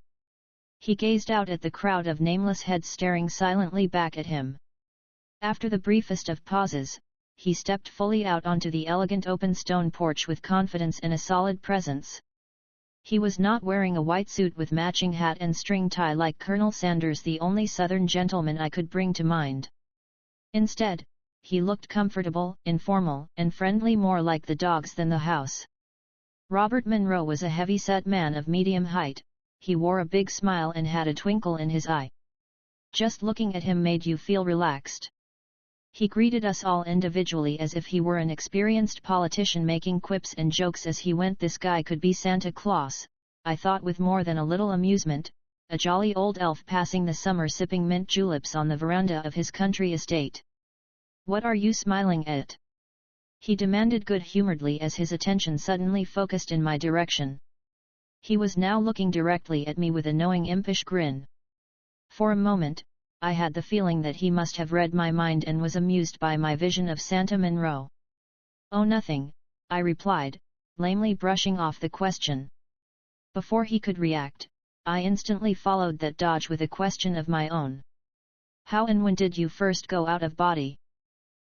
He gazed out at the crowd of nameless heads staring silently back at him. After the briefest of pauses, he stepped fully out onto the elegant open stone porch with confidence and a solid presence. He was not wearing a white suit with matching hat and string tie like Colonel Sanders, the only Southern gentleman I could bring to mind. Instead, he looked comfortable, informal, and friendly, more like the dogs than the house. Robert Monroe was a heavy-set man of medium height. He wore a big smile and had a twinkle in his eye. Just looking at him made you feel relaxed. He greeted us all individually as if he were an experienced politician, making quips and jokes as he went. This guy could be Santa Claus, I thought with more than a little amusement, a jolly old elf passing the summer sipping mint juleps on the veranda of his country estate. "What are you smiling at?" he demanded good-humoredly as his attention suddenly focused in my direction. He was now looking directly at me with a knowing, impish grin. For a moment, I had the feeling that he must have read my mind and was amused by my vision of Santa Monroe. "Oh, nothing," I replied, lamely brushing off the question. Before he could react, I instantly followed that dodge with a question of my own. "How and when did you first go out of body?"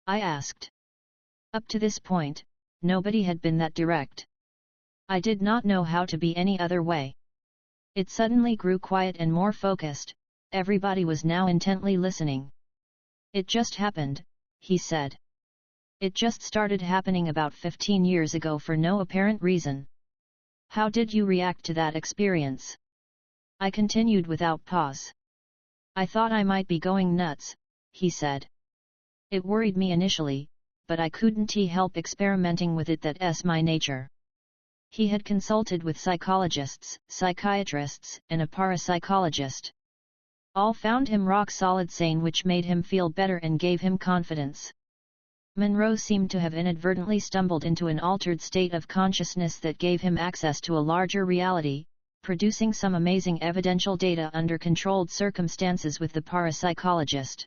I asked. Up to this point, nobody had been that direct. I did not know how to be any other way. It suddenly grew quiet and more focused. Everybody was now intently listening. "It just happened," he said. "It just started happening about 15 years ago for no apparent reason." "How did you react to that experience?" I continued without pause. "I thought I might be going nuts," he said. "It worried me initially, but I couldn't help experimenting with it. That's my nature." He had consulted with psychologists, psychiatrists, and a parapsychologist. All found him rock solid sane, which made him feel better and gave him confidence. Monroe seemed to have inadvertently stumbled into an altered state of consciousness that gave him access to a larger reality, producing some amazing evidential data under controlled circumstances with the parapsychologist.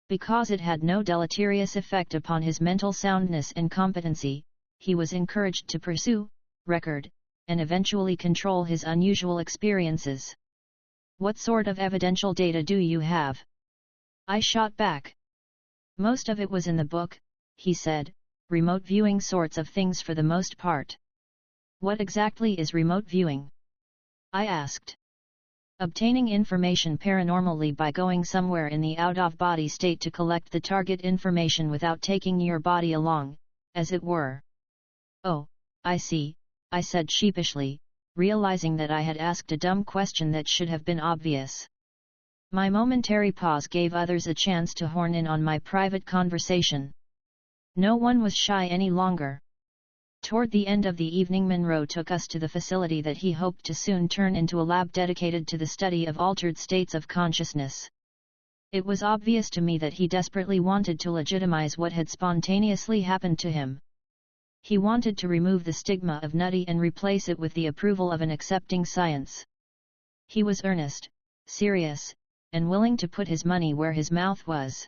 Because it had no deleterious effect upon his mental soundness and competency, he was encouraged to pursue, record, and eventually control his unusual experiences. "What sort of evidential data do you have?" I shot back. "Most of it was in the book," he said, "remote viewing sorts of things for the most part." "What exactly is remote viewing?" I asked. "Obtaining information paranormally by going somewhere in the out-of-body state to collect the target information without taking your body along, as it were." "Oh, I see," I said sheepishly, realizing that I had asked a dumb question that should have been obvious. My momentary pause gave others a chance to horn in on my private conversation. No one was shy any longer. Toward the end of the evening, Monroe took us to the facility that he hoped to soon turn into a lab dedicated to the study of altered states of consciousness. It was obvious to me that he desperately wanted to legitimize what had spontaneously happened to him. He wanted to remove the stigma of nutty and replace it with the approval of an accepting science. He was earnest, serious, and willing to put his money where his mouth was.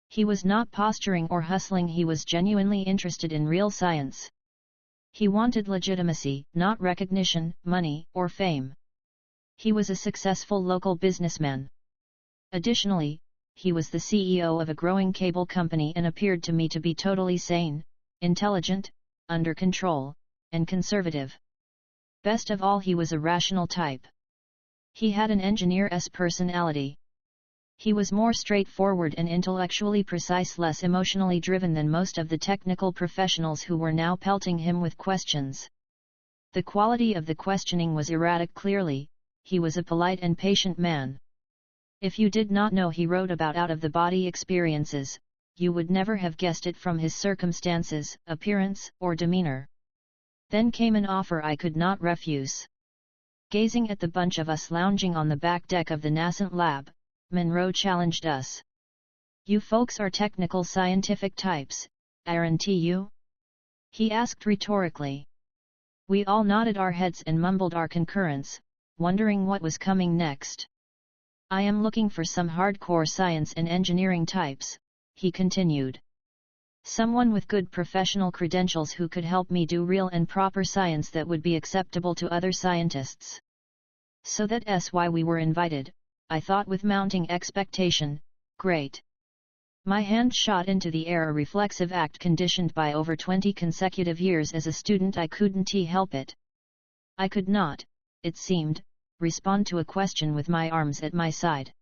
He was not posturing or hustling, he was genuinely interested in real science. He wanted legitimacy, not recognition, money, or fame. He was a successful local businessman. Additionally, he was the CEO of a growing cable company and appeared to me to be totally sane, intelligent, under control, and conservative. Best of all, he was a rational type. He had an engineer's personality. He was more straightforward and intellectually precise, less emotionally driven than most of the technical professionals who were now pelting him with questions. The quality of the questioning was erratic. Clearly, he was a polite and patient man. If you did not know he wrote about out-of-the-body experiences, you would never have guessed it from his circumstances, appearance, or demeanor. Then came an offer I could not refuse. Gazing at the bunch of us lounging on the back deck of the nascent lab, Monroe challenged us. "You folks are technical scientific types, aren't you?" he asked rhetorically. We all nodded our heads and mumbled our concurrence, wondering what was coming next. "I am looking for some hardcore science and engineering types," he continued. Someone with good professional credentials who could help me do real and proper science that would be acceptable to other scientists. So that's why we were invited, I thought with mounting expectation. Great. My hand shot into the air, a reflexive act conditioned by over 20 consecutive years as a student. I couldn't help it. I could not, it seemed, respond to a question with my arms at my side.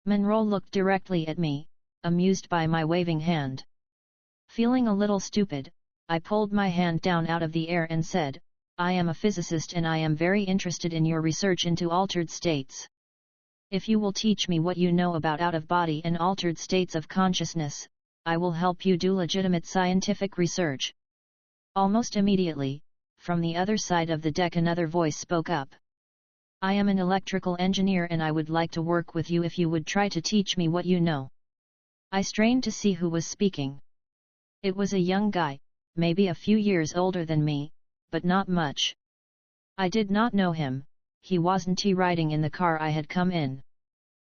Monroe looked directly at me, amused by my waving hand. Feeling a little stupid, I pulled my hand down out of the air and said, I am a physicist and I am very interested in your research into altered states. If you will teach me what you know about out-of-body and altered states of consciousness, I will help you do legitimate scientific research. Almost immediately, from the other side of the deck another voice spoke up. I am an electrical engineer and I would like to work with you if you would try to teach me what you know. I strained to see who was speaking. It was a young guy, maybe a few years older than me, but not much. I did not know him. He wasn't riding in the car I had come in.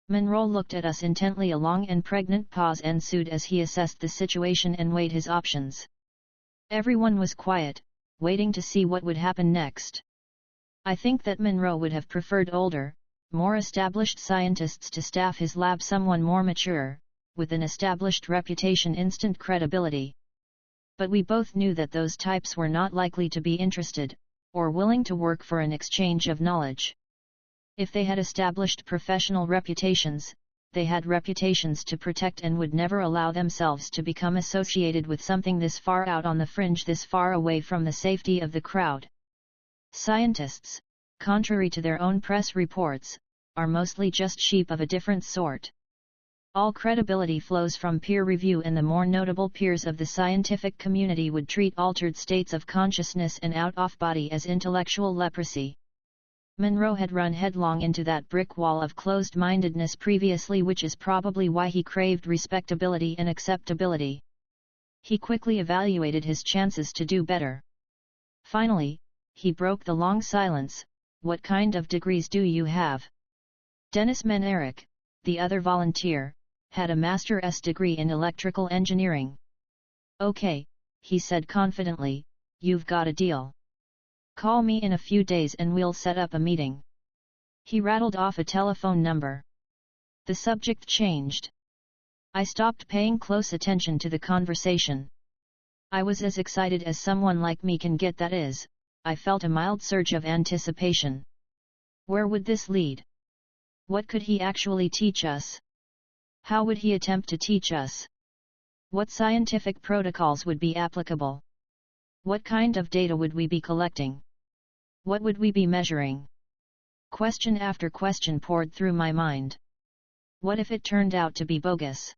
Monroe looked at us intently. A long and pregnant pause ensued as he assessed the situation and weighed his options. Everyone was quiet, waiting to see what would happen next. I think that Monroe would have preferred older, more established scientists to staff his lab, someone more mature, with an established reputation, instant credibility. But we both knew that those types were not likely to be interested, or willing to work for an exchange of knowledge. If they had established professional reputations, they had reputations to protect and would never allow themselves to become associated with something this far out on the fringe, this far away from the safety of the crowd. Scientists, contrary to their own press reports, are mostly just sheep of a different sort. All credibility flows from peer review, and the more notable peers of the scientific community would treat altered states of consciousness and out-of-body as intellectual leprosy. Monroe had run headlong into that brick wall of closed-mindedness previously, which is probably why he craved respectability and acceptability. He quickly evaluated his chances to do better. Finally, he broke the long silence. What kind of degrees do you have? Dennis Menerick, the other volunteer, had a Master's degree in electrical engineering. Okay, he said confidently, you've got a deal. Call me in a few days and we'll set up a meeting. He rattled off a telephone number. The subject changed. I stopped paying close attention to the conversation. I was as excited as someone like me can get, that is, I felt a mild surge of anticipation. Where would this lead? What could he actually teach us? How would he attempt to teach us? What scientific protocols would be applicable? What kind of data would we be collecting? What would we be measuring? Question after question poured through my mind. What if it turned out to be bogus?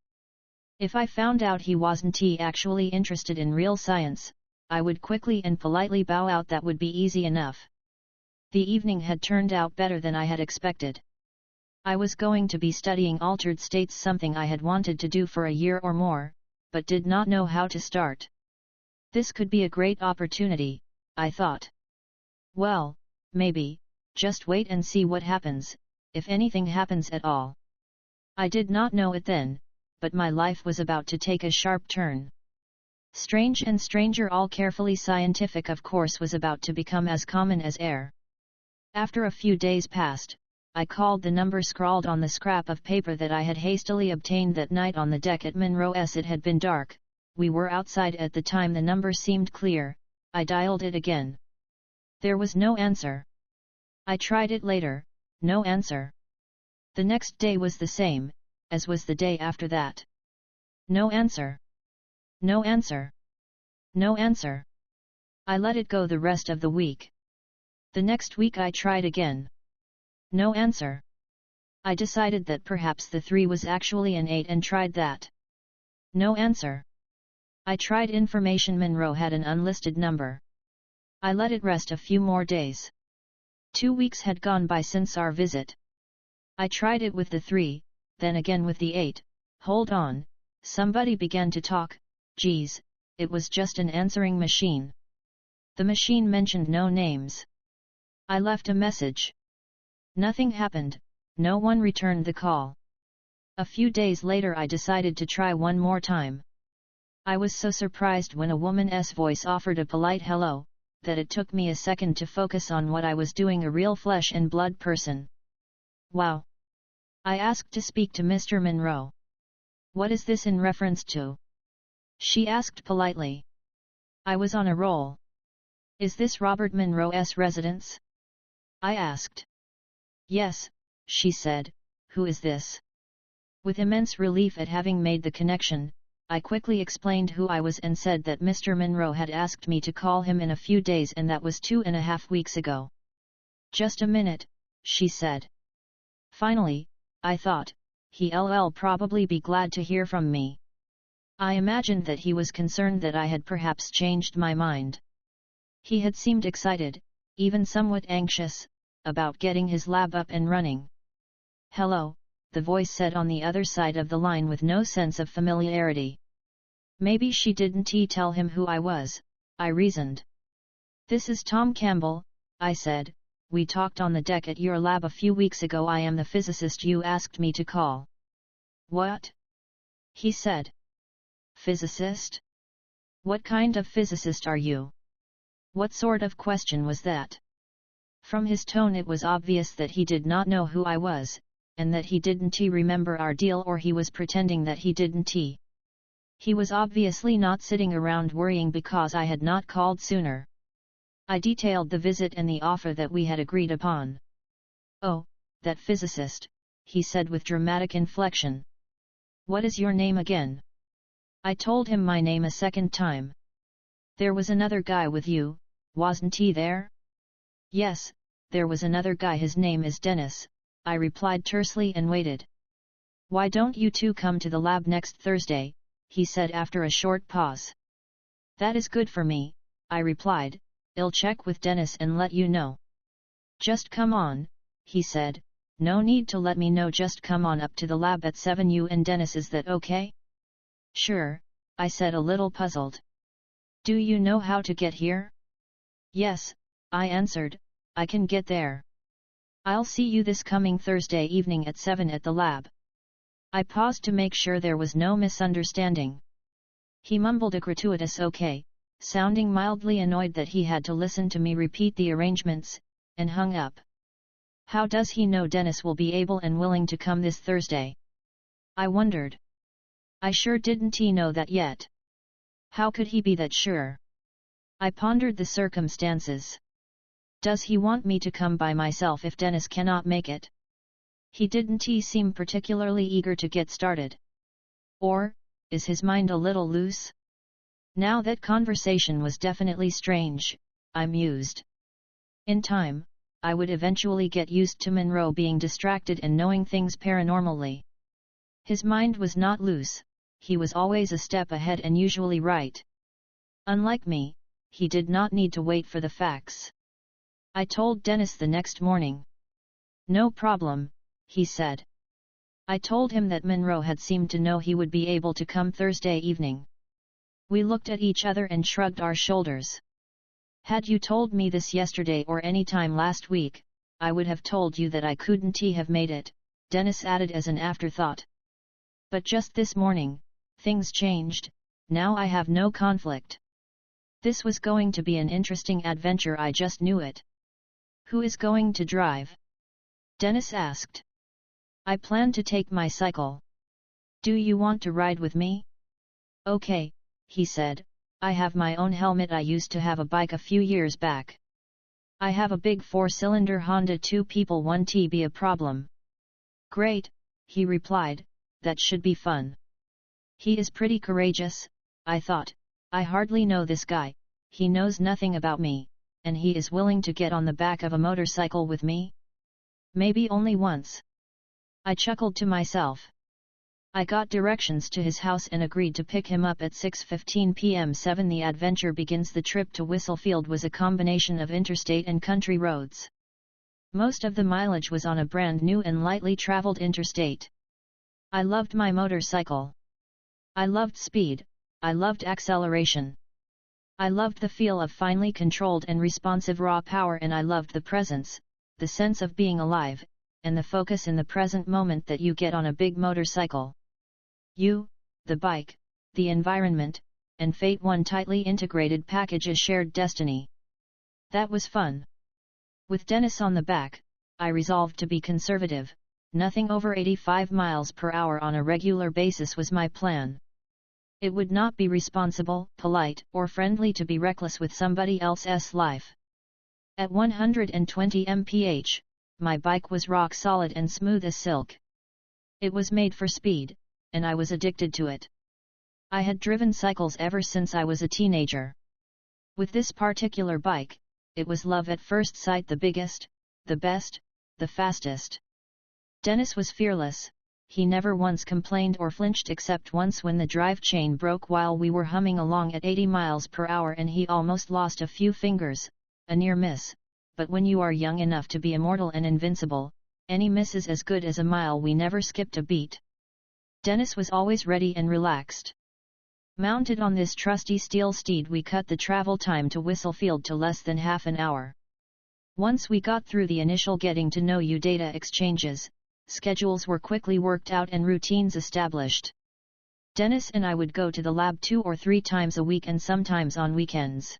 If I found out he wasn't actually interested in real science, I would quickly and politely bow out. That would be easy enough. The evening had turned out better than I had expected. I was going to be studying altered states, something I had wanted to do for a year or more, but did not know how to start. This could be a great opportunity, I thought. Well, maybe, just wait and see what happens, if anything happens at all. I did not know it then, but my life was about to take a sharp turn. Strange and stranger, all carefully scientific, of course, was about to become as common as air. After a few days passed, I called the number scrawled on the scrap of paper that I had hastily obtained that night on the deck at Monroe's. It had been dark, we were outside at the time. The number seemed clear. I dialed it again. There was no answer. I tried it later, no answer. The next day was the same, as was the day after that. No answer. No answer. No answer. I let it go the rest of the week. The next week I tried again. No answer. I decided that perhaps the 3 was actually an 8 and tried that. No answer. I tried information. Monroe had an unlisted number. I let it rest a few more days. 2 weeks had gone by since our visit. I tried it with the 3, then again with the 8. Hold on, somebody began to talk. Geez, it was just an answering machine. The machine mentioned no names. I left a message. Nothing happened, no one returned the call. A few days later I decided to try one more time. I was so surprised when a woman's voice offered a polite hello, that it took me a second to focus on what I was doing, a real flesh and blood person. Wow! I asked to speak to Mr. Monroe. What is this in reference to? She asked politely. I was on a roll. Is this Robert Monroe's residence? I asked. Yes, she said. Who is this? With immense relief at having made the connection, I quickly explained who I was and said that Mr. Monroe had asked me to call him in a few days, and that was 2.5 weeks ago. Just a minute, she said. Finally, I thought, he'll probably be glad to hear from me. I imagined that he was concerned that I had perhaps changed my mind. He had seemed excited, even somewhat anxious, about getting his lab up and running. Hello, the voice said on the other side of the line with no sense of familiarity. Maybe she didn't tell him who I was, I reasoned. This is Tom Campbell, I said. We talked on the deck at your lab a few weeks ago. I am the physicist you asked me to call. What? He said. Physicist? What kind of physicist are you? What sort of question was that? From his tone it was obvious that he did not know who I was, and that he didn't remember our deal, or he was pretending that he didn't. He was obviously not sitting around worrying because I had not called sooner. I detailed the visit and the offer that we had agreed upon. Oh, that physicist, he said with dramatic inflection. What is your name again? I told him my name a second time. There was another guy with you, wasn't he there? Yes, there was another guy, his name is Dennis, I replied tersely and waited. Why don't you two come to the lab next Thursday, he said after a short pause. That is good for me, I replied. I'll check with Dennis and let you know. Just come on, he said. No need to let me know, just come on up to the lab at 7. You and Dennis, is that okay? Sure, I said, a little puzzled. Do you know how to get here? Yes, I answered, I can get there. I'll see you this coming Thursday evening at 7 at the lab. I paused to make sure there was no misunderstanding. He mumbled a gratuitous okay, sounding mildly annoyed that he had to listen to me repeat the arrangements, and hung up. How does he know Dennis will be able and willing to come this Thursday? I wondered. I sure didn't know that yet. How could he be that sure? I pondered the circumstances. Does he want me to come by myself if Dennis cannot make it? He didn't seem particularly eager to get started. Or, is his mind a little loose? Now that conversation was definitely strange, I mused. In time, I would eventually get used to Monroe being distracted and knowing things paranormally. His mind was not loose, he was always a step ahead and usually right. Unlike me, he did not need to wait for the facts. I told Dennis the next morning. No problem, he said. I told him that Monroe had seemed to know he would be able to come Thursday evening. We looked at each other and shrugged our shoulders. Had you told me this yesterday or any time last week, I would have told you that I couldn't have made it, Dennis added as an afterthought. But just this morning, things changed, now I have no conflict. This was going to be an interesting adventure, I just knew it. Who is going to drive? Dennis asked. I plan to take my cycle. Do you want to ride with me? Okay, he said, I have my own helmet. I used to have a bike a few years back. I have a big 4-cylinder Honda, 2 people 1T be a problem. Great, he replied, that should be fun. He is pretty courageous, I thought. I hardly know this guy, he knows nothing about me, and he is willing to get on the back of a motorcycle with me? Maybe only once. I chuckled to myself. I got directions to his house and agreed to pick him up at 6:15 p.m. 7. The adventure begins. The trip to Whistlefield was a combination of interstate and country roads. Most of the mileage was on a brand new and lightly traveled interstate. I loved my motorcycle. I loved speed, I loved acceleration. I loved the feel of finely controlled and responsive raw power, and I loved the presence, the sense of being alive, and the focus in the present moment that you get on a big motorcycle. You, the bike, the environment, and fate, one tightly integrated package, a shared destiny. That was fun. With Dennis on the back, I resolved to be conservative. Nothing over 85 miles per hour on a regular basis was my plan. It would not be responsible, polite, or friendly to be reckless with somebody else's life. At 120 mph, my bike was rock solid and smooth as silk. It was made for speed, and I was addicted to it. I had driven cycles ever since I was a teenager. With this particular bike, it was love at first sight, the biggest, the best, the fastest. Dennis was fearless. He never once complained or flinched except once when the drive chain broke while we were humming along at 80 miles per hour and he almost lost a few fingers, a near miss, but when you are young enough to be immortal and invincible, any miss is as good as a mile. We never skipped a beat. Dennis was always ready and relaxed. Mounted on this trusty steel steed, we cut the travel time to Whistlefield to less than half an hour. Once we got through the initial getting to know you data exchanges, schedules were quickly worked out and routines established. Dennis and I would go to the lab 2 or 3 times a week and sometimes on weekends.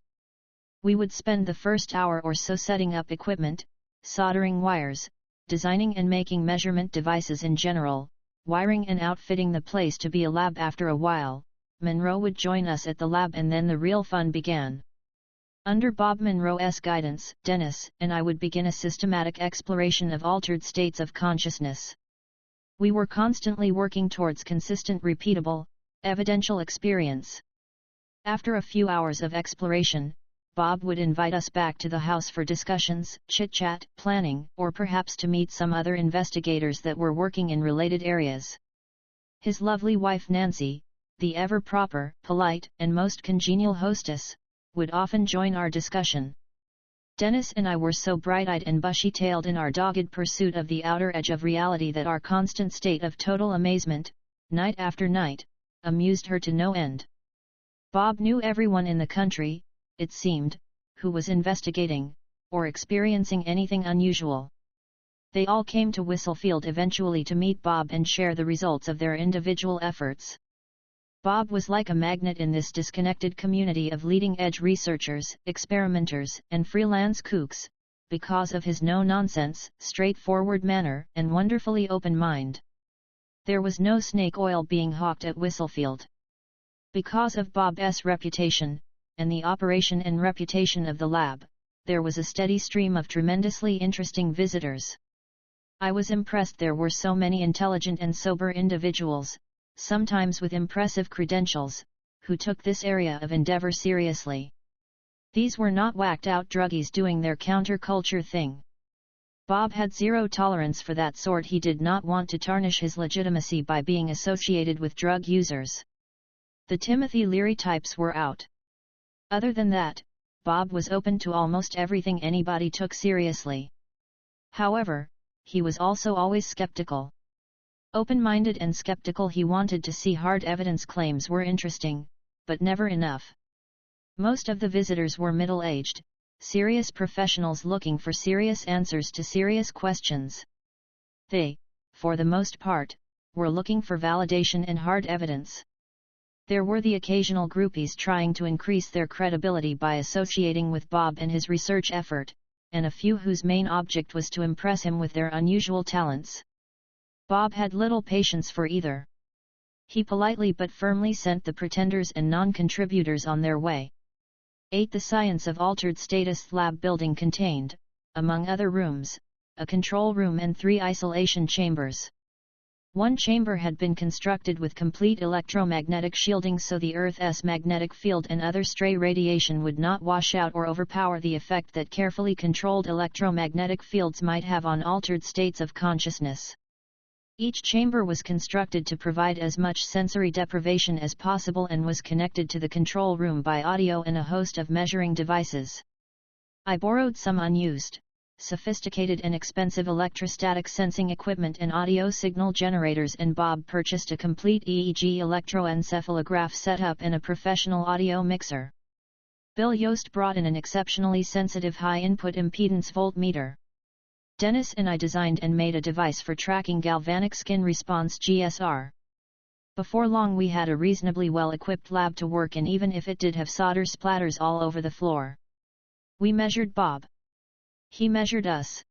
We would spend the first hour or so setting up equipment, soldering wires, designing and making measurement devices in general, wiring and outfitting the place to be a lab. After a while, Monroe would join us at the lab and then the real fun began. Under Bob Monroe's guidance, Dennis and I would begin a systematic exploration of altered states of consciousness. We were constantly working towards consistent, repeatable, evidential experience. After a few hours of exploration, Bob would invite us back to the house for discussions, chit-chat, planning, or perhaps to meet some other investigators that were working in related areas. His lovely wife Nancy, the ever-proper, polite, and most congenial hostess, would often join our discussion. Dennis and I were so bright-eyed and bushy-tailed in our dogged pursuit of the outer edge of reality that our constant state of total amazement, night after night, amused her to no end. Bob knew everyone in the country, it seemed, who was investigating, or experiencing anything unusual. They all came to Whistlefield eventually to meet Bob and share the results of their individual efforts. Bob was like a magnet in this disconnected community of leading-edge researchers, experimenters, and freelance kooks, because of his no-nonsense, straightforward manner and wonderfully open mind. There was no snake oil being hawked at Whistlefield. Because of Bob's reputation, and the operation and reputation of the lab, there was a steady stream of tremendously interesting visitors. I was impressed there were so many intelligent and sober individuals, sometimes with impressive credentials, who took this area of endeavor seriously. These were not whacked-out druggies doing their counterculture thing. Bob had zero tolerance for that sort. He did not want to tarnish his legitimacy by being associated with drug users. The Timothy Leary types were out. Other than that, Bob was open to almost everything anybody took seriously. However, he was also always skeptical. Open-minded and skeptical, he wanted to see hard evidence. Claims were interesting, but never enough. Most of the visitors were middle-aged, serious professionals looking for serious answers to serious questions. They, for the most part, were looking for validation and hard evidence. There were the occasional groupies trying to increase their credibility by associating with Bob and his research effort, and a few whose main object was to impress him with their unusual talents. Bob had little patience for either. He politely but firmly sent the pretenders and non-contributors on their way. 8. The Science of Altered Status Lab building contained, among other rooms, a control room and 3 isolation chambers. One chamber had been constructed with complete electromagnetic shielding so the Earth's magnetic field and other stray radiation would not wash out or overpower the effect that carefully controlled electromagnetic fields might have on altered states of consciousness. Each chamber was constructed to provide as much sensory deprivation as possible and was connected to the control room by audio and a host of measuring devices. I borrowed some unused, sophisticated and expensive electrostatic sensing equipment and audio signal generators, and Bob purchased a complete EEG electroencephalograph setup and a professional audio mixer. Bill Yost brought in an exceptionally sensitive high-input impedance voltmeter. Dennis and I designed and made a device for tracking galvanic skin response (GSR). Before long we had a reasonably well-equipped lab to work in, even if it did have solder splatters all over the floor. We measured Bob. He measured us.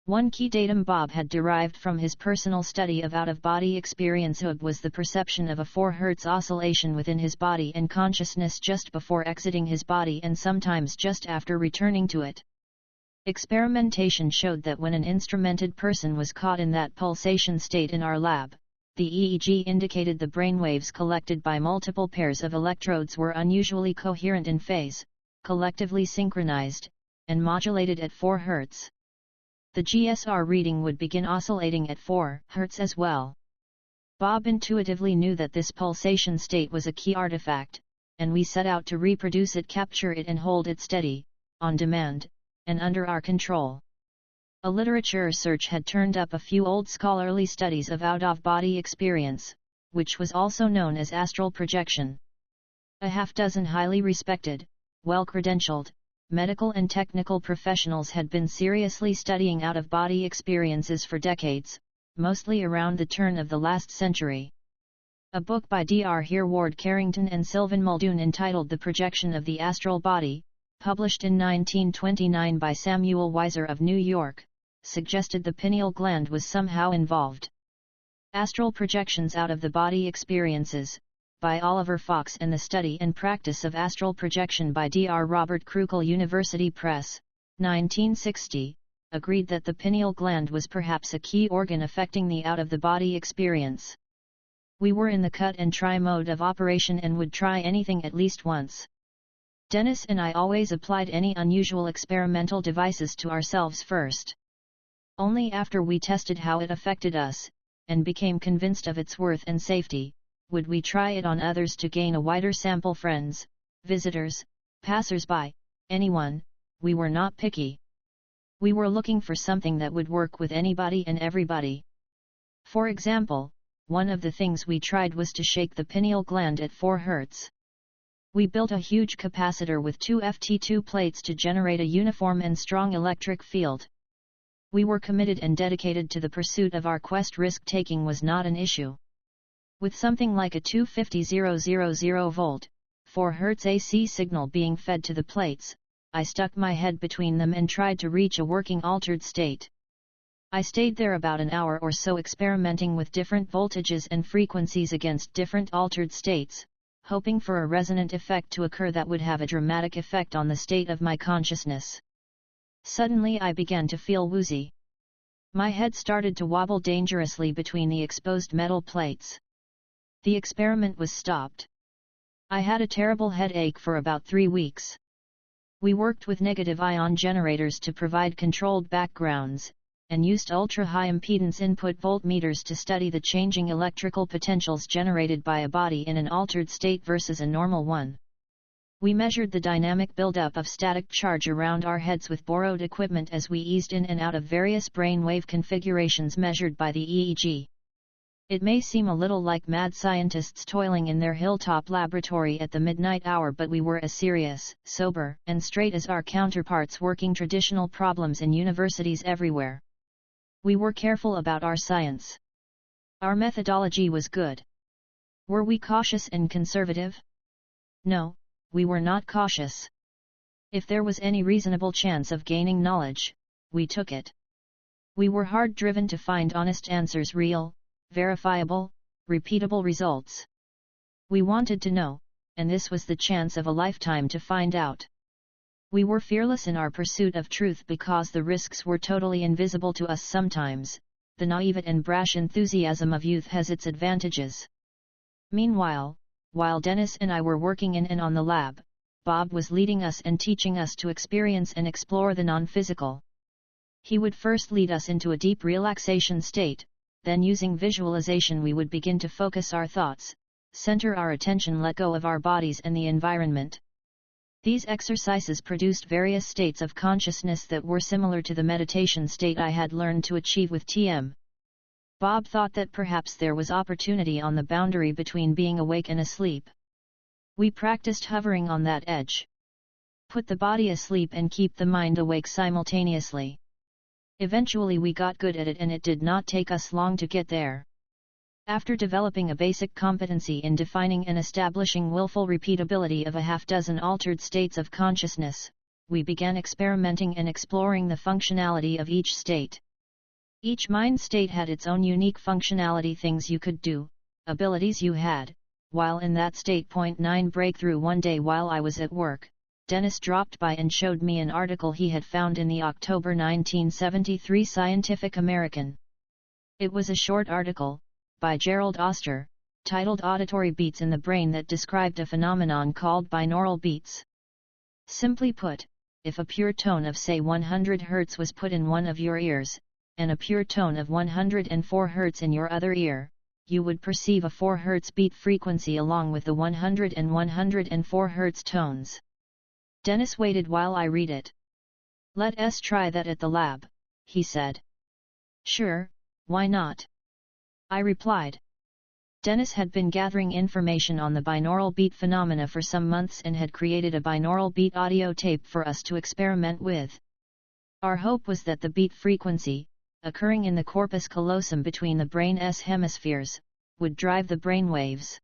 One key datum Bob had derived from his personal study of out-of-body experience was the perception of a 4 Hz oscillation within his body and consciousness just before exiting his body and sometimes just after returning to it. Experimentation showed that when an instrumented person was caught in that pulsation state in our lab, the EEG indicated the brainwaves collected by multiple pairs of electrodes were unusually coherent in phase, collectively synchronized, and modulated at 4 Hz. The GSR reading would begin oscillating at 4 Hz as well. Bob intuitively knew that this pulsation state was a key artifact, and we set out to reproduce it, capture it and hold it steady, on demand, and under our control. A literature search had turned up a few old scholarly studies of out-of-body experience, which was also known as astral projection. A half-dozen highly respected, well-credentialed, medical and technical professionals had been seriously studying out-of-body experiences for decades, mostly around the turn of the last century. A book by Dr. Hereward Carrington and Sylvan Muldoon entitled The Projection of the Astral Body, published in 1929 by Samuel Weiser of New York, suggested the pineal gland was somehow involved. Astral Projections Out of the Body Experiences, by Oliver Fox, and The Study and Practice of Astral Projection by Dr. Robert Krukel, University Press, 1960, agreed that the pineal gland was perhaps a key organ affecting the out-of-the-body experience. We were in the cut and try mode of operation and would try anything at least once. Dennis and I always applied any unusual experimental devices to ourselves first. Only after we tested how it affected us, and became convinced of its worth and safety, would we try it on others to gain a wider sample. Friends, visitors, passers-by, anyone. We were not picky. We were looking for something that would work with anybody and everybody. For example, one of the things we tried was to shake the pineal gland at 4 Hz. We built a huge capacitor with 2 Ft2 plates to generate a uniform and strong electric field. We were committed and dedicated to the pursuit of our quest. Risk-taking was not an issue. With something like a 250,000 volt, 4 Hz AC signal being fed to the plates, I stuck my head between them and tried to reach a working altered state. I stayed there about an hour or so experimenting with different voltages and frequencies against different altered states, hoping for a resonant effect to occur that would have a dramatic effect on the state of my consciousness. Suddenly I began to feel woozy. My head started to wobble dangerously between the exposed metal plates. The experiment was stopped. I had a terrible headache for about 3 weeks. We worked with negative ion generators to provide controlled backgrounds, and used ultra-high impedance input voltmeters to study the changing electrical potentials generated by a body in an altered state versus a normal one. We measured the dynamic buildup of static charge around our heads with borrowed equipment as we eased in and out of various brainwave configurations measured by the EEG. It may seem a little like mad scientists toiling in their hilltop laboratory at the midnight hour, but we were as serious, sober, and straight as our counterparts working traditional problems in universities everywhere. We were careful about our science. Our methodology was good. Were we cautious and conservative? No, we were not cautious. If there was any reasonable chance of gaining knowledge, we took it. We were hard-driven to find honest answers, real, verifiable, repeatable results. We wanted to know, and this was the chance of a lifetime to find out. We were fearless in our pursuit of truth because the risks were totally invisible to us sometimes. The naive and brash enthusiasm of youth has its advantages. Meanwhile, while Dennis and I were working in and on the lab, Bob was leading us and teaching us to experience and explore the non-physical. He would first lead us into a deep relaxation state, then using visualization we would begin to focus our thoughts, center our attention, let go of our bodies and the environment. These exercises produced various states of consciousness that were similar to the meditation state I had learned to achieve with TM. Bob thought that perhaps there was opportunity on the boundary between being awake and asleep. We practiced hovering on that edge. Put the body asleep and keep the mind awake simultaneously. Eventually we got good at it and it did not take us long to get there. After developing a basic competency in defining and establishing willful repeatability of a half-dozen altered states of consciousness, we began experimenting and exploring the functionality of each state. Each mind state had its own unique functionality, things you could do, abilities you had. While in that state. 9 Breakthrough. One day while I was at work, Dennis dropped by and showed me an article he had found in the October 1973 Scientific American. It was a short article, by Gerald Oster, titled Auditory Beats in the Brain, that described a phenomenon called binaural beats. Simply put, if a pure tone of say 100 Hz was put in one of your ears, and a pure tone of 104 Hz in your other ear, you would perceive a 4 Hz beat frequency along with the 100 and 104 Hz tones. Dennis waited while I read it. "Let us try that at the lab," he said. "Sure, why not?" I replied. Dennis had been gathering information on the binaural beat phenomena for some months and had created a binaural beat audio tape for us to experiment with. Our hope was that the beat frequency, occurring in the corpus callosum between the brain's hemispheres, would drive the brainwaves.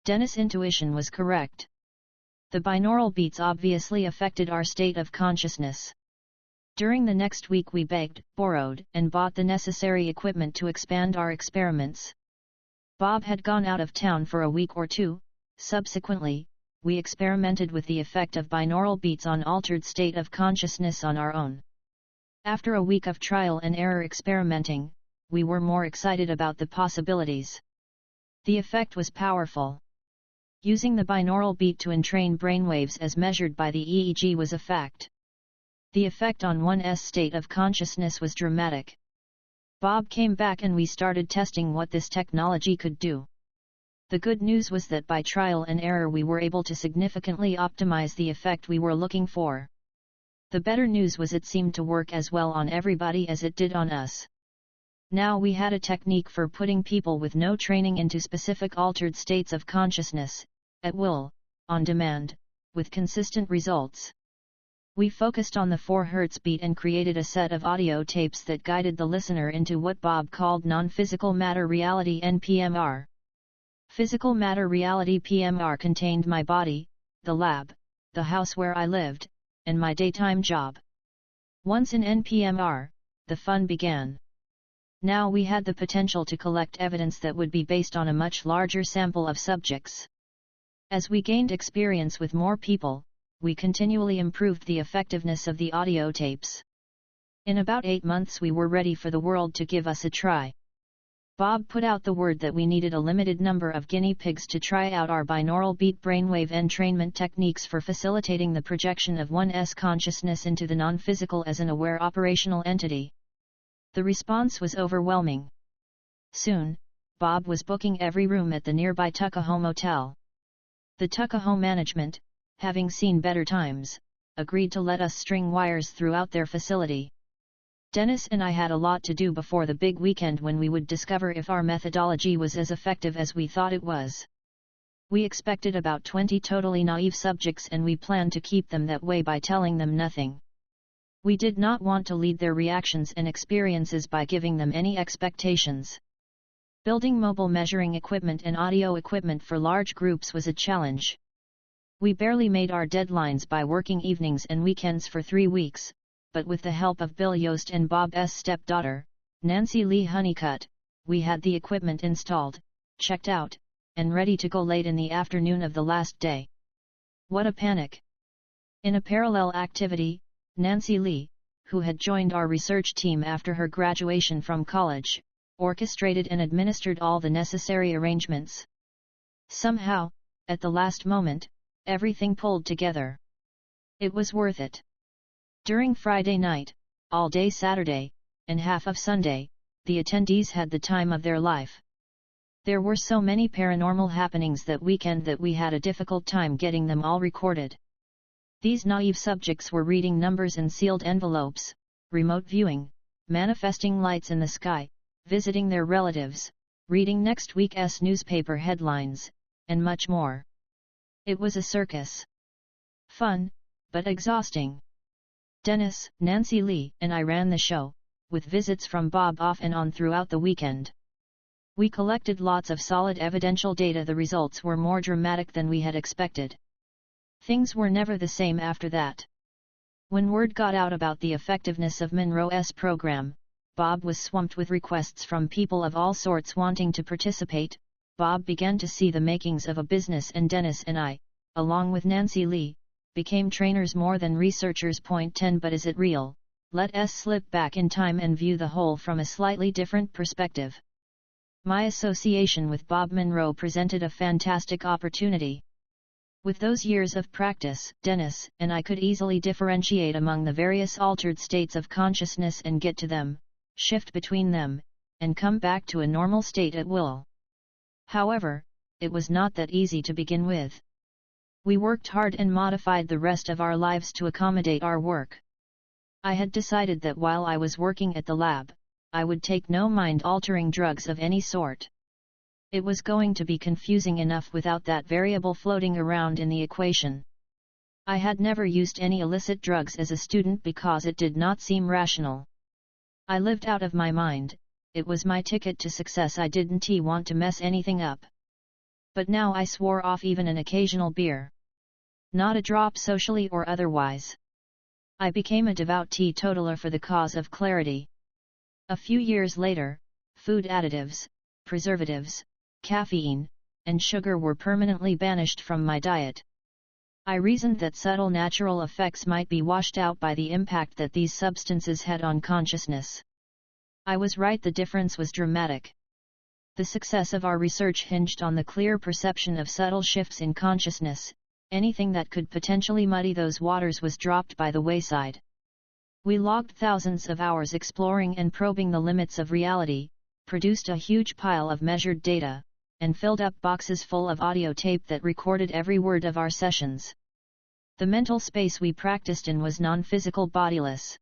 Dennis' intuition was correct. The binaural beats obviously affected our state of consciousness. During the next week we begged, borrowed, and bought the necessary equipment to expand our experiments. Bob had gone out of town for a week or two. Subsequently, we experimented with the effect of binaural beats on altered state of consciousness on our own. After a week of trial and error experimenting, we were more excited about the possibilities. The effect was powerful. Using the binaural beat to entrain brainwaves as measured by the EEG was a fact. The effect on one's state of consciousness was dramatic. Bob came back and we started testing what this technology could do. The good news was that by trial and error we were able to significantly optimize the effect we were looking for. The better news was it seemed to work as well on everybody as it did on us. Now we had a technique for putting people with no training into specific altered states of consciousness, at will, on demand, with consistent results. We focused on the 4 Hz beat and created a set of audio tapes that guided the listener into what Bob called non-physical matter reality (NPMR). Physical matter reality (PMR) contained my body, the lab, the house where I lived, and my daytime job. Once in NPMR, the fun began. Now we had the potential to collect evidence that would be based on a much larger sample of subjects. As we gained experience with more people, we continually improved the effectiveness of the audio tapes. In about 8 months we were ready for the world to give us a try. Bob put out the word that we needed a limited number of guinea pigs to try out our binaural beat brainwave entrainment techniques for facilitating the projection of one's consciousness into the non-physical as an aware operational entity. The response was overwhelming. Soon, Bob was booking every room at the nearby Tuckahoe Motel. The Tuckahoe management, having seen better times, agreed to let us string wires throughout their facility. Dennis and I had a lot to do before the big weekend when we would discover if our methodology was as effective as we thought it was. We expected about 20 totally naive subjects and we planned to keep them that way by telling them nothing. We did not want to lead their reactions and experiences by giving them any expectations. Building mobile measuring equipment and audio equipment for large groups was a challenge. We barely made our deadlines by working evenings and weekends for 3 weeks. But with the help of Bill Yost and Bob's stepdaughter, Nancy Lee Honeycutt, we had the equipment installed, checked out, and ready to go late in the afternoon of the last day. What a panic! In a parallel activity, Nancy Lee, who had joined our research team after her graduation from college, orchestrated and administered all the necessary arrangements. Somehow, at the last moment, everything pulled together. It was worth it. During Friday night, all day Saturday, and half of Sunday, the attendees had the time of their life. There were so many paranormal happenings that weekend that we had a difficult time getting them all recorded. These naive subjects were reading numbers in sealed envelopes, remote viewing, manifesting lights in the sky, visiting their relatives, reading next week's newspaper headlines, and much more. It was a circus. Fun, but exhausting. Dennis, Nancy Lee, and I ran the show, with visits from Bob off and on throughout the weekend. We collected lots of solid evidential data. The results were more dramatic than we had expected. Things were never the same after that. When word got out about the effectiveness of Monroe's program, Bob was swamped with requests from people of all sorts wanting to participate. Bob began to see the makings of a business, and Dennis and I, along with Nancy Lee, became trainers more than researchers. Point 10. But is it real? Let us slip back in time and view the whole from a slightly different perspective. My association with Bob Monroe presented a fantastic opportunity. With those years of practice, Dennis and I could easily differentiate among the various altered states of consciousness and get to them, shift between them, and come back to a normal state at will. However, it was not that easy to begin with. We worked hard and modified the rest of our lives to accommodate our work. I had decided that while I was working at the lab, I would take no mind-altering drugs of any sort. It was going to be confusing enough without that variable floating around in the equation. I had never used any illicit drugs as a student because it did not seem rational. I lived out of my mind. It was my ticket to success. I didn't want to mess anything up. But now I swore off even an occasional beer. Not a drop socially or otherwise. I became a devout teetotaler for the cause of clarity. A few years later, food additives, preservatives, caffeine, and sugar were permanently banished from my diet. I reasoned that subtle natural effects might be washed out by the impact that these substances had on consciousness. I was right. The difference was dramatic. The success of our research hinged on the clear perception of subtle shifts in consciousness. Anything that could potentially muddy those waters was dropped by the wayside. We logged thousands of hours exploring and probing the limits of reality, produced a huge pile of measured data, and filled up boxes full of audio tape that recorded every word of our sessions. The mental space we practiced in was non-physical, bodiless.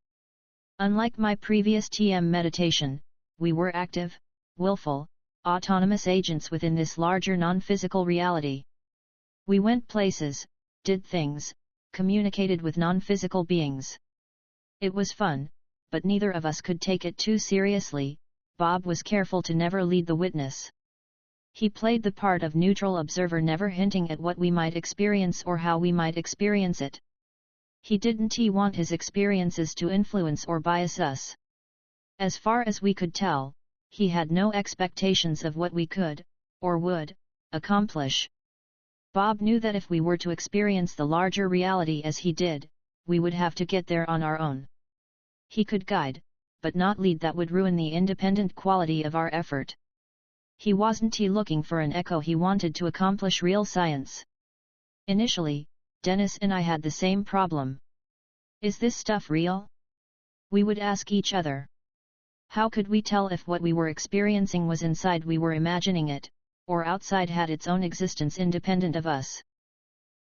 Unlike my previous TM meditation, we were active, willful, autonomous agents within this larger non-physical reality. We went places, did things, communicated with non-physical beings. It was fun, but neither of us could take it too seriously. Bob was careful to never lead the witness. He played the part of neutral observer, never hinting at what we might experience or how we might experience it. He didn't want his experiences to influence or bias us. As far as we could tell, he had no expectations of what we could, or would, accomplish. Bob knew that if we were to experience the larger reality as he did, we would have to get there on our own. He could guide, but not lead. That would ruin the independent quality of our effort. He wasn't looking for an echo, he wanted to accomplish real science. Initially, Dennis and I had the same problem. Is this stuff real? We would ask each other. How could we tell if what we were experiencing was inside, we were imagining it, or outside, had its own existence independent of us?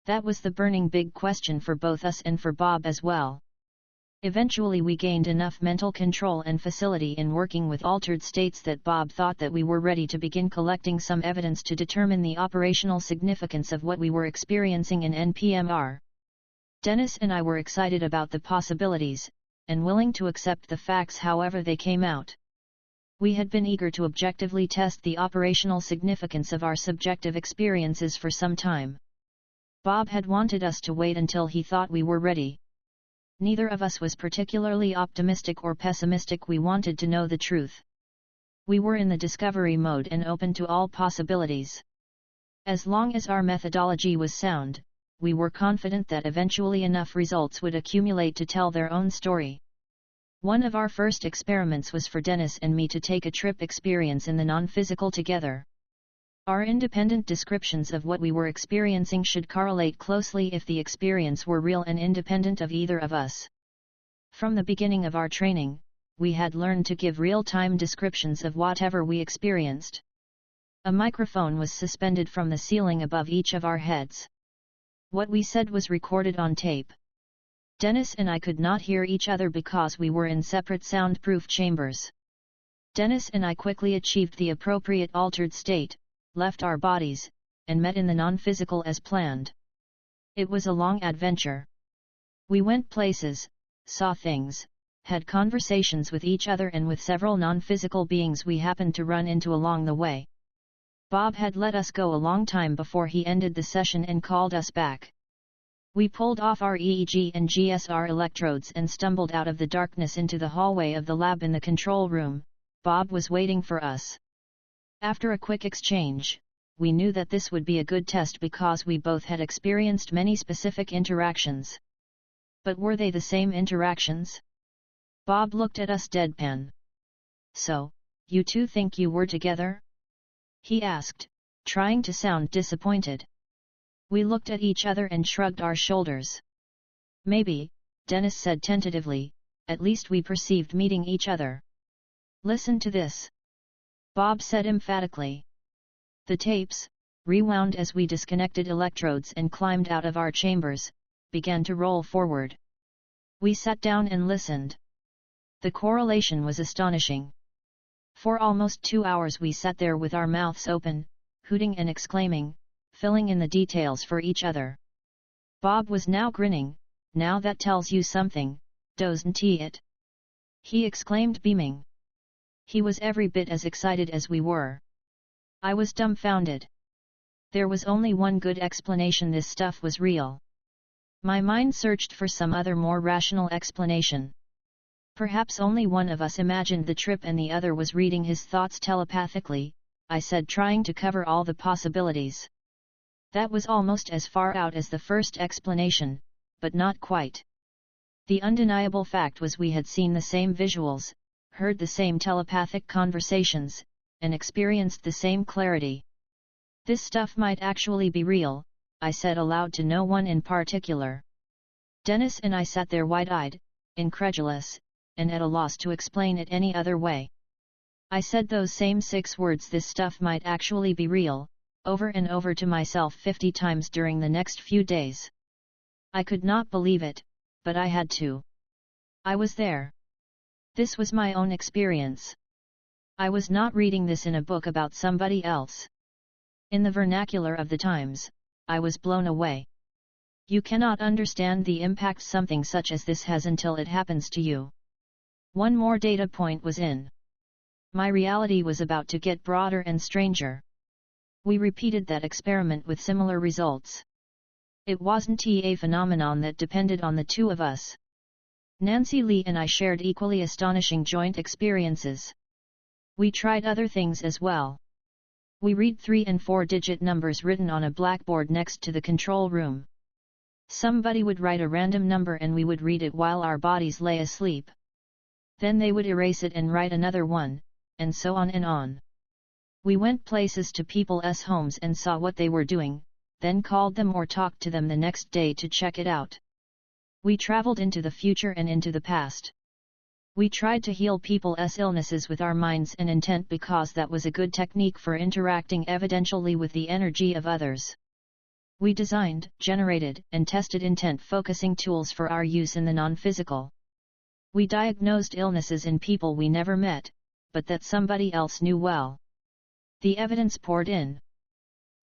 That was the burning big question for both us and for Bob as well. Eventually we gained enough mental control and facility in working with altered states that Bob thought that we were ready to begin collecting some evidence to determine the operational significance of what we were experiencing in NPMR. Dennis and I were excited about the possibilities, and willing to accept the facts however they came out. We had been eager to objectively test the operational significance of our subjective experiences for some time. Bob had wanted us to wait until he thought we were ready. Neither of us was particularly optimistic or pessimistic. We wanted to know the truth. We were in the discovery mode and open to all possibilities. As long as our methodology was sound, we were confident that eventually enough results would accumulate to tell their own story. One of our first experiments was for Dennis and me to take a trip experience in the non-physical together. Our independent descriptions of what we were experiencing should correlate closely if the experience were real and independent of either of us. From the beginning of our training, we had learned to give real-time descriptions of whatever we experienced. A microphone was suspended from the ceiling above each of our heads. What we said was recorded on tape. Dennis and I could not hear each other because we were in separate soundproof chambers. Dennis and I quickly achieved the appropriate altered state, left our bodies, and met in the non-physical as planned. It was a long adventure. We went places, saw things, had conversations with each other and with several non-physical beings we happened to run into along the way. Bob had let us go a long time before he ended the session and called us back. We pulled off our EEG and GSR electrodes and stumbled out of the darkness into the hallway of the lab in the control room. Bob was waiting for us. After a quick exchange, we knew that this would be a good test because we both had experienced many specific interactions. But were they the same interactions? Bob looked at us deadpan. So, you two think you were together? He asked, trying to sound disappointed. We looked at each other and shrugged our shoulders. Maybe, Dennis said tentatively, at least we perceived meeting each other. Listen to this. Bob said emphatically. The tapes, rewound as we disconnected electrodes and climbed out of our chambers, began to roll forward. We sat down and listened. The correlation was astonishing. For almost 2 hours we sat there with our mouths open, hooting and exclaiming, filling in the details for each other. Bob was now grinning. Now that tells you something, doesn't it? He exclaimed, beaming. He was every bit as excited as we were. I was dumbfounded. There was only one good explanation: this stuff was real. My mind searched for some other more rational explanation. Perhaps only one of us imagined the trip and the other was reading his thoughts telepathically, I said, trying to cover all the possibilities. That was almost as far out as the first explanation, but not quite. The undeniable fact was we had seen the same visuals, heard the same telepathic conversations, and experienced the same clarity. This stuff might actually be real, I said aloud to no one in particular. Dennis and I sat there wide-eyed, incredulous, and at a loss to explain it any other way. I said those same 6 words, this stuff might actually be real, over and over to myself 50 times during the next few days. I could not believe it, but I had to. I was there. This was my own experience. I was not reading this in a book about somebody else. In the vernacular of the times, I was blown away. You cannot understand the impact something such as this has until it happens to you. One more data point was in. My reality was about to get broader and stranger. We repeated that experiment with similar results. It wasn't a phenomenon that depended on the two of us. Nancy Lee and I shared equally astonishing joint experiences. We tried other things as well. We read 3- and 4-digit numbers written on a blackboard next to the control room. Somebody would write a random number and we would read it while our bodies lay asleep. Then they would erase it and write another one, and so on and on. We went places to people's homes and saw what they were doing, then called them or talked to them the next day to check it out. We traveled into the future and into the past. We tried to heal people's illnesses with our minds and intent because that was a good technique for interacting evidentially with the energy of others. We designed, generated, and tested intent-focusing tools for our use in the non-physical. We diagnosed illnesses in people we never met, but that somebody else knew well. The evidence poured in.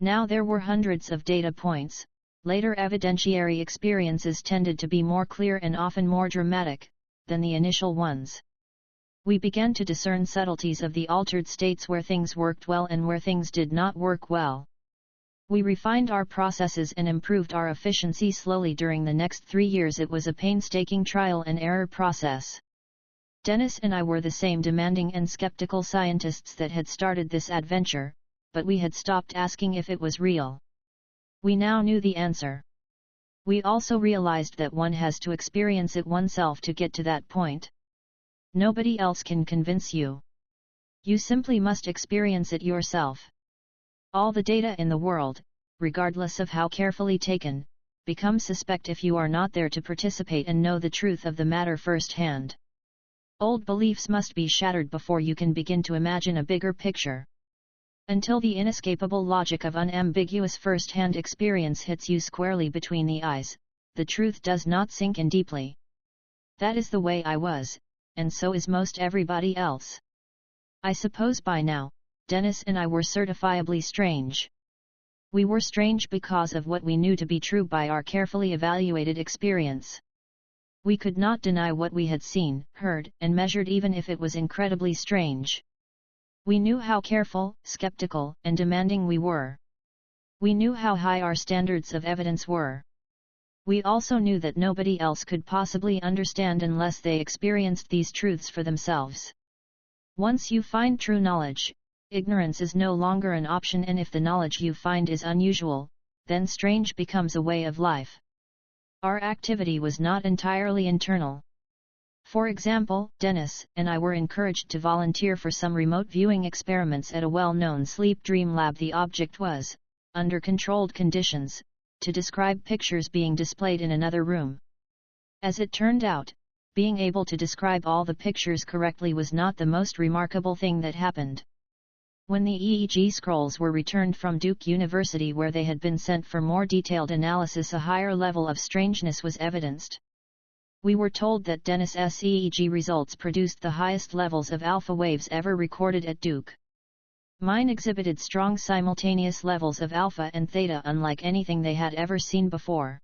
Now there were hundreds of data points. Later evidentiary experiences tended to be more clear and often more dramatic than the initial ones. We began to discern subtleties of the altered states where things worked well and where things did not work well. We refined our processes and improved our efficiency slowly during the next 3 years. It was a painstaking trial and error process. Dennis and I were the same demanding and skeptical scientists that had started this adventure, but we had stopped asking if it was real. We now knew the answer. We also realized that one has to experience it oneself to get to that point. Nobody else can convince you. You simply must experience it yourself. All the data in the world, regardless of how carefully taken, become suspect if you are not there to participate and know the truth of the matter firsthand. Old beliefs must be shattered before you can begin to imagine a bigger picture. Until the inescapable logic of unambiguous first-hand experience hits you squarely between the eyes, the truth does not sink in deeply. That is the way I was, and so is most everybody else. I suppose by now, Dennis and I were certifiably strange. We were strange because of what we knew to be true by our carefully evaluated experience. We could not deny what we had seen, heard, and measured even if it was incredibly strange. We knew how careful, skeptical, and demanding we were. We knew how high our standards of evidence were. We also knew that nobody else could possibly understand unless they experienced these truths for themselves. Once you find true knowledge, ignorance is no longer an option, and if the knowledge you find is unusual, then strange becomes a way of life. Our activity was not entirely internal. For example, Dennis and I were encouraged to volunteer for some remote viewing experiments at a well-known sleep dream lab. The object was, under controlled conditions, to describe pictures being displayed in another room. As it turned out, being able to describe all the pictures correctly was not the most remarkable thing that happened. When the EEG scrolls were returned from Duke University where they had been sent for more detailed analysis, a higher level of strangeness was evidenced. We were told that Dennis's EEG results produced the highest levels of alpha waves ever recorded at Duke. Mine exhibited strong simultaneous levels of alpha and theta unlike anything they had ever seen before.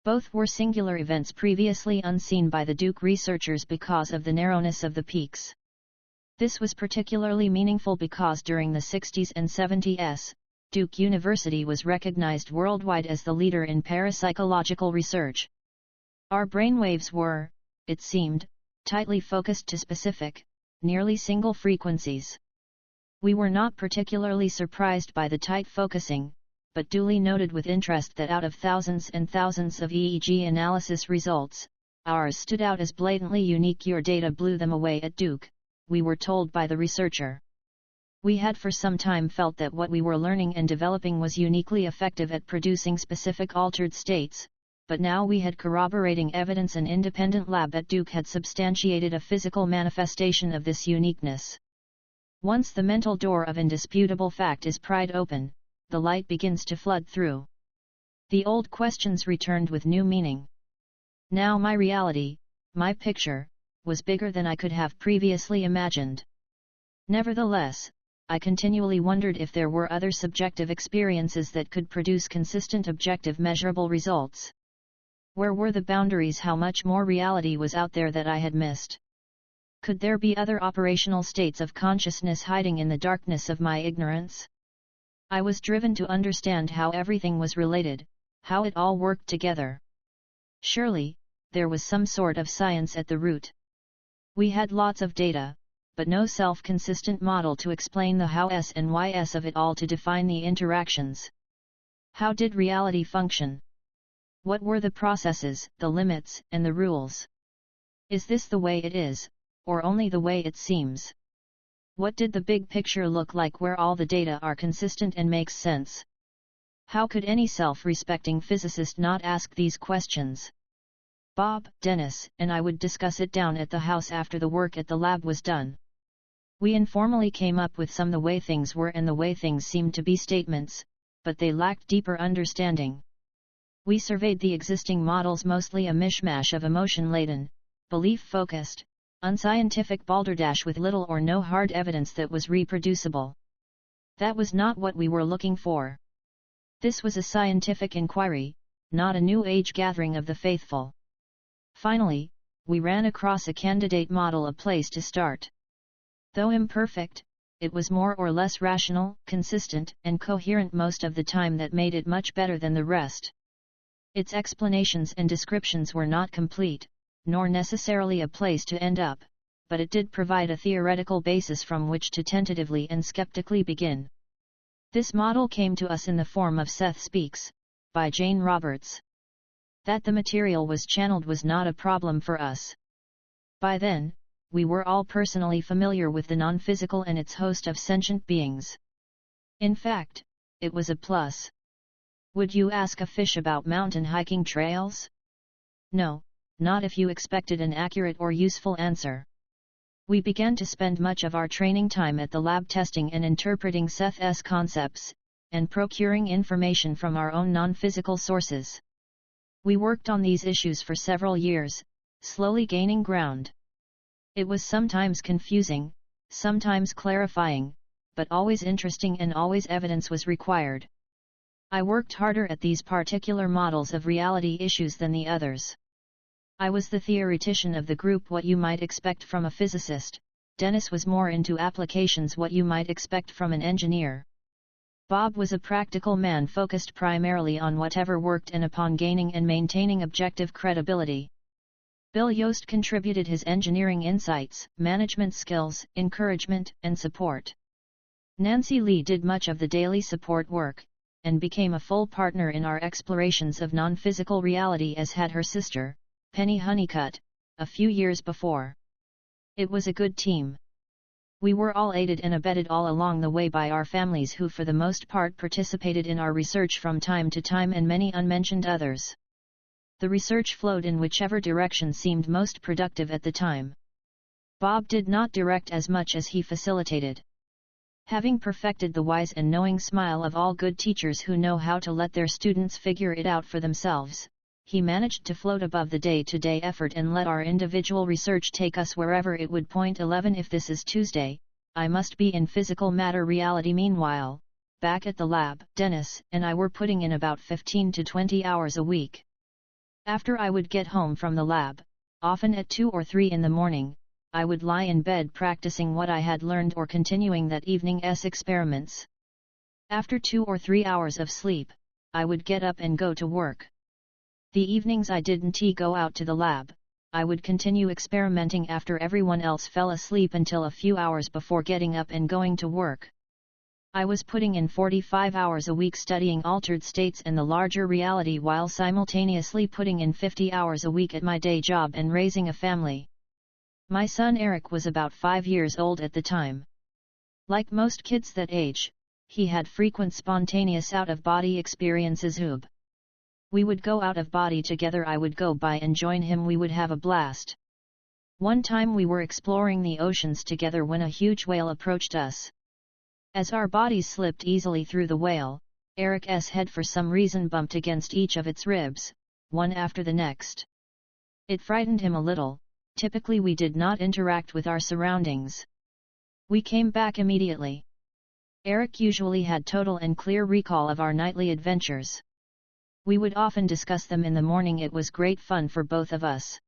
Both were singular events previously unseen by the Duke researchers because of the narrowness of the peaks. This was particularly meaningful because during the 60s and 70s, Duke University was recognized worldwide as the leader in parapsychological research. Our brainwaves were, it seemed, tightly focused to specific, nearly single frequencies. We were not particularly surprised by the tight focusing, but duly noted with interest that out of thousands and thousands of EEG analysis results, ours stood out as blatantly unique. Your data blew them away at Duke, we were told by the researcher. We had for some time felt that what we were learning and developing was uniquely effective at producing specific altered states, but now we had corroborating evidence. An independent lab at Duke had substantiated a physical manifestation of this uniqueness. Once the mental door of indisputable fact is pried open, the light begins to flood through. The old questions returned with new meaning. Now my reality, my picture, was bigger than I could have previously imagined. Nevertheless, I continually wondered if there were other subjective experiences that could produce consistent objective measurable results. Where were the boundaries? How much more reality was out there that I had missed? Could there be other operational states of consciousness hiding in the darkness of my ignorance? I was driven to understand how everything was related, how it all worked together. Surely, there was some sort of science at the root. We had lots of data, but no self-consistent model to explain the hows and whys of it all, to define the interactions. How did reality function? What were the processes, the limits, and the rules? Is this the way it is, or only the way it seems? What did the big picture look like where all the data are consistent and makes sense? How could any self-respecting physicist not ask these questions? Bob, Dennis, and I would discuss it down at the house after the work at the lab was done. We informally came up with some "the way things were" and "the way things seemed to be" statements, but they lacked deeper understanding. We surveyed the existing models, mostly a mishmash of emotion-laden, belief-focused, unscientific balderdash with little or no hard evidence that was reproducible. That was not what we were looking for. This was a scientific inquiry, not a New Age gathering of the faithful. Finally, we ran across a candidate model, a place to start. Though imperfect, it was more or less rational, consistent, and coherent most of the time. That made it much better than the rest. Its explanations and descriptions were not complete, nor necessarily a place to end up, but it did provide a theoretical basis from which to tentatively and skeptically begin. This model came to us in the form of Seth Speaks, by Jane Roberts. That the material was channeled was not a problem for us. By then, we were all personally familiar with the non-physical and its host of sentient beings. In fact, it was a plus. Would you ask a fish about mountain hiking trails? No, not if you expected an accurate or useful answer. We began to spend much of our training time at the lab testing and interpreting Seth's concepts, and procuring information from our own non-physical sources. We worked on these issues for several years, slowly gaining ground. It was sometimes confusing, sometimes clarifying, but always interesting, and always evidence was required. I worked harder at these particular models of reality issues than the others. I was the theoretician of the group, what you might expect from a physicist. Dennis was more into applications, what you might expect from an engineer. Bob was a practical man focused primarily on whatever worked and upon gaining and maintaining objective credibility. Bill Yost contributed his engineering insights, management skills, encouragement, and support. Nancy Lee did much of the daily support work, and became a full partner in our explorations of non-physical reality, as had her sister, Penny Honeycutt, a few years before. It was a good team. We were all aided and abetted all along the way by our families, who for the most part participated in our research from time to time, and many unmentioned others. The research flowed in whichever direction seemed most productive at the time. Bob did not direct as much as he facilitated. Having perfected the wise and knowing smile of all good teachers who know how to let their students figure it out for themselves, he managed to float above the day-to-day effort and let our individual research take us wherever it would. Point 11. If this is Tuesday, I must be in physical matter reality. Meanwhile, back at the lab, Dennis and I were putting in about 15 to 20 hours a week. After I would get home from the lab, often at 2 or 3 in the morning, I would lie in bed practicing what I had learned or continuing that evening's experiments. After 2 or 3 hours of sleep, I would get up and go to work. The evenings I didn't go out to the lab, I would continue experimenting after everyone else fell asleep until a few hours before getting up and going to work. I was putting in 45 hours a week studying altered states and the larger reality, while simultaneously putting in 50 hours a week at my day job and raising a family. My son Eric was about 5 years old at the time. Like most kids that age, he had frequent spontaneous out-of-body experiences. We would go out of body together. I would go by and join him. We would have a blast. One time we were exploring the oceans together when a huge whale approached us. As our bodies slipped easily through the whale, Eric's head for some reason bumped against each of its ribs, one after the next. It frightened him a little. Typically we did not interact with our surroundings. We came back immediately. Eric usually had total and clear recall of our nightly adventures. We would often discuss them in the morning. It was great fun for both of us.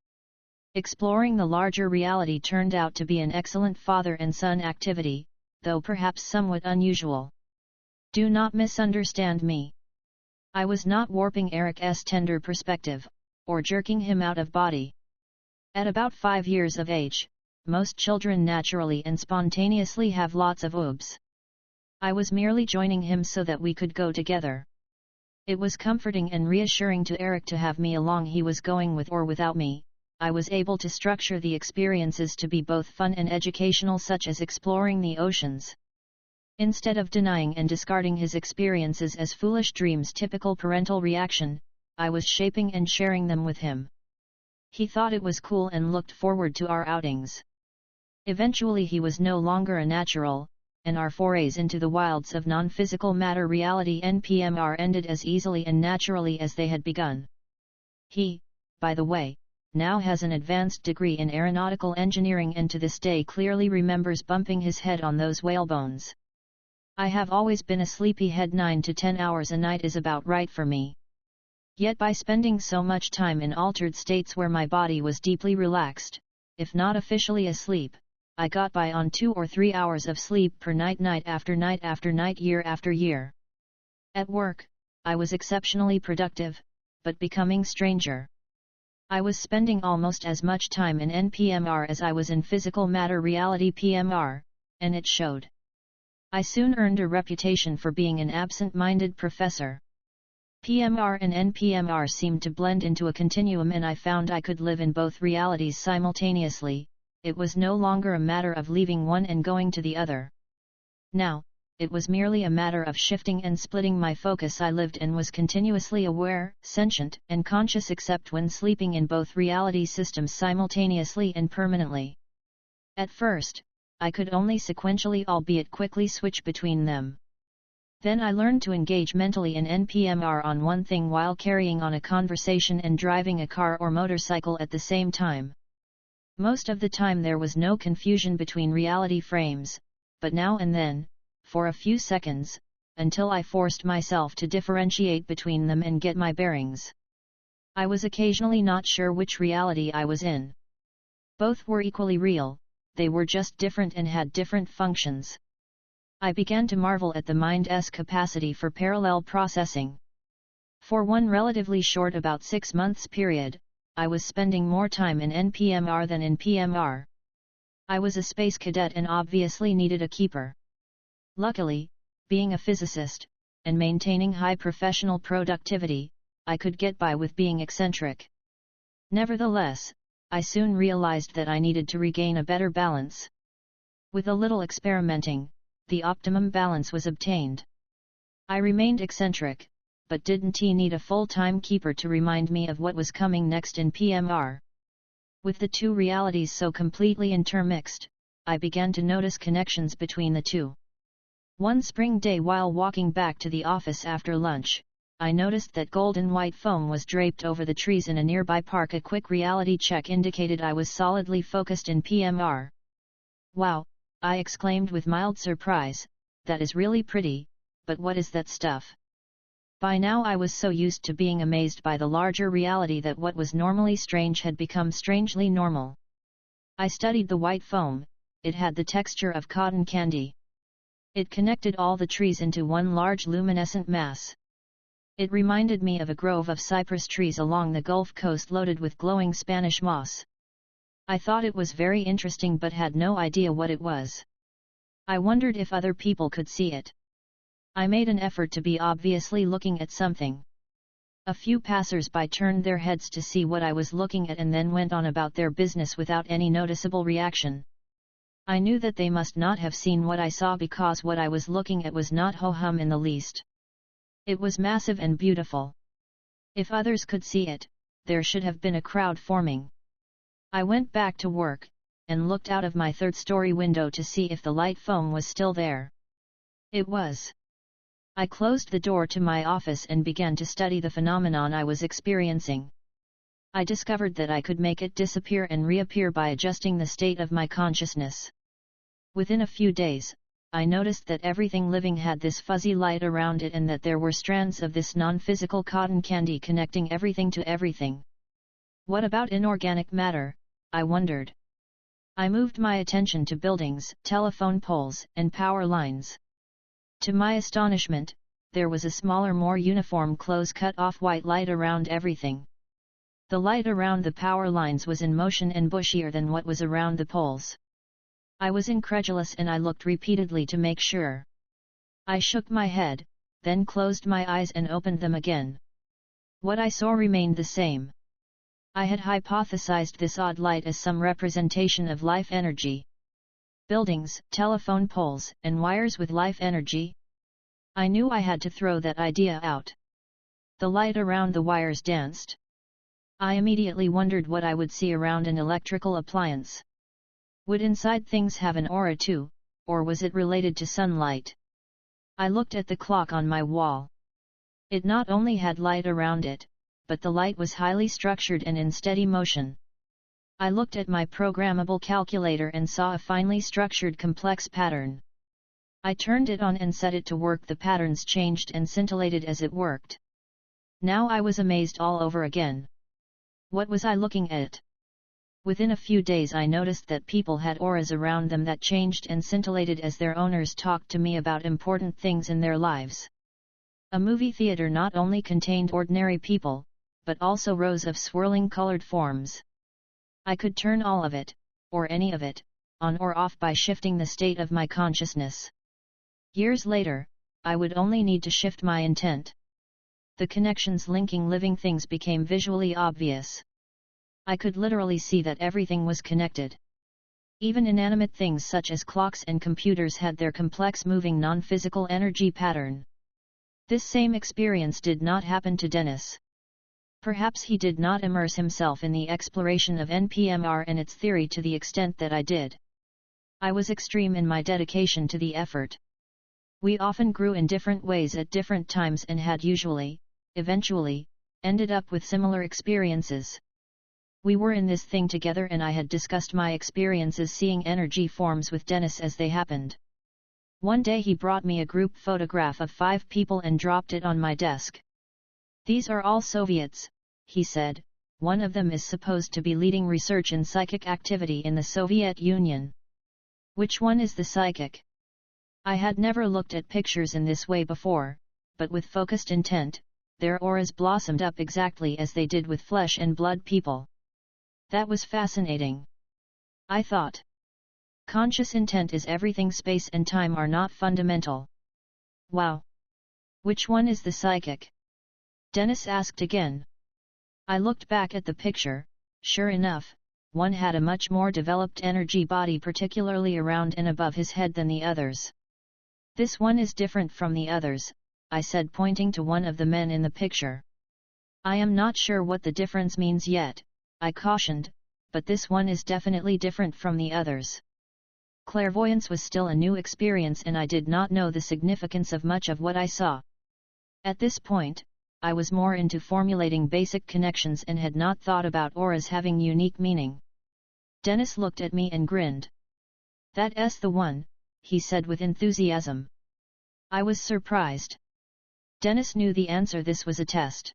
Exploring the larger reality turned out to be an excellent father and son activity, though perhaps somewhat unusual. Do not misunderstand me. I was not warping Eric's tender perspective, or jerking him out of body. At about 5 years of age, most children naturally and spontaneously have lots of oobs. I was merely joining him so that we could go together. It was comforting and reassuring to Eric to have me along. He was going with or without me. I was able to structure the experiences to be both fun and educational, such as exploring the oceans. Instead of denying and discarding his experiences as foolish dreams, typical parental reaction, I was shaping and sharing them with him. He thought it was cool and looked forward to our outings. Eventually he was no longer a natural, and our forays into the wilds of non-physical matter reality (NPMR) ended as easily and naturally as they had begun. He, by the way, now has an advanced degree in aeronautical engineering and to this day clearly remembers bumping his head on those whalebones. I have always been a sleepyhead. 9 to 10 hours a night is about right for me. Yet by spending so much time in altered states where my body was deeply relaxed, if not officially asleep, I got by on 2 or 3 hours of sleep per night, night after night after night, year after year. At work, I was exceptionally productive, but becoming stranger. I was spending almost as much time in NPMR as I was in physical matter reality PMR, and it showed. I soon earned a reputation for being an absent-minded professor. PMR and NPMR seemed to blend into a continuum, and I found I could live in both realities simultaneously. It was no longer a matter of leaving one and going to the other. Now, it was merely a matter of shifting and splitting my focus. I lived and was continuously aware, sentient, and conscious, except when sleeping, in both reality systems simultaneously and permanently. At first, I could only sequentially, albeit quickly, switch between them. Then I learned to engage mentally in NPMR on one thing while carrying on a conversation and driving a car or motorcycle at the same time. Most of the time there was no confusion between reality frames, but now and then, for a few seconds, until I forced myself to differentiate between them and get my bearings. I was occasionally not sure which reality I was in. Both were equally real, they were just different and had different functions. I began to marvel at the mind's capacity for parallel processing. For one relatively short about 6 months period, I was spending more time in NPMR than in PMR. I was a space cadet and obviously needed a keeper. Luckily, being a physicist, and maintaining high professional productivity, I could get by with being eccentric. Nevertheless, I soon realized that I needed to regain a better balance. With a little experimenting, the optimum balance was obtained. I remained eccentric, but didn't need a full-time keeper to remind me of what was coming next in PMR. With the two realities so completely intermixed, I began to notice connections between the two. One spring day while walking back to the office after lunch, I noticed that golden white foam was draped over the trees in a nearby park. A quick reality check indicated I was solidly focused in PMR. "Wow," I exclaimed with mild surprise, "that is really pretty, but what is that stuff?" By now I was so used to being amazed by the larger reality that what was normally strange had become strangely normal. I studied the white foam. It had the texture of cotton candy. It connected all the trees into one large luminescent mass. It reminded me of a grove of cypress trees along the Gulf Coast loaded with glowing Spanish moss. I thought it was very interesting but had no idea what it was. I wondered if other people could see it. I made an effort to be obviously looking at something. A few passers-by turned their heads to see what I was looking at and then went on about their business without any noticeable reaction. I knew that they must not have seen what I saw because what I was looking at was not ho-hum in the least. It was massive and beautiful. If others could see it, there should have been a crowd forming. I went back to work, and looked out of my third-story window to see if the light foam was still there. It was. I closed the door to my office and began to study the phenomenon I was experiencing. I discovered that I could make it disappear and reappear by adjusting the state of my consciousness. Within a few days, I noticed that everything living had this fuzzy light around it and that there were strands of this non-physical cotton candy connecting everything to everything. What about inorganic matter? I wondered. I moved my attention to buildings, telephone poles, and power lines. To my astonishment, there was a smaller, more uniform close-cut off-white light around everything. The light around the power lines was in motion and bushier than what was around the poles. I was incredulous and I looked repeatedly to make sure. I shook my head, then closed my eyes and opened them again. What I saw remained the same. I had hypothesized this odd light as some representation of life energy. Buildings, telephone poles, and wires with life energy? I knew I had to throw that idea out. The light around the wires danced. I immediately wondered what I would see around an electrical appliance. Would inside things have an aura too, or was it related to sunlight? I looked at the clock on my wall. It not only had light around it, but the light was highly structured and in steady motion. I looked at my programmable calculator and saw a finely structured complex pattern. I turned it on and set it to work. The patterns changed and scintillated as it worked. Now I was amazed all over again. What was I looking at? Within a few days I noticed that people had auras around them that changed and scintillated as their owners talked to me about important things in their lives. A movie theater not only contained ordinary people, but also rows of swirling colored forms. I could turn all of it, or any of it, on or off by shifting the state of my consciousness. Years later, I would only need to shift my intent. The connections linking living things became visually obvious. I could literally see that everything was connected. Even inanimate things such as clocks and computers had their complex moving non-physical energy pattern. This same experience did not happen to Dennis. Perhaps he did not immerse himself in the exploration of NPMR and its theory to the extent that I did. I was extreme in my dedication to the effort. We often grew in different ways at different times and had eventually, ended up with similar experiences. We were in this thing together and I had discussed my experiences seeing energy forms with Dennis as they happened. One day he brought me a group photograph of 5 people and dropped it on my desk. "These are all Soviets," he said. One of them is supposed to be leading research in psychic activity in the Soviet Union. Which one is the psychic? I had never looked at pictures in this way before, but with focused intent, their auras blossomed up exactly as they did with flesh and blood people. That was fascinating. I thought. Conscious intent is everything. Space and time are not fundamental. Wow! Which one is the psychic? Dennis asked again. I looked back at the picture. Sure enough, one had a much more developed energy body, particularly around and above his head, than the others. This one is different from the others, I said, pointing to one of the men in the picture. I am not sure what the difference means yet, I cautioned, but this one is definitely different from the others. Clairvoyance was still a new experience, and I did not know the significance of much of what I saw. At this point, I was more into formulating basic connections and had not thought about auras having unique meaning. Dennis looked at me and grinned. That's the one, he said with enthusiasm. I was surprised. Dennis knew the answer. This was a test.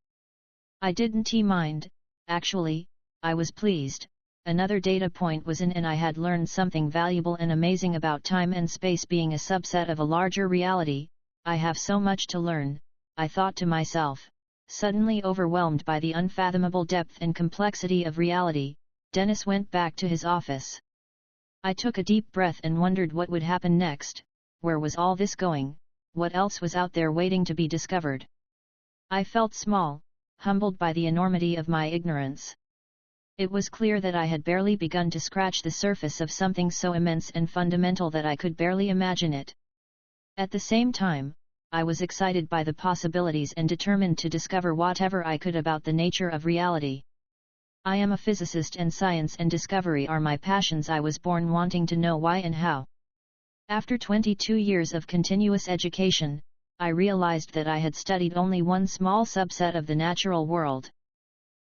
I didn't mind, actually. I was pleased. Another data point was in, and I had learned something valuable and amazing about time and space being a subset of a larger reality. I have so much to learn, I thought to myself. Suddenly overwhelmed by the unfathomable depth and complexity of reality, Dennis went back to his office. I took a deep breath and wondered what would happen next. Where was all this going? What else was out there waiting to be discovered? I felt small, humbled by the enormity of my ignorance. It was clear that I had barely begun to scratch the surface of something so immense and fundamental that I could barely imagine it. At the same time, I was excited by the possibilities and determined to discover whatever I could about the nature of reality. I am a physicist, and science and discovery are my passions. I was born wanting to know why and how. After 22 years of continuous education, I realized that I had studied only one small subset of the natural world.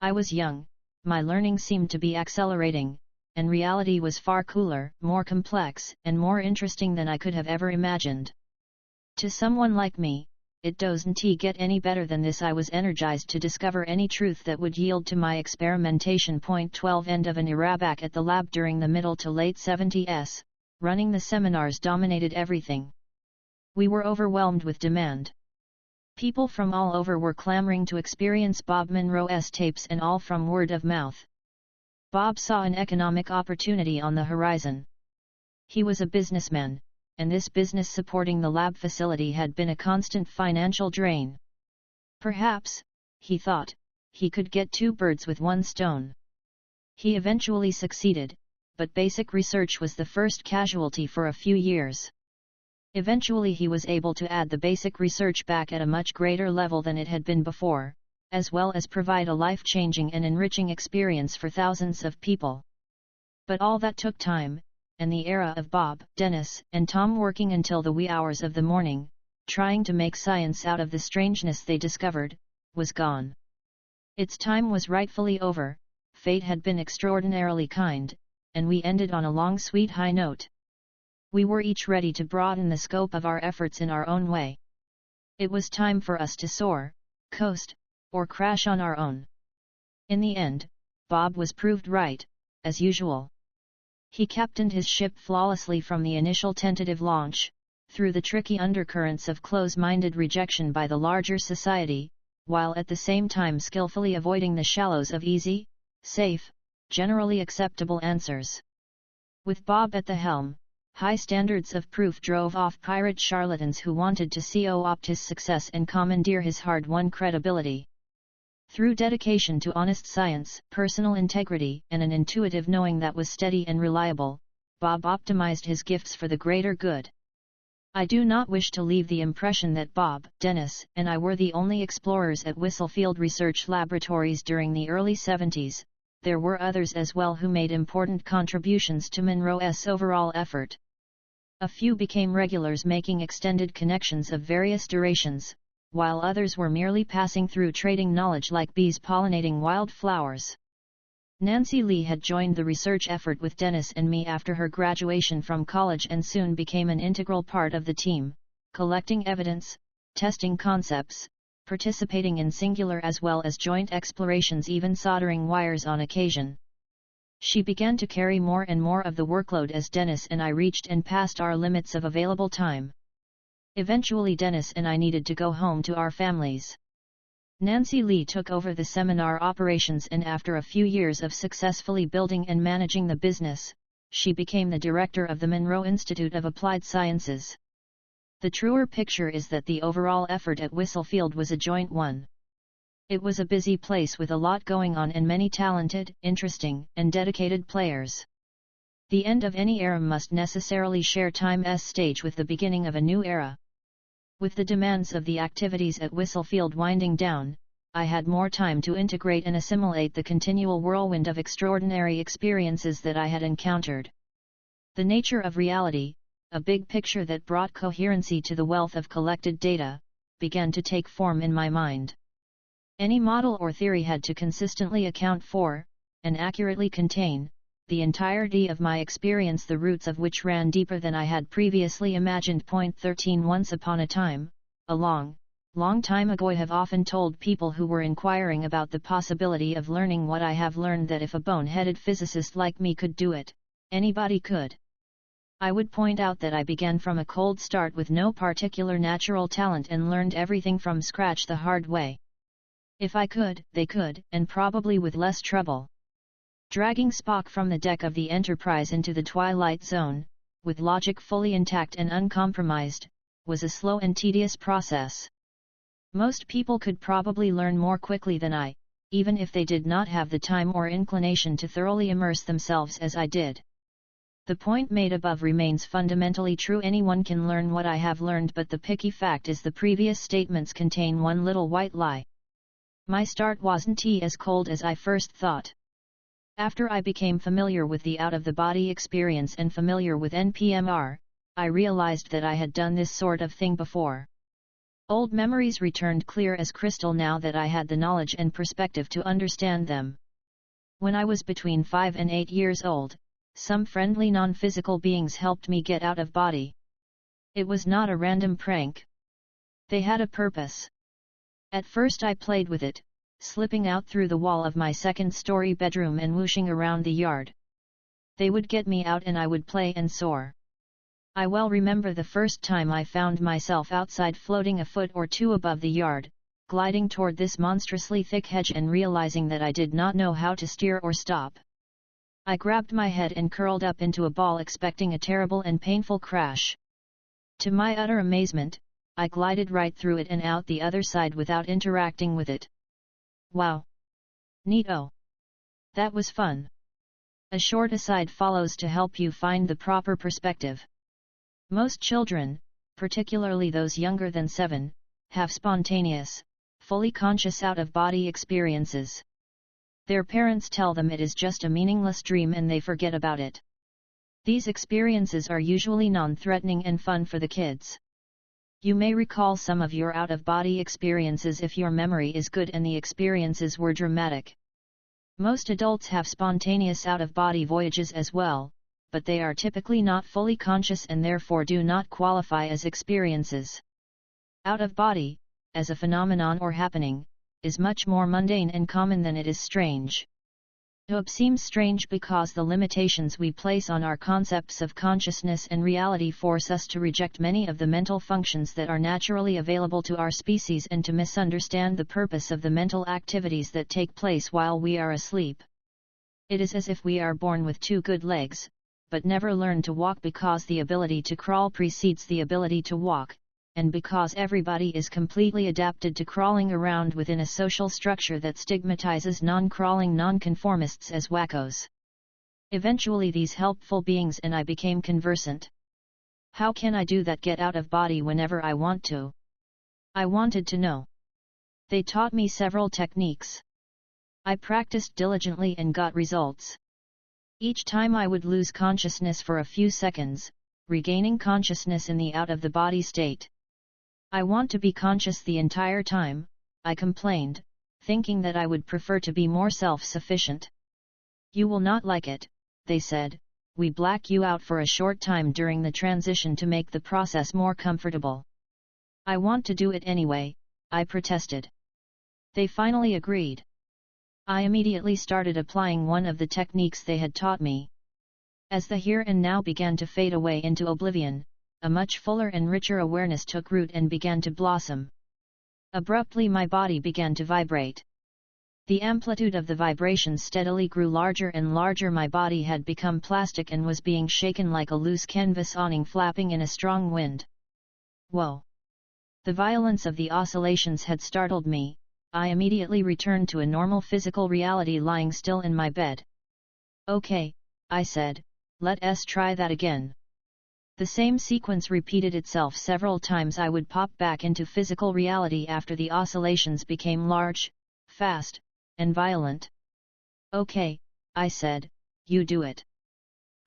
I was young, my learning seemed to be accelerating, and reality was far cooler, more complex, and more interesting than I could have ever imagined. To someone like me, it doesn't get any better than this. I was energized to discover any truth that would yield to my experimentation. 12 End of an era. Back at the lab during the middle to late 70s, running the seminars dominated everything. We were overwhelmed with demand. People from all over were clamoring to experience Bob Monroe's tapes, and all from word of mouth. Bob saw an economic opportunity on the horizon. He was a businessman, and this business supporting the lab facility had been a constant financial drain. Perhaps, he thought, he could get two birds with one stone. He eventually succeeded, but basic research was the first casualty for a few years. Eventually he was able to add the basic research back at a much greater level than it had been before, as well as provide a life-changing and enriching experience for thousands of people. But all that took time, and the era of Bob, Dennis, and Tom working until the wee hours of the morning, trying to make science out of the strangeness they discovered, was gone. Its time was rightfully over. Fate had been extraordinarily kind, and we ended on a long, sweet high note. We were each ready to broaden the scope of our efforts in our own way. It was time for us to soar, coast, or crash on our own. In the end, Bob was proved right, as usual. He captained his ship flawlessly from the initial tentative launch, through the tricky undercurrents of close-minded rejection by the larger society, while at the same time skillfully avoiding the shallows of easy, safe, generally acceptable answers. With Bob at the helm, high standards of proof drove off pirate charlatans who wanted to co-opt his success and commandeer his hard-won credibility. Through dedication to honest science, personal integrity, and an intuitive knowing that was steady and reliable, Bob optimized his gifts for the greater good. I do not wish to leave the impression that Bob, Dennis, and I were the only explorers at Whistlefield Research Laboratories during the early 70s. There were others as well who made important contributions to Monroe's overall effort. A few became regulars, making extended connections of various durations, while others were merely passing through, trading knowledge like bees pollinating wildflowers. Nancy Lee had joined the research effort with Dennis and me after her graduation from college and soon became an integral part of the team, collecting evidence, testing concepts, participating in singular as well as joint explorations, even soldering wires on occasion. She began to carry more and more of the workload as Dennis and I reached and passed our limits of available time. Eventually Dennis and I needed to go home to our families. Nancy Lee took over the seminar operations, and after a few years of successfully building and managing the business, she became the director of the Monroe Institute of Applied Sciences. The truer picture is that the overall effort at Whistlefield was a joint one. It was a busy place with a lot going on and many talented, interesting, and dedicated players. The end of any era must necessarily share time's stage with the beginning of a new era. With the demands of the activities at Whistlefield winding down, I had more time to integrate and assimilate the continual whirlwind of extraordinary experiences that I had encountered. The nature of reality, a big picture that brought coherency to the wealth of collected data, began to take form in my mind. Any model or theory had to consistently account for, and accurately contain, the entirety of my experience, the roots of which ran deeper than I had previously imagined. Point 13 Once upon a time, a long time ago, I have often told people who were inquiring about the possibility of learning what I have learned, that if a bone-headed physicist like me could do it, anybody could. I would point out that I began from a cold start with no particular natural talent and learned everything from scratch the hard way. If I could, they could, and probably with less trouble. Dragging Spock from the deck of the Enterprise into the Twilight Zone, with logic fully intact and uncompromised, was a slow and tedious process. Most people could probably learn more quickly than I, even if they did not have the time or inclination to thoroughly immerse themselves as I did. The point made above remains fundamentally true. Anyone can learn what I have learned, but the picky fact is the previous statements contain one little white lie. My start wasn't as cold as I first thought. After I became familiar with the out-of-the-body experience and familiar with NPMR, I realized that I had done this sort of thing before. Old memories returned clear as crystal now that I had the knowledge and perspective to understand them. When I was between 5 and 8 years old, some friendly non-physical beings helped me get out of body. It was not a random prank. They had a purpose. At first I played with it, slipping out through the wall of my second-story bedroom and whooshing around the yard. They would get me out and I would play and soar. I well remember the first time I found myself outside, floating a foot or two above the yard, gliding toward this monstrously thick hedge and realizing that I did not know how to steer or stop. I grabbed my head and curled up into a ball, expecting a terrible and painful crash. To my utter amazement, I glided right through it and out the other side without interacting with it. Wow! Neato! That was fun! A short aside follows to help you find the proper perspective. Most children, particularly those younger than 7, have spontaneous, fully conscious out-of-body experiences. Their parents tell them it is just a meaningless dream and they forget about it. These experiences are usually non-threatening and fun for the kids. You may recall some of your out-of-body experiences if your memory is good and the experiences were dramatic. Most adults have spontaneous out-of-body voyages as well, but they are typically not fully conscious and therefore do not qualify as experiences. Out-of-body, as a phenomenon or happening, is much more mundane and common than it is strange. It seems strange because the limitations we place on our concepts of consciousness and reality force us to reject many of the mental functions that are naturally available to our species and to misunderstand the purpose of the mental activities that take place while we are asleep. It is as if we are born with 2 good legs, but never learn to walk because the ability to crawl precedes the ability to walk, and because everybody is completely adapted to crawling around within a social structure that stigmatizes non-crawling nonconformists as wackos. Eventually these helpful beings and I became conversant. How can I do that? Get out of body whenever I want to? I wanted to know. They taught me several techniques. I practiced diligently and got results. Each time I would lose consciousness for a few seconds, regaining consciousness in the out-of-the-body state. I want to be conscious the entire time, I complained, thinking that I would prefer to be more self-sufficient. You will not like it, they said, we black you out for a short time during the transition to make the process more comfortable. I want to do it anyway, I protested. They finally agreed. I immediately started applying one of the techniques they had taught me. As the here and now began to fade away into oblivion, a much fuller and richer awareness took root and began to blossom. Abruptly my body began to vibrate. The amplitude of the vibrations steadily grew larger and larger. My body had become plastic and was being shaken like a loose canvas awning flapping in a strong wind. Whoa! The violence of the oscillations had startled me. I immediately returned to a normal physical reality, lying still in my bed. Okay, I said, let's try that again. The same sequence repeated itself several times. I would pop back into physical reality after the oscillations became large, fast, and violent. Okay, I said, you do it.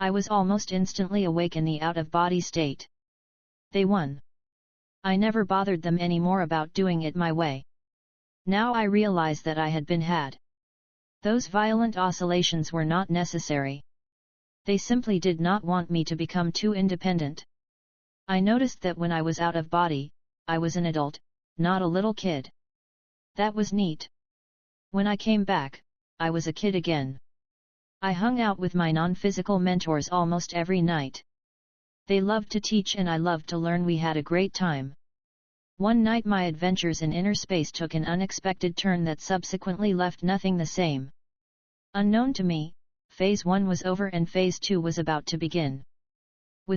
I was almost instantly awake in the out-of-body state. They won. I never bothered them anymore about doing it my way. Now I realize that I had been had. Those violent oscillations were not necessary. They simply did not want me to become too independent. I noticed that when I was out of body, I was an adult, not a little kid. That was neat. When I came back, I was a kid again. I hung out with my non-physical mentors almost every night. They loved to teach and I loved to learn. We had a great time. One night my adventures in inner space took an unexpected turn that subsequently left nothing the same. Unknown to me, Phase 1 was over and Phase 2 was about to begin.